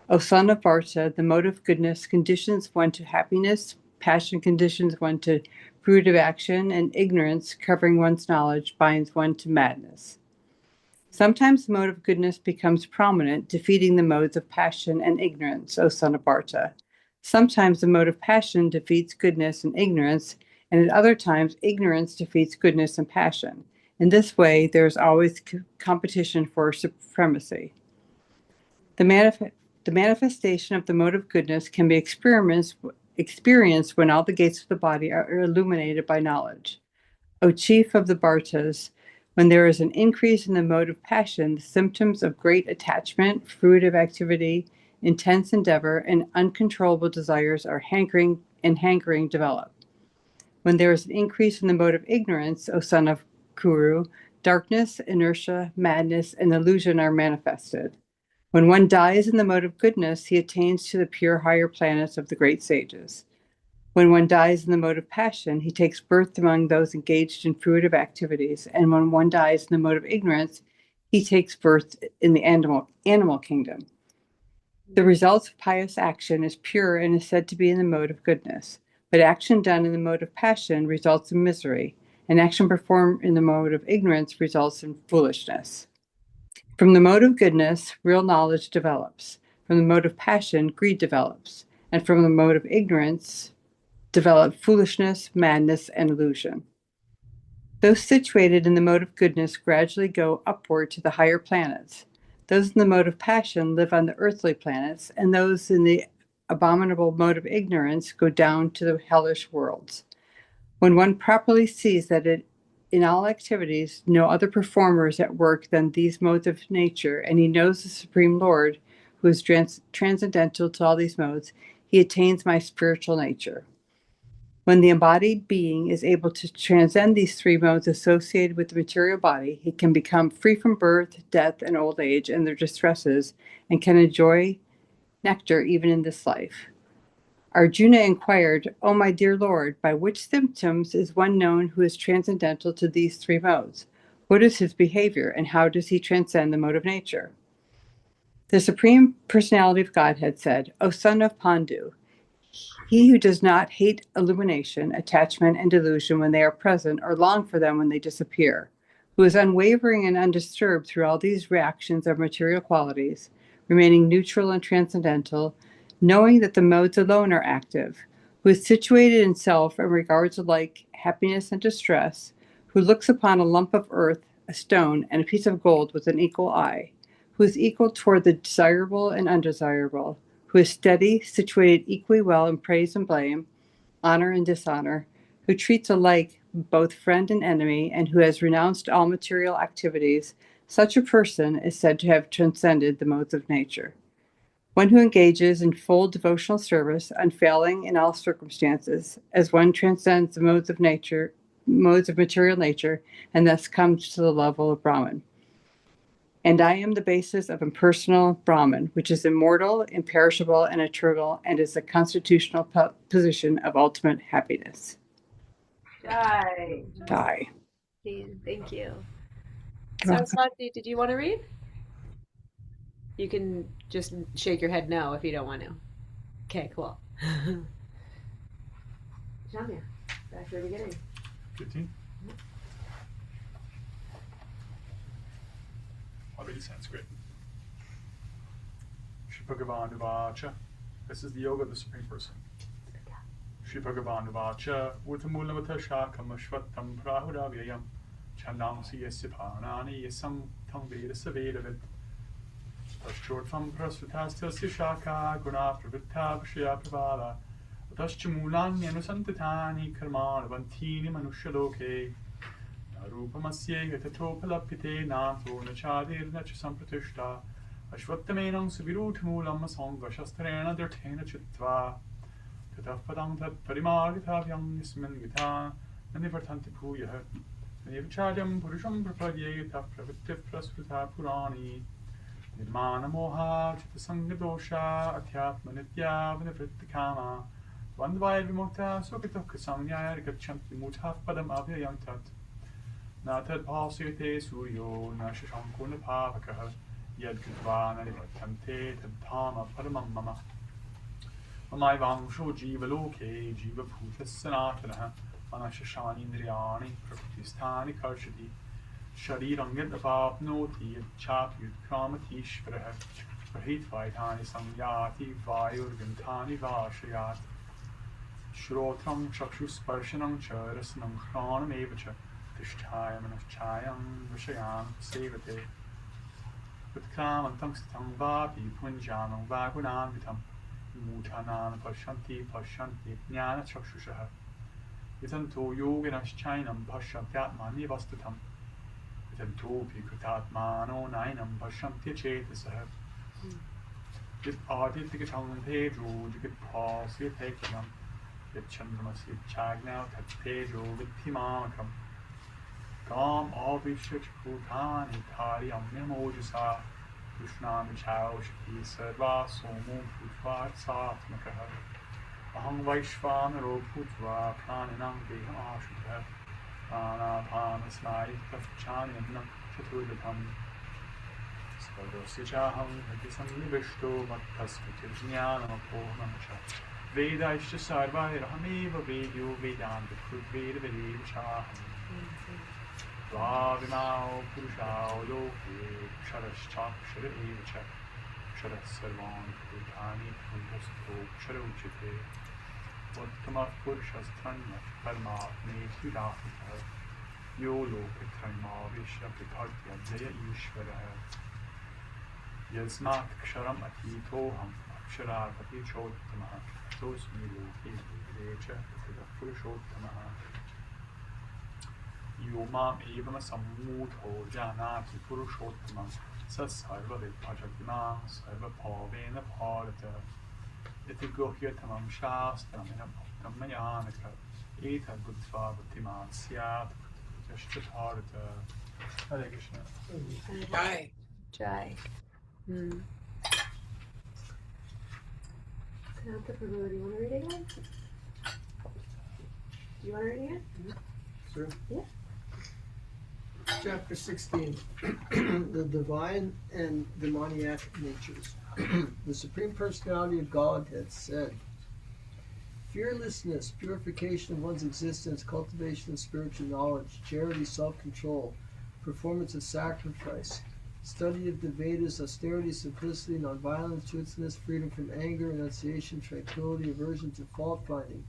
O son of Bharata, the mode of goodness conditions one to happiness, passion conditions one to fruitive action, and ignorance, covering one's knowledge, binds one to madness. Sometimes the mode of goodness becomes prominent, defeating the modes of passion and ignorance, O son of Bharata. Sometimes the mode of passion defeats goodness and ignorance, and at other times ignorance defeats goodness and passion. In this way, there is always competition for supremacy. The manifestation of the mode of goodness can be experienced when all the gates of the body are illuminated by knowledge. O chief of the Bhartas, When there is an increase in the mode of passion, the symptoms of great attachment, fruitive activity, intense endeavor, and uncontrollable desires are hankering develop. When there is an increase in the mode of ignorance, O son of Kuru, darkness, inertia, madness, and illusion are manifested. When one dies in the mode of goodness, he attains to the pure higher planets of the great sages. When one dies in the mode of passion, he takes birth among those engaged in fruitive activities, and when one dies in the mode of ignorance, he takes birth in the animal kingdom. The result of pious action is pure and is said to be in the mode of goodness, but action done in the mode of passion results in misery, and action performed in the mode of ignorance results in foolishness. From the mode of goodness, real knowledge develops. From the mode of passion, greed develops, and from the mode of ignorance, develop foolishness, madness, and illusion. Those situated in the mode of goodness gradually go upward to the higher planets. Those in the mode of passion live on the earthly planets, and those in the abominable mode of ignorance go down to the hellish worlds. When one properly sees that in all activities no other performer is at work than these modes of nature, and he knows the Supreme Lord, who is transcendental to all these modes, he attains my spiritual nature. When the embodied being is able to transcend these three modes associated with the material body, he can become free from birth, death, and old age and their distresses, and can enjoy nectar even in this life. Arjuna inquired, O my dear Lord, by which symptoms is one known who is transcendental to these three modes? What is his behavior, and how does he transcend the mode of nature? The Supreme Personality of Godhead said, O son of Pandu, he who does not hate illumination, attachment, and delusion when they are present, or long for them when they disappear, who is unwavering and undisturbed through all these reactions of material qualities, remaining neutral and transcendental, knowing that the modes alone are active, who is situated in self and regards alike happiness and distress, who looks upon a lump of earth, a stone, and a piece of gold with an equal eye, who is equal toward the desirable and undesirable, who is steady, situated equally well in praise and blame, honor and dishonor, who treats alike both friend and enemy, and who has renounced all material activities, such a person is said to have transcended the modes of nature. One who engages in full devotional service, unfailing in all circumstances, as one transcends the modes of material nature, and thus comes to the level of Brahman. And I am the basis of impersonal Brahman, which is immortal, imperishable, and eternal, and is the constitutional position of ultimate happiness. Jai. Die. Thank you. Saraswati, did you want to read? You can just shake your head no if you don't want to. Okay, cool. Jamia, back to the beginning. 15. I'll read Sanskrit. Shri Bhagavan Uvacha. This is the yoga of the Supreme Person. Shri Bhagavan Uvacha. Uttamulamata Shakam Ashvattam Prahuravyayam. Chandamasi Yasiphanani Yasam Tam Veda Savedavid. Tashchortvam Prasvatastasya Shaka Guna Pravritta Vishya Pravala. Tashchamulan Yanusantatani Karmana Vantini Manushaloke. Rupamasye Yatatopalapite Nato Nachadir Nacha Sampratishta Ashvattamenam Suvirutmulam Sangvashastrena Dirtena Chitva Tatapadam Tat Parimargitavyam Yasmin Gita Nanivartanti Puya Nivcharyam Purusham Prapadye Tapravitiv Prasruta Purani Nirmana Moha Chitasangadosha Athyatma Nitya Vinavrittikama Vandvaya Vimukta Sukitoka Sanyaya Gachanti Mutaf Padam Abhyayam Tat Natad Pasite Suryo Nashashanko Napavakaha Yad Kutva Nanivatante Tadpama Paramam Mama Mamai Vamsho Jiva Loke Jiva Puta Sanatanaha Manashashani Indriyani Prakristani Karshati Sharirangat Avapnoti Chapyut Kramatishvaraha Prahit Vaitani Samyati Vayurgantani Vashayat Shrotram Chakshusparshanam Charasanam Khranam Evacha Tishtayam Nashchayam Vishayam Sevate Utkramantam Stam Vapi Punjanam Vagunanvitam Mutanan Pashanti Jnana Chakshushaha Vitanto Yoginashchainam Pashantyatmani Vastatam Tantopi Kutatmano Nainam Pashamti Chetasah. Yet Ardit Tigatam Pedro, Digit Pass, Yet Tekinam, Yet Chandramas, Yet Chagna, Tat Pedro, Vitimanakam. Gam Abhishach Bhutani Tariam Nemojasa, Krishna Michao Shaki Sarva Somo Putva Satmakaha. Aham Vaishvanaro Putva Praninam Deha Ashutha. Anapanasnai Tafchanyanam Chaturdatam. Svadosya Chaham Hatisannivishto Mattasvitirjnanam Apohanamcha. Vedaishya Sarvairahamiva Vedyo Vedanta Krudveda Vedeva Chaham. Vavimao Purushao Loke Ksharaschak Kshara Evacha Kshara Sarvan Purutani Purvasto Kshara Uchite Uttama Purushas Tranya Parmatme Hidafita Yo Loke Tranya Vishya Pitartya Jaya Ishvara Yasmat Ksharam Atitoham Aksharapati Chottamaha Tosmi Loke Vecha Purushottamaha Yomam evam samudho janati purushottamam sasarva vipajagimam sarva pavena bharata iti gohyatamam shastram inaptam mayanaka eta buddhva bhaktiman syat yashta bharata. Hare Krishna. Right. Try. Samantha Prabhu, do you want to read it again? Do you want to read it again? Sure. Yeah. Chapter 16. The divine and demoniac natures. The Supreme Personality of Godhead said, fearlessness, purification of one's existence, cultivation of spiritual knowledge, charity, self-control, performance of sacrifice, study of the Vedas, austerity, simplicity, nonviolence, truthfulness, freedom from anger, renunciation, tranquility, aversion to fault-finding,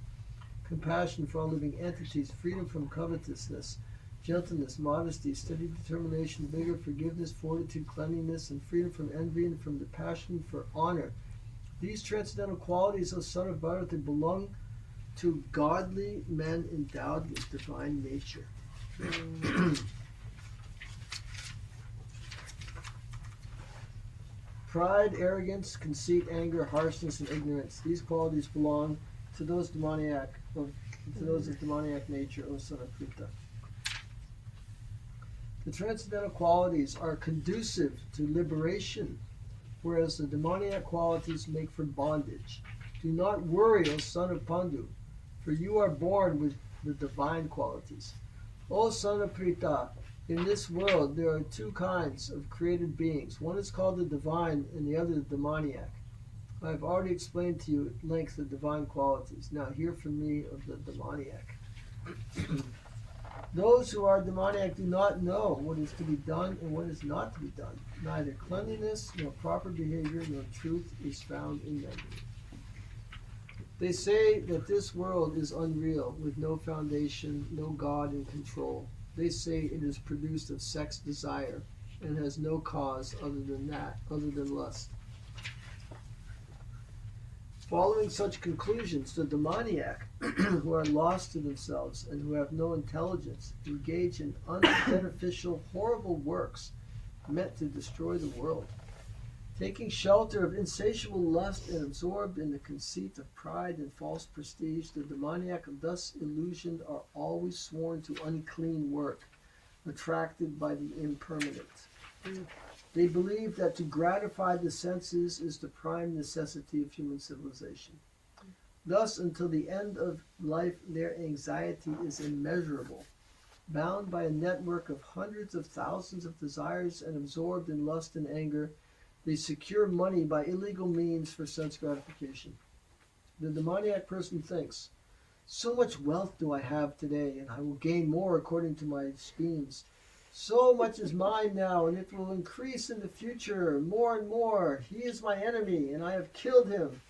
compassion for all living entities, freedom from covetousness, gentleness, modesty, steady determination, vigor, forgiveness, fortitude, cleanliness, and freedom from envy and from the passion for honor. These transcendental qualities, O son of Bharata, belong to godly men endowed with divine nature. Pride, arrogance, conceit, anger, harshness, and ignorance. These qualities belong to those of demoniac nature, O son of Krita. The transcendental qualities are conducive to liberation, whereas the demoniac qualities make for bondage. Do not worry, O son of Pandu, for you are born with the divine qualities. O son of Prita, in this world there are two kinds of created beings. One is called the divine and the other the demoniac. I have already explained to you at length the divine qualities. Now hear from me of the demoniac. Those who are demoniac do not know what is to be done and what is not to be done. Neither cleanliness, nor proper behavior, nor truth is found in them. They say that this world is unreal, with no foundation, no God in control. They say it is produced of sex desire and has no cause other than lust. Following such conclusions, the demoniac, who are lost to themselves and who have no intelligence, engage in unbeneficial, horrible works meant to destroy the world. Taking shelter of insatiable lust and absorbed in the conceit of pride and false prestige, the demoniac thus illusioned are always sworn to unclean work, attracted by the impermanent. They believe that to gratify the senses is the prime necessity of human civilization. Thus, until the end of life, their anxiety is immeasurable. Bound by a network of hundreds of thousands of desires and absorbed in lust and anger, they secure money by illegal means for sense gratification. The demoniac person thinks, so much wealth do I have today, and I will gain more according to my schemes. So much is mine now, and it will increase in the future, more and more. He is my enemy, and I have killed him.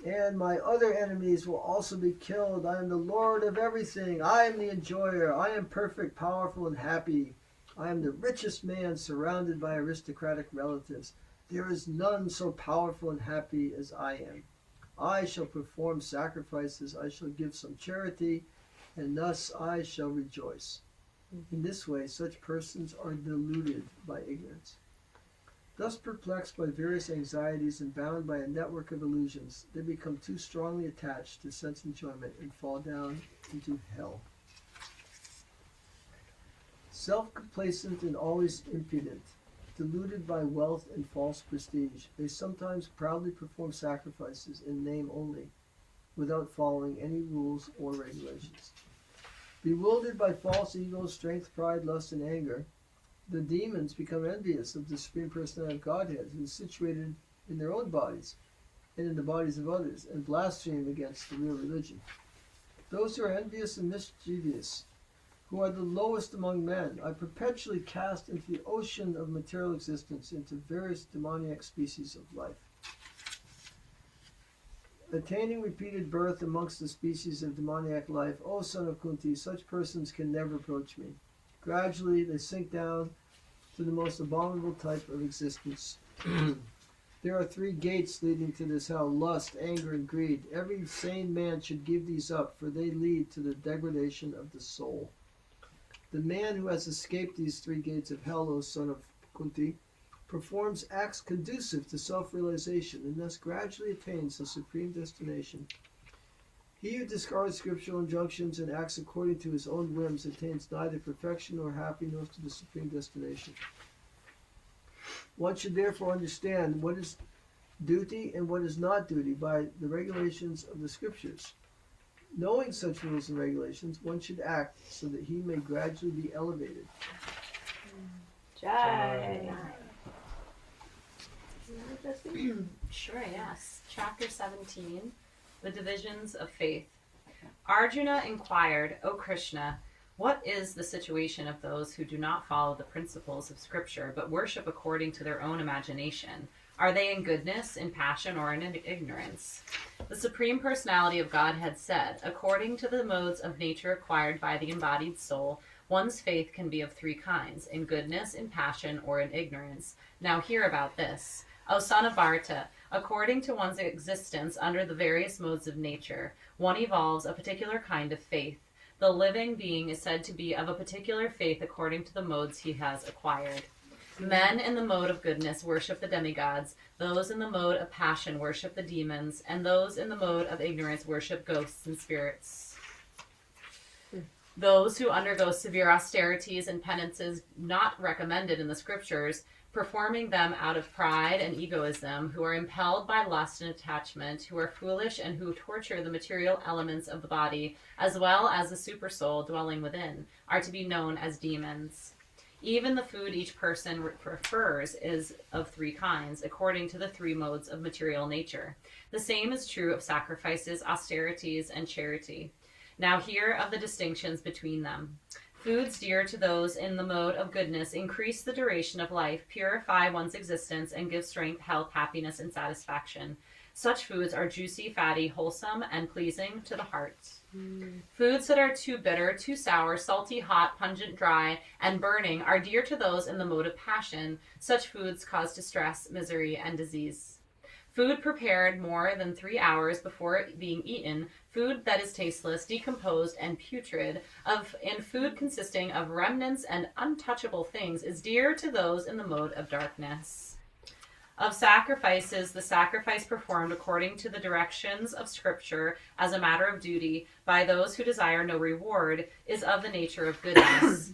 And my other enemies will also be killed. I am the Lord of everything. I am the enjoyer. I am perfect, powerful, and happy. I am the richest man surrounded by aristocratic relatives. There is none so powerful and happy as I am. I shall perform sacrifices. I shall give some charity, and thus I shall rejoice. In this way, such persons are deluded by ignorance. Thus perplexed by various anxieties and bound by a network of illusions, they become too strongly attached to sense enjoyment and fall down into hell. Self-complacent and always impudent, deluded by wealth and false prestige, they sometimes proudly perform sacrifices in name only, without following any rules or regulations. Bewildered by false egos, strength, pride, lust, and anger, the demons become envious of the Supreme Personality of Godhead, who is situated in their own bodies and in the bodies of others, and blaspheme against the real religion. Those who are envious and mischievous, who are the lowest among men, are perpetually cast into the ocean of material existence, into various demoniac species of life. Attaining repeated birth amongst the species of demoniac life, O son of Kunti, such persons can never approach me. Gradually they sink down to the most abominable type of existence. There are 3 gates leading to this hell: lust, anger, and greed. Every sane man should give these up, for they lead to the degradation of the soul. The man who has escaped these 3 gates of hell, O son of Kunti, performs acts conducive to self-realization, and thus gradually attains the supreme destination. He who discards scriptural injunctions and acts according to his own whims attains neither perfection nor happiness to the supreme destination. One should therefore understand what is duty and what is not duty by the regulations of the scriptures. Knowing such rules and regulations, one should act so that he may gradually be elevated. Jai. Sure, yes. Chapter 17, The Divisions of Faith. Arjuna inquired, O Krishna, what is the situation of those who do not follow the principles of Scripture, but worship according to their own imagination? Are they in goodness, in passion, or in ignorance? The Supreme Personality of Godhead said, according to the modes of nature acquired by the embodied soul, one's faith can be of 3 kinds, in goodness, in passion, or in ignorance. Now hear about this. O son of Bharata, according to one's existence under the various modes of nature, one evolves a particular kind of faith. The living being is said to be of a particular faith according to the modes he has acquired. Men in the mode of goodness worship the demigods, those in the mode of passion worship the demons, and those in the mode of ignorance worship ghosts and spirits. Those who undergo severe austerities and penances not recommended in the scriptures, performing them out of pride and egoism, who are impelled by lust and attachment, who are foolish and who torture the material elements of the body, as well as the supersoul dwelling within, are to be known as demons. Even the food each person prefers is of 3 kinds, according to the 3 modes of material nature. The same is true of sacrifices, austerities, and charity. Now hear of the distinctions between them. Foods dear to those in the mode of goodness increase the duration of life, purify one's existence, and give strength, health, happiness, and satisfaction. Such foods are juicy, fatty, wholesome, and pleasing to the heart. Foods that are too bitter, too sour, salty, hot, pungent, dry, and burning are dear to those in the mode of passion. Such foods cause distress, misery, and disease. Food prepared more than 3 hours before being eaten, food that is tasteless, decomposed, and putrid, and food consisting of remnants and untouchable things is dear to those in the mode of darkness. Of sacrifices, the sacrifice performed according to the directions of Scripture as a matter of duty by those who desire no reward is of the nature of goodness.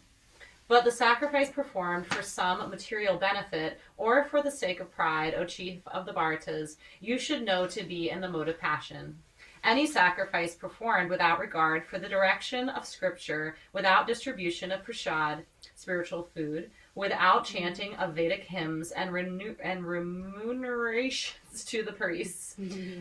But the sacrifice performed for some material benefit or for the sake of pride, O chief of the Bhartas, you should know to be in the mode of passion. Any sacrifice performed without regard for the direction of Scripture, without distribution of prasad, spiritual food, without chanting of Vedic hymns and remunerations to the priests,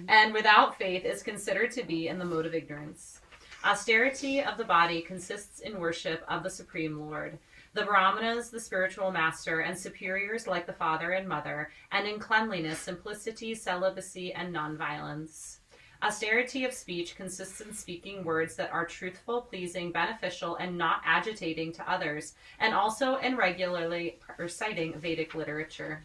and without faith is considered to be in the mode of ignorance. Austerity of the body consists in worship of the Supreme Lord. The Brahmanas, the spiritual master, and superiors like the father and mother, and in cleanliness, simplicity, celibacy, and nonviolence. Austerity of speech consists in speaking words that are truthful, pleasing, beneficial, and not agitating to others, and also in regularly reciting Vedic literature.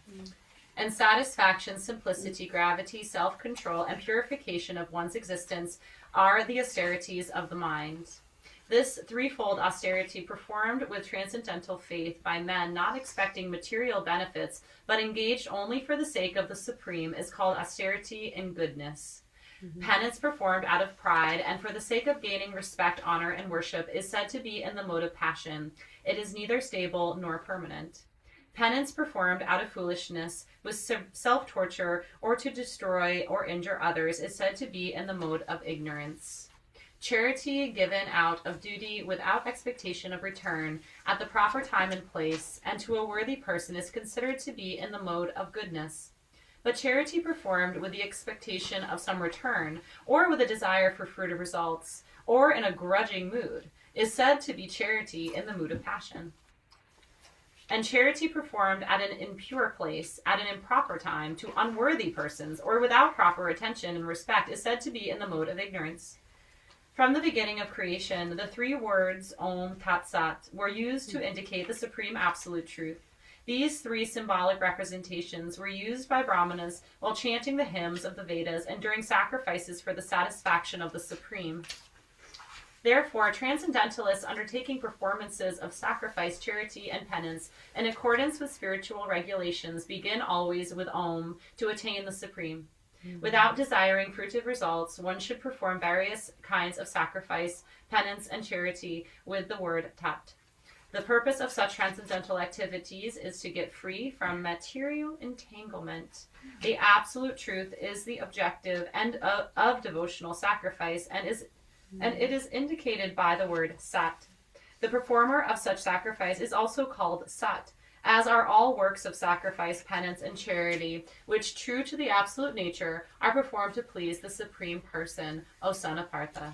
And satisfaction, simplicity, gravity, self-control, and purification of one's existence are the austerities of the mind. This threefold austerity performed with transcendental faith by men not expecting material benefits but engaged only for the sake of the supreme is called austerity in goodness. Penance performed out of pride and for the sake of gaining respect, honor, and worship is said to be in the mode of passion. It is neither stable nor permanent. Penance performed out of foolishness with self-torture or to destroy or injure others is said to be in the mode of ignorance. Charity given out of duty without expectation of return at the proper time and place and to a worthy person is considered to be in the mode of goodness. But charity performed with the expectation of some return or with a desire for fruitive results or in a grudging mood is said to be charity in the mood of passion. And charity performed at an impure place, at an improper time, to unworthy persons, or without proper attention and respect, is said to be in the mode of ignorance. From the beginning of creation, the three words Om Tat Sat were used to indicate the supreme absolute truth. These three symbolic representations were used by Brahmanas while chanting the hymns of the Vedas and during sacrifices for the satisfaction of the supreme. Therefore, transcendentalists undertaking performances of sacrifice, charity, and penance in accordance with spiritual regulations begin always with Om to attain the supreme. Without desiring fruitive results, one should perform various kinds of sacrifice, penance, and charity with the word Tat. The purpose of such transcendental activities is to get free from material entanglement. The absolute truth is the objective end of devotional sacrifice and it is indicated by the word Sat. The performer of such sacrifice is also called Sat, as are all works of sacrifice, penance, and charity, which, true to the absolute nature, are performed to please the Supreme Person, O son of Partha.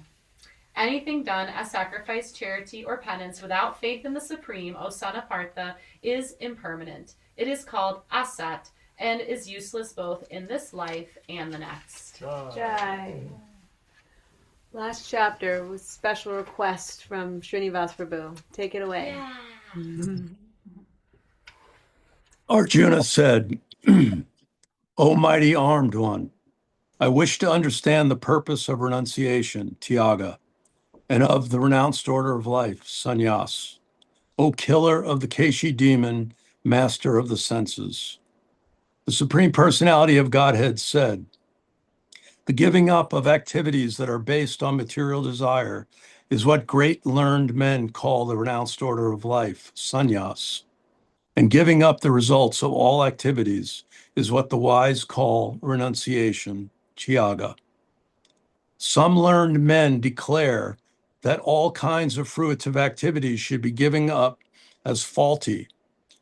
Anything done as sacrifice, charity, or penance without faith in the Supreme, O son of Partha, is impermanent. It is called Asat, and is useless both in this life and the next. Jai. Last chapter was special request from Srinivas Prabhu. Take it away. Yeah. Arjuna said, O mighty armed one, I wish to understand the purpose of renunciation, Tyaga, and of the renounced order of life, sannyas. O killer of the Keshi demon, master of the senses. The Supreme Personality of Godhead said, the giving up of activities that are based on material desire is what great learned men call the renounced order of life, sannyas. And giving up the results of all activities is what the wise call renunciation, tyaga. Some learned men declare that all kinds of fruitive activities should be given up as faulty,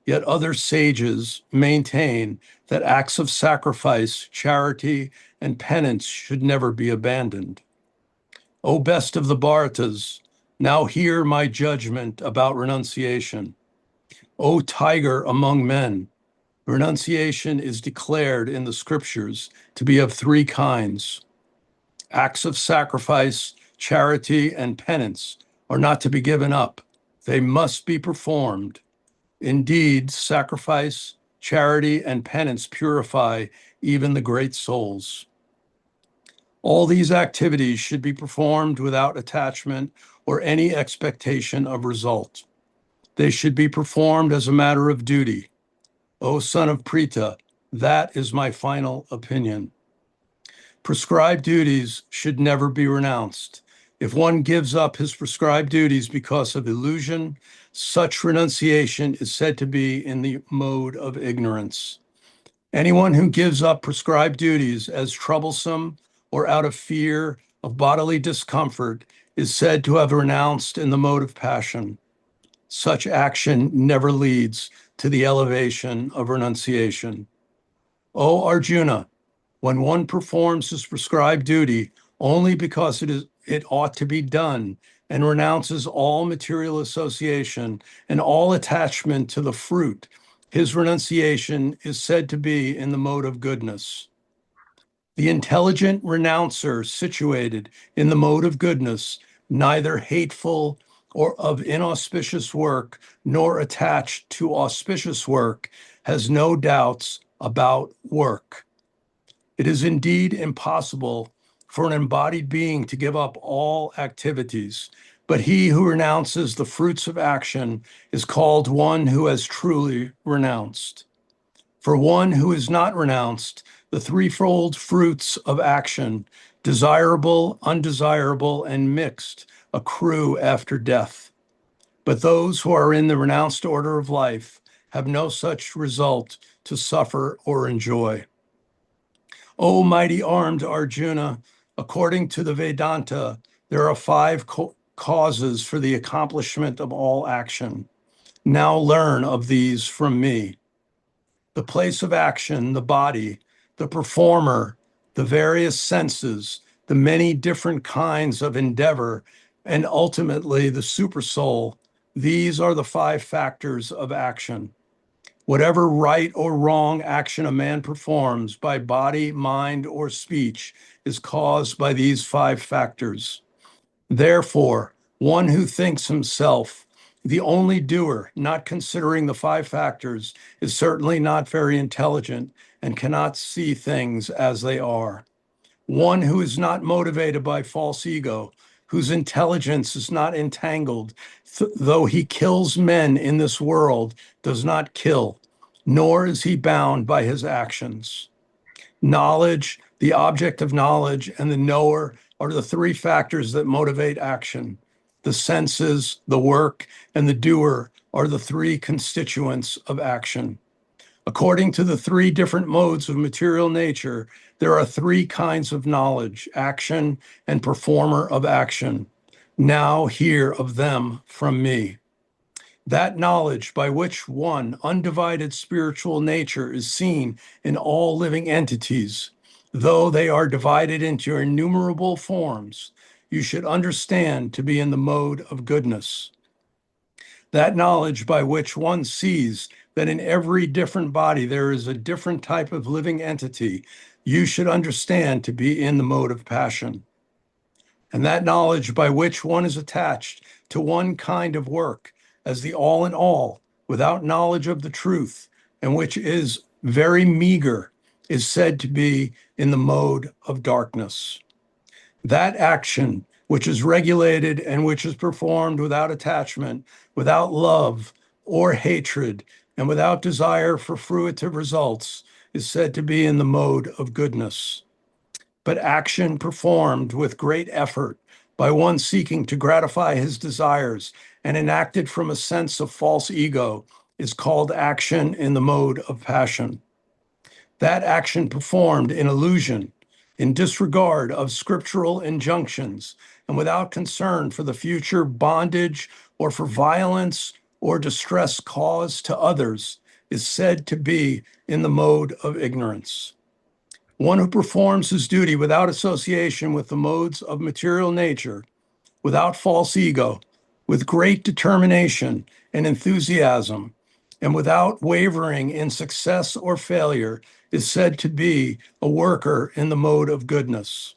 yet other sages maintain that acts of sacrifice, charity, and penance should never be abandoned. O best of the Bharatas, now hear my judgment about renunciation. O tiger among men, renunciation is declared in the scriptures to be of three kinds. Acts of sacrifice, charity, and penance are not to be given up. They must be performed. Indeed, sacrifice, charity, and penance purify even the great souls. All these activities should be performed without attachment or any expectation of result. They should be performed as a matter of duty. O son of Prita, that is my final opinion. Prescribed duties should never be renounced. If one gives up his prescribed duties because of illusion, such renunciation is said to be in the mode of ignorance. Anyone who gives up prescribed duties as troublesome or out of fear of bodily discomfort is said to have renounced in the mode of passion. Such action never leads to the elevation of renunciation. O Arjuna, when one performs his prescribed duty only because it ought to be done and renounces all material association and all attachment to the fruit, his renunciation is said to be in the mode of goodness. The intelligent renouncer situated in the mode of goodness, neither hateful or of inauspicious work, nor attached to auspicious work, has no doubts about work. It is indeed impossible for an embodied being to give up all activities, But he who renounces the fruits of action is called one who has truly renounced. For one who is not renounced, the threefold fruits of action, desirable, undesirable, and mixed, accrue after death. But those who are in the renounced order of life have no such result to suffer or enjoy. O mighty armed Arjuna, according to the Vedanta, there are five causes for the accomplishment of all action. Now learn of these from me. The place of action, the body, the performer, the various senses, the many different kinds of endeavor, and ultimately the supersoul. These are the five factors of action. Whatever right or wrong action a man performs by body, mind, or speech is caused by these five factors. Therefore, one who thinks himself the only doer, not considering the five factors, is certainly not very intelligent and cannot see things as they are. One who is not motivated by false ego, whose intelligence is not entangled, though he kills men in this world, does not kill, nor is he bound by his actions. Knowledge, the object of knowledge, and the knower are the three factors that motivate action. The senses, the work, and the doer are the three constituents of action. According to the three different modes of material nature, there are three kinds of knowledge: action and performer of action. Now hear of them from me. That knowledge by which one undivided spiritual nature is seen in all living entities, though they are divided into innumerable forms, you should understand to be in the mode of goodness. That knowledge by which one sees that in every different body there is a different type of living entity, you should understand to be in the mode of passion. And that knowledge by which one is attached to one kind of work as the all in all, without knowledge of the truth, and which is very meager, is said to be in the mode of darkness. That action which is regulated and which is performed without attachment, without love or hatred, and without desire for fruitive results, is said to be in the mode of goodness. But action performed with great effort by one seeking to gratify his desires and enacted from a sense of false ego is called action in the mode of passion. That action performed in illusion, in disregard of scriptural injunctions, and without concern for the future bondage or for violence or distress caused to others, is said to be in the mode of ignorance. One who performs his duty without association with the modes of material nature, without false ego, with great determination and enthusiasm, and without wavering in success or failure, is said to be a worker in the mode of goodness.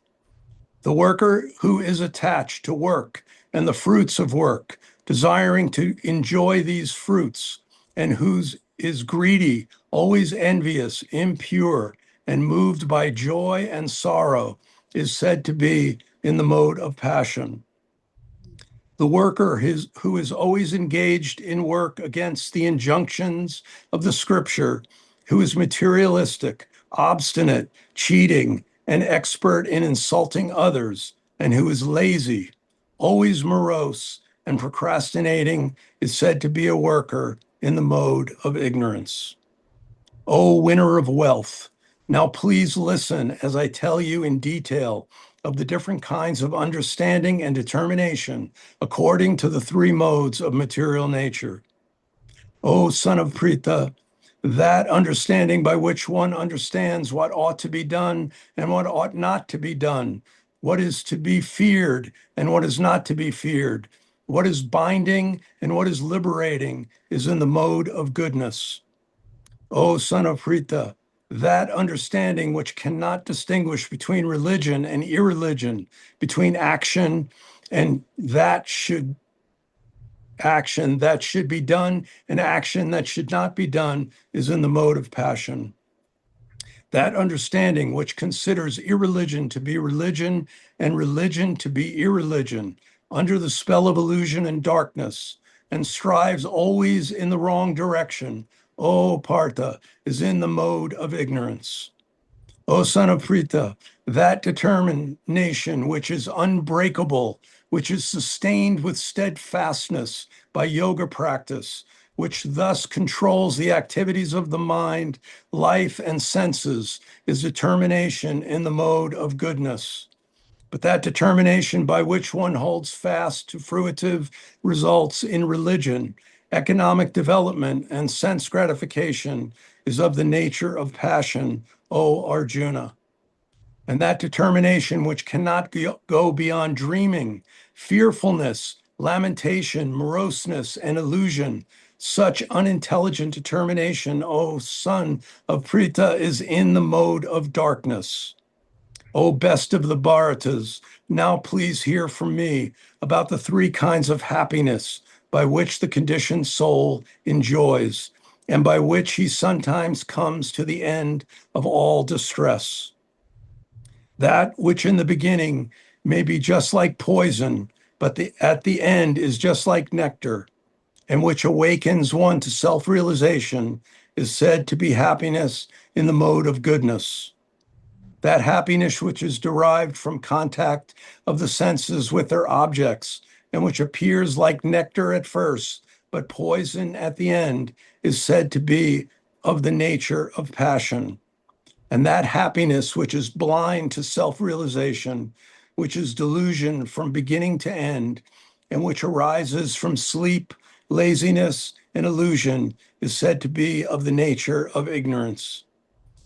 The worker who is attached to work and the fruits of work, desiring to enjoy these fruits, and whose is greedy, always envious, impure, and moved by joy and sorrow, is said to be in the mode of passion. The worker who is always engaged in work against the injunctions of the scripture, who is materialistic, obstinate, cheating, and expert in insulting others, and who is lazy, always morose, and procrastinating, is said to be a worker in the mode of ignorance. O winner of wealth, now please listen as I tell you in detail of the different kinds of understanding and determination according to the three modes of material nature. O son of Pritha, that understanding by which one understands what ought to be done and what ought not to be done, what is to be feared and what is not to be feared, what is binding and what is liberating, is in the mode of goodness. O son of Pritha, that understanding which cannot distinguish between religion and irreligion, between action that should be done and action that should not be done, is in the mode of passion. That understanding which considers irreligion to be religion and religion to be irreligion, under the spell of illusion and darkness, and strives always in the wrong direction, O Partha, is in the mode of ignorance. O son of Pritha, that determination which is unbreakable, which is sustained with steadfastness by yoga practice, which thus controls the activities of the mind, life, and senses, is determination in the mode of goodness. But that determination by which one holds fast to fruitive results in religion, economic development, and sense gratification is of the nature of passion, O Arjuna. And that determination which cannot go beyond dreaming, fearfulness, lamentation, moroseness, and illusion, such unintelligent determination, O son of Pritha, is in the mode of darkness. O best of the Bharatas, now please hear from me about the three kinds of happiness by which the conditioned soul enjoys, and by which he sometimes comes to the end of all distress. That which in the beginning may be just like poison, but at the end is just like nectar, and which awakens one to self-realization, is said to be happiness in the mode of goodness. That happiness which is derived from contact of the senses with their objects, and which appears like nectar at first, but poison at the end, is said to be of the nature of passion. And that happiness which is blind to self-realization, which is delusion from beginning to end, and which arises from sleep, laziness, and illusion, is said to be of the nature of ignorance.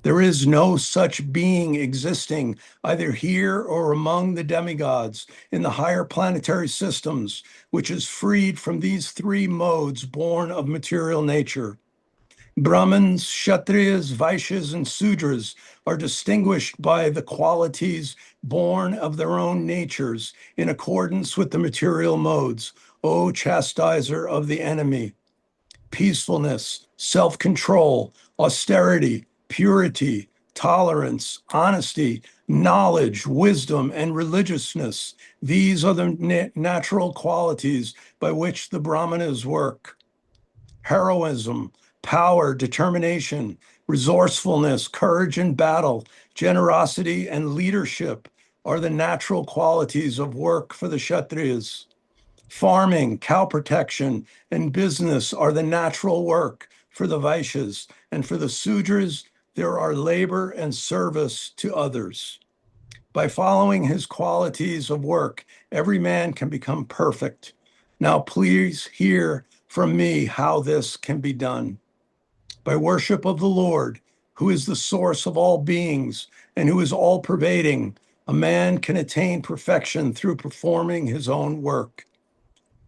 There is no such being existing either here or among the demigods in the higher planetary systems, which is freed from these three modes born of material nature. Brahmins, Kshatriyas, Vaishyas, and Sudras are distinguished by the qualities born of their own natures in accordance with the material modes, O chastiser of the enemy. Peacefulness, self-control, austerity, purity, tolerance, honesty, knowledge, wisdom, and religiousness. These are the natural qualities by which the Brahmanas work. Heroism, power, determination, resourcefulness, courage in battle, generosity, and leadership are the natural qualities of work for the Kshatriyas. Farming, cow protection, and business are the natural work for the Vaishyas, and for the Sudras, there are labor and service to others. By following his qualities of work, every man can become perfect. Now please hear from me how this can be done. By worship of the Lord, who is the source of all beings and who is all pervading, a man can attain perfection through performing his own work.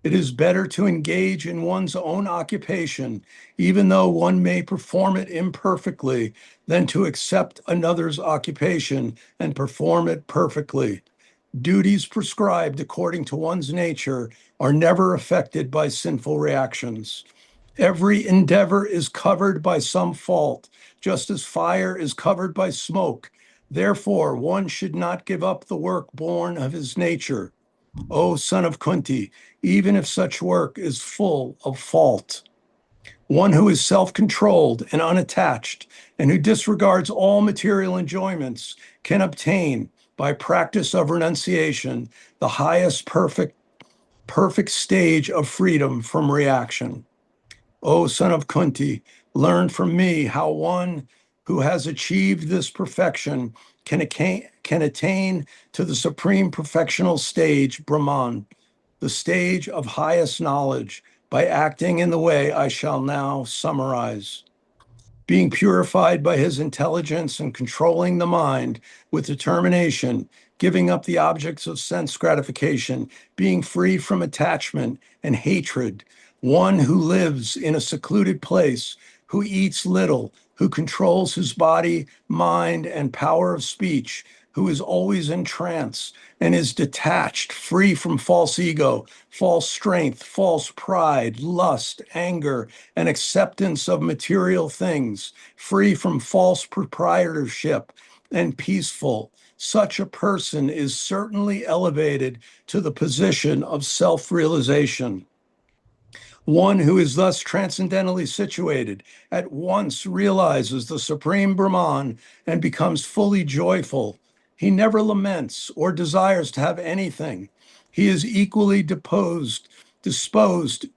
It is better to engage in one's own occupation, even though one may perform it imperfectly, than to accept another's occupation and perform it perfectly. Duties prescribed according to one's nature are never affected by sinful reactions. Every endeavor is covered by some fault, just as fire is covered by smoke. Therefore, one should not give up the work born of his nature. O son of Kunti, even if such work is full of fault. One who is self-controlled and unattached, and who disregards all material enjoyments, can obtain, by practice of renunciation, the highest perfect stage of freedom from reaction. O son of Kunti, learn from me how one who has achieved this perfection can attain to the supreme perfectional stage, Brahman, the stage of highest knowledge, by acting in the way I shall now summarize. Being purified by his intelligence and controlling the mind with determination, giving up the objects of sense gratification, being free from attachment and hatred, one who lives in a secluded place, who eats little, who controls his body, mind, and power of speech, who is always in trance and is detached, free from false ego, false strength, false pride, lust, anger, and acceptance of material things, free from false proprietorship, and peaceful. Such a person is certainly elevated to the position of self-realization. One who is thus transcendentally situated at once realizes the supreme Brahman and becomes fully joyful. He never laments or desires to have anything. He is equally disposed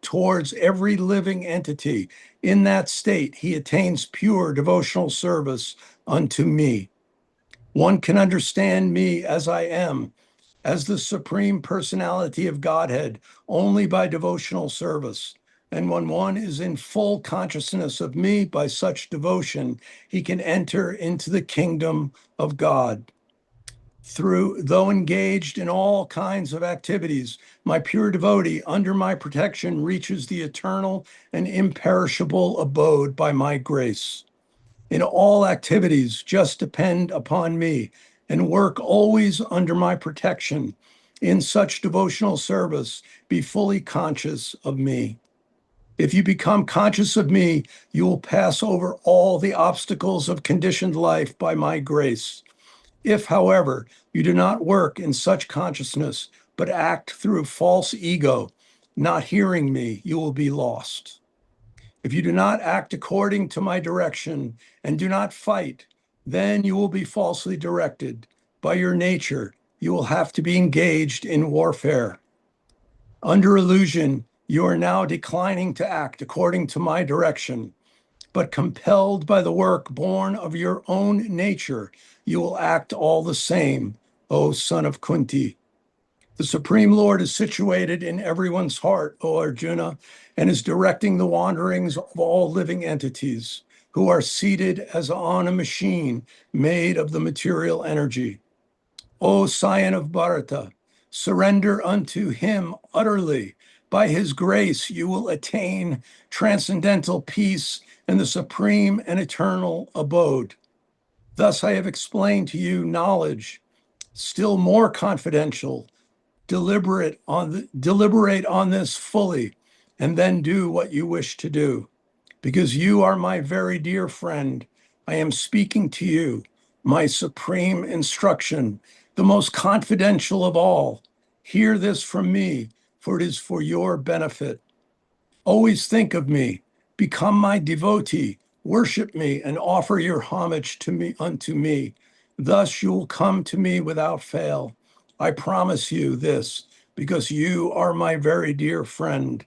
towards every living entity. In that state, he attains pure devotional service unto me. One can understand me as I am, as the Supreme Personality of Godhead, only by devotional service. And when one is in full consciousness of me by such devotion, he can enter into the kingdom of God. Though engaged in all kinds of activities, my pure devotee under my protection reaches the eternal and imperishable abode by my grace. In all activities, just depend upon me and work always under my protection. In such devotional service, be fully conscious of me. If you become conscious of me, you will pass over all the obstacles of conditioned life by my grace. If, however, you do not work in such consciousness, but act through false ego, not hearing me, you will be lost. If you do not act according to my direction and do not fight, then you will be falsely directed. By your nature, you will have to be engaged in warfare. Under illusion, you are now declining to act according to my direction, but compelled by the work born of your own nature, you will act all the same, O son of Kunti. The Supreme Lord is situated in everyone's heart, O Arjuna, and is directing the wanderings of all living entities who are seated as on a machine made of the material energy. O scion of Bharata, surrender unto him utterly. By his grace, you will attain transcendental peace and the supreme and eternal abode. Thus I have explained to you knowledge, still more confidential. Deliberate on this fully, and then do what you wish to do. Because you are my very dear friend, I am speaking to you, my supreme instruction, the most confidential of all. Hear this from me, for it is for your benefit. Always think of me, become my devotee, worship me, and offer your homage to me unto me. Thus you will come to me without fail. I promise you this, because you are my very dear friend.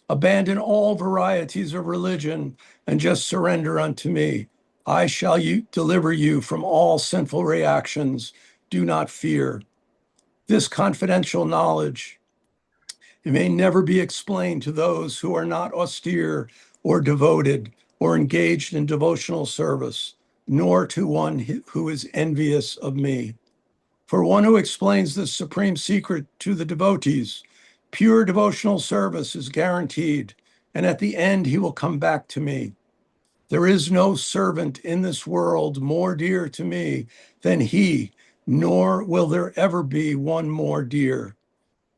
Abandon all varieties of religion and just surrender unto me. I shall deliver you from all sinful reactions. Do not fear. This confidential knowledge, it may never be explained to those who are not austere or devoted or engaged in devotional service, nor to one who is envious of me. For one who explains this supreme secret to the devotees, pure devotional service is guaranteed, and at the end he will come back to me. There is no servant in this world more dear to me than he, nor will there ever be one more dear.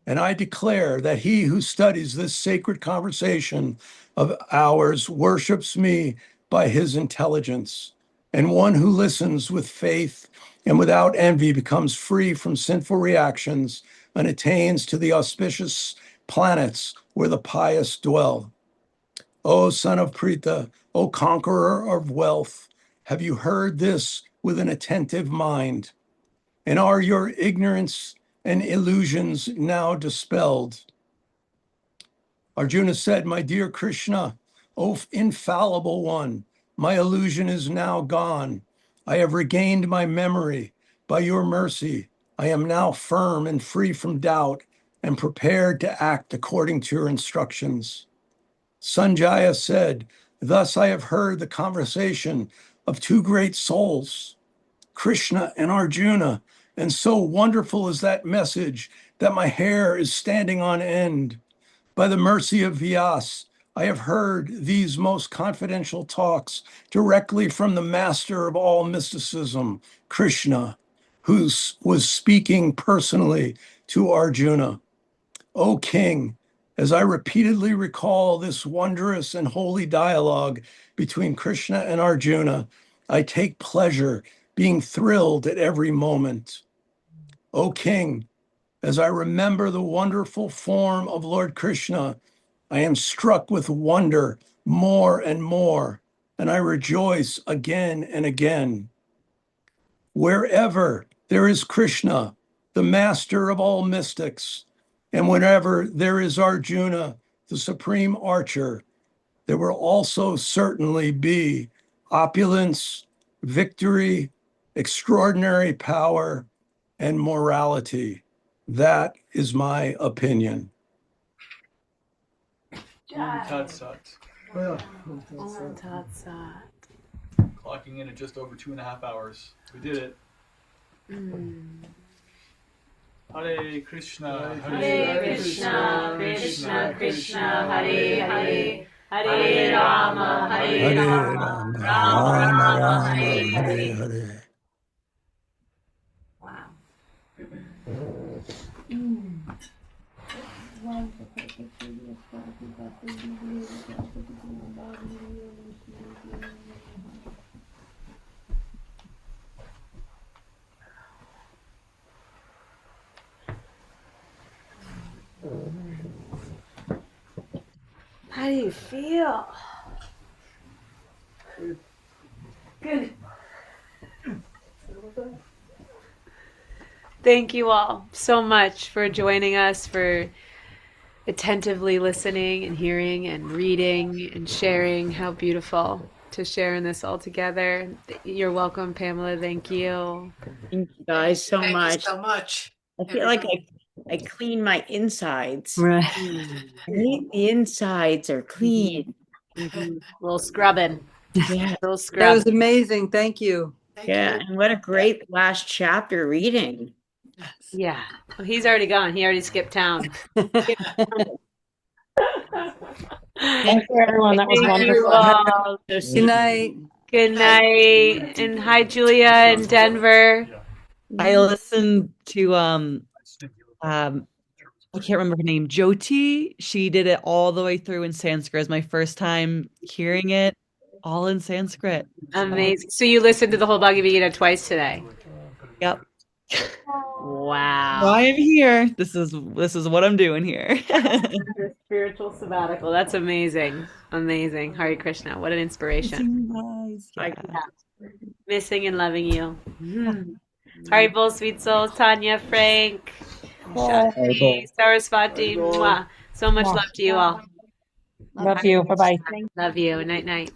And I declare that he who studies this sacred conversation of ours worships me by his intelligence. And one who listens with faith and without envy becomes free from sinful reactions and attains to the auspicious planets where the pious dwell. O son of Pritha, O conqueror of wealth, have you heard this with an attentive mind? And are your ignorance and illusions now dispelled? Arjuna said, my dear Krishna, O infallible one, my illusion is now gone. I have regained my memory. By your mercy, I am now firm and free from doubt and prepared to act according to your instructions. Sanjaya said, thus I have heard the conversation of two great souls, Krishna and Arjuna, and so wonderful is that message that my hair is standing on end. By the mercy of Vyas, I have heard these most confidential talks directly from the master of all mysticism, Krishna, who was speaking personally to Arjuna. O King, as I repeatedly recall this wondrous and holy dialogue between Krishna and Arjuna, I take pleasure being thrilled at every moment. O King, as I remember the wonderful form of Lord Krishna, I am struck with wonder more and more, and I rejoice again and again. Wherever there is Krishna, the master of all mystics, and whenever there is Arjuna, the supreme archer, there will also certainly be opulence, victory, extraordinary power, and morality. That is my opinion. Tat Sat. Well, Clocking in at just over 2.5 hours. We did it. Hare Krishna, Hare Krishna, Krishna Krishna, Hare Hare, Hare Rama, Hare Rama, Rama Rama, Hare Hare. Hare. Wow. How do you feel? Good. Thank you all so much for joining us, for attentively listening and hearing and reading and sharing. How beautiful to share in this all together. You're welcome, Pamela. Thank you. Thank you guys so Thank much. you so much. I feel like I clean my insides. Right. Right? The insides are clean. A little scrubbing. Yeah. Little that scrub. was amazing. Thank you. Thank Yeah. you. And what a great last chapter reading. Yeah. Well, he's already gone. He already skipped town. Thank you, everyone. That was Thank you wonderful. all. Good night. Good night. And hi, Julia in Denver. I listened to I can't remember her name, Jyoti. She did it all the way through in Sanskrit. It was my first time hearing it all in Sanskrit. Amazing. So you listened to the whole Bhagavad Gita twice today? Yep. Wow. So I am here. This is what I'm doing here. Your spiritual sabbatical. That's amazing. Amazing. Hare Krishna. What an inspiration. Guys, yeah. Missing and loving you. Haribol, sweet souls, Tanya, Frank, Shanti, Saraswati. Mwah. So much love to you all. Love you. Bye bye. Love you. Night, night.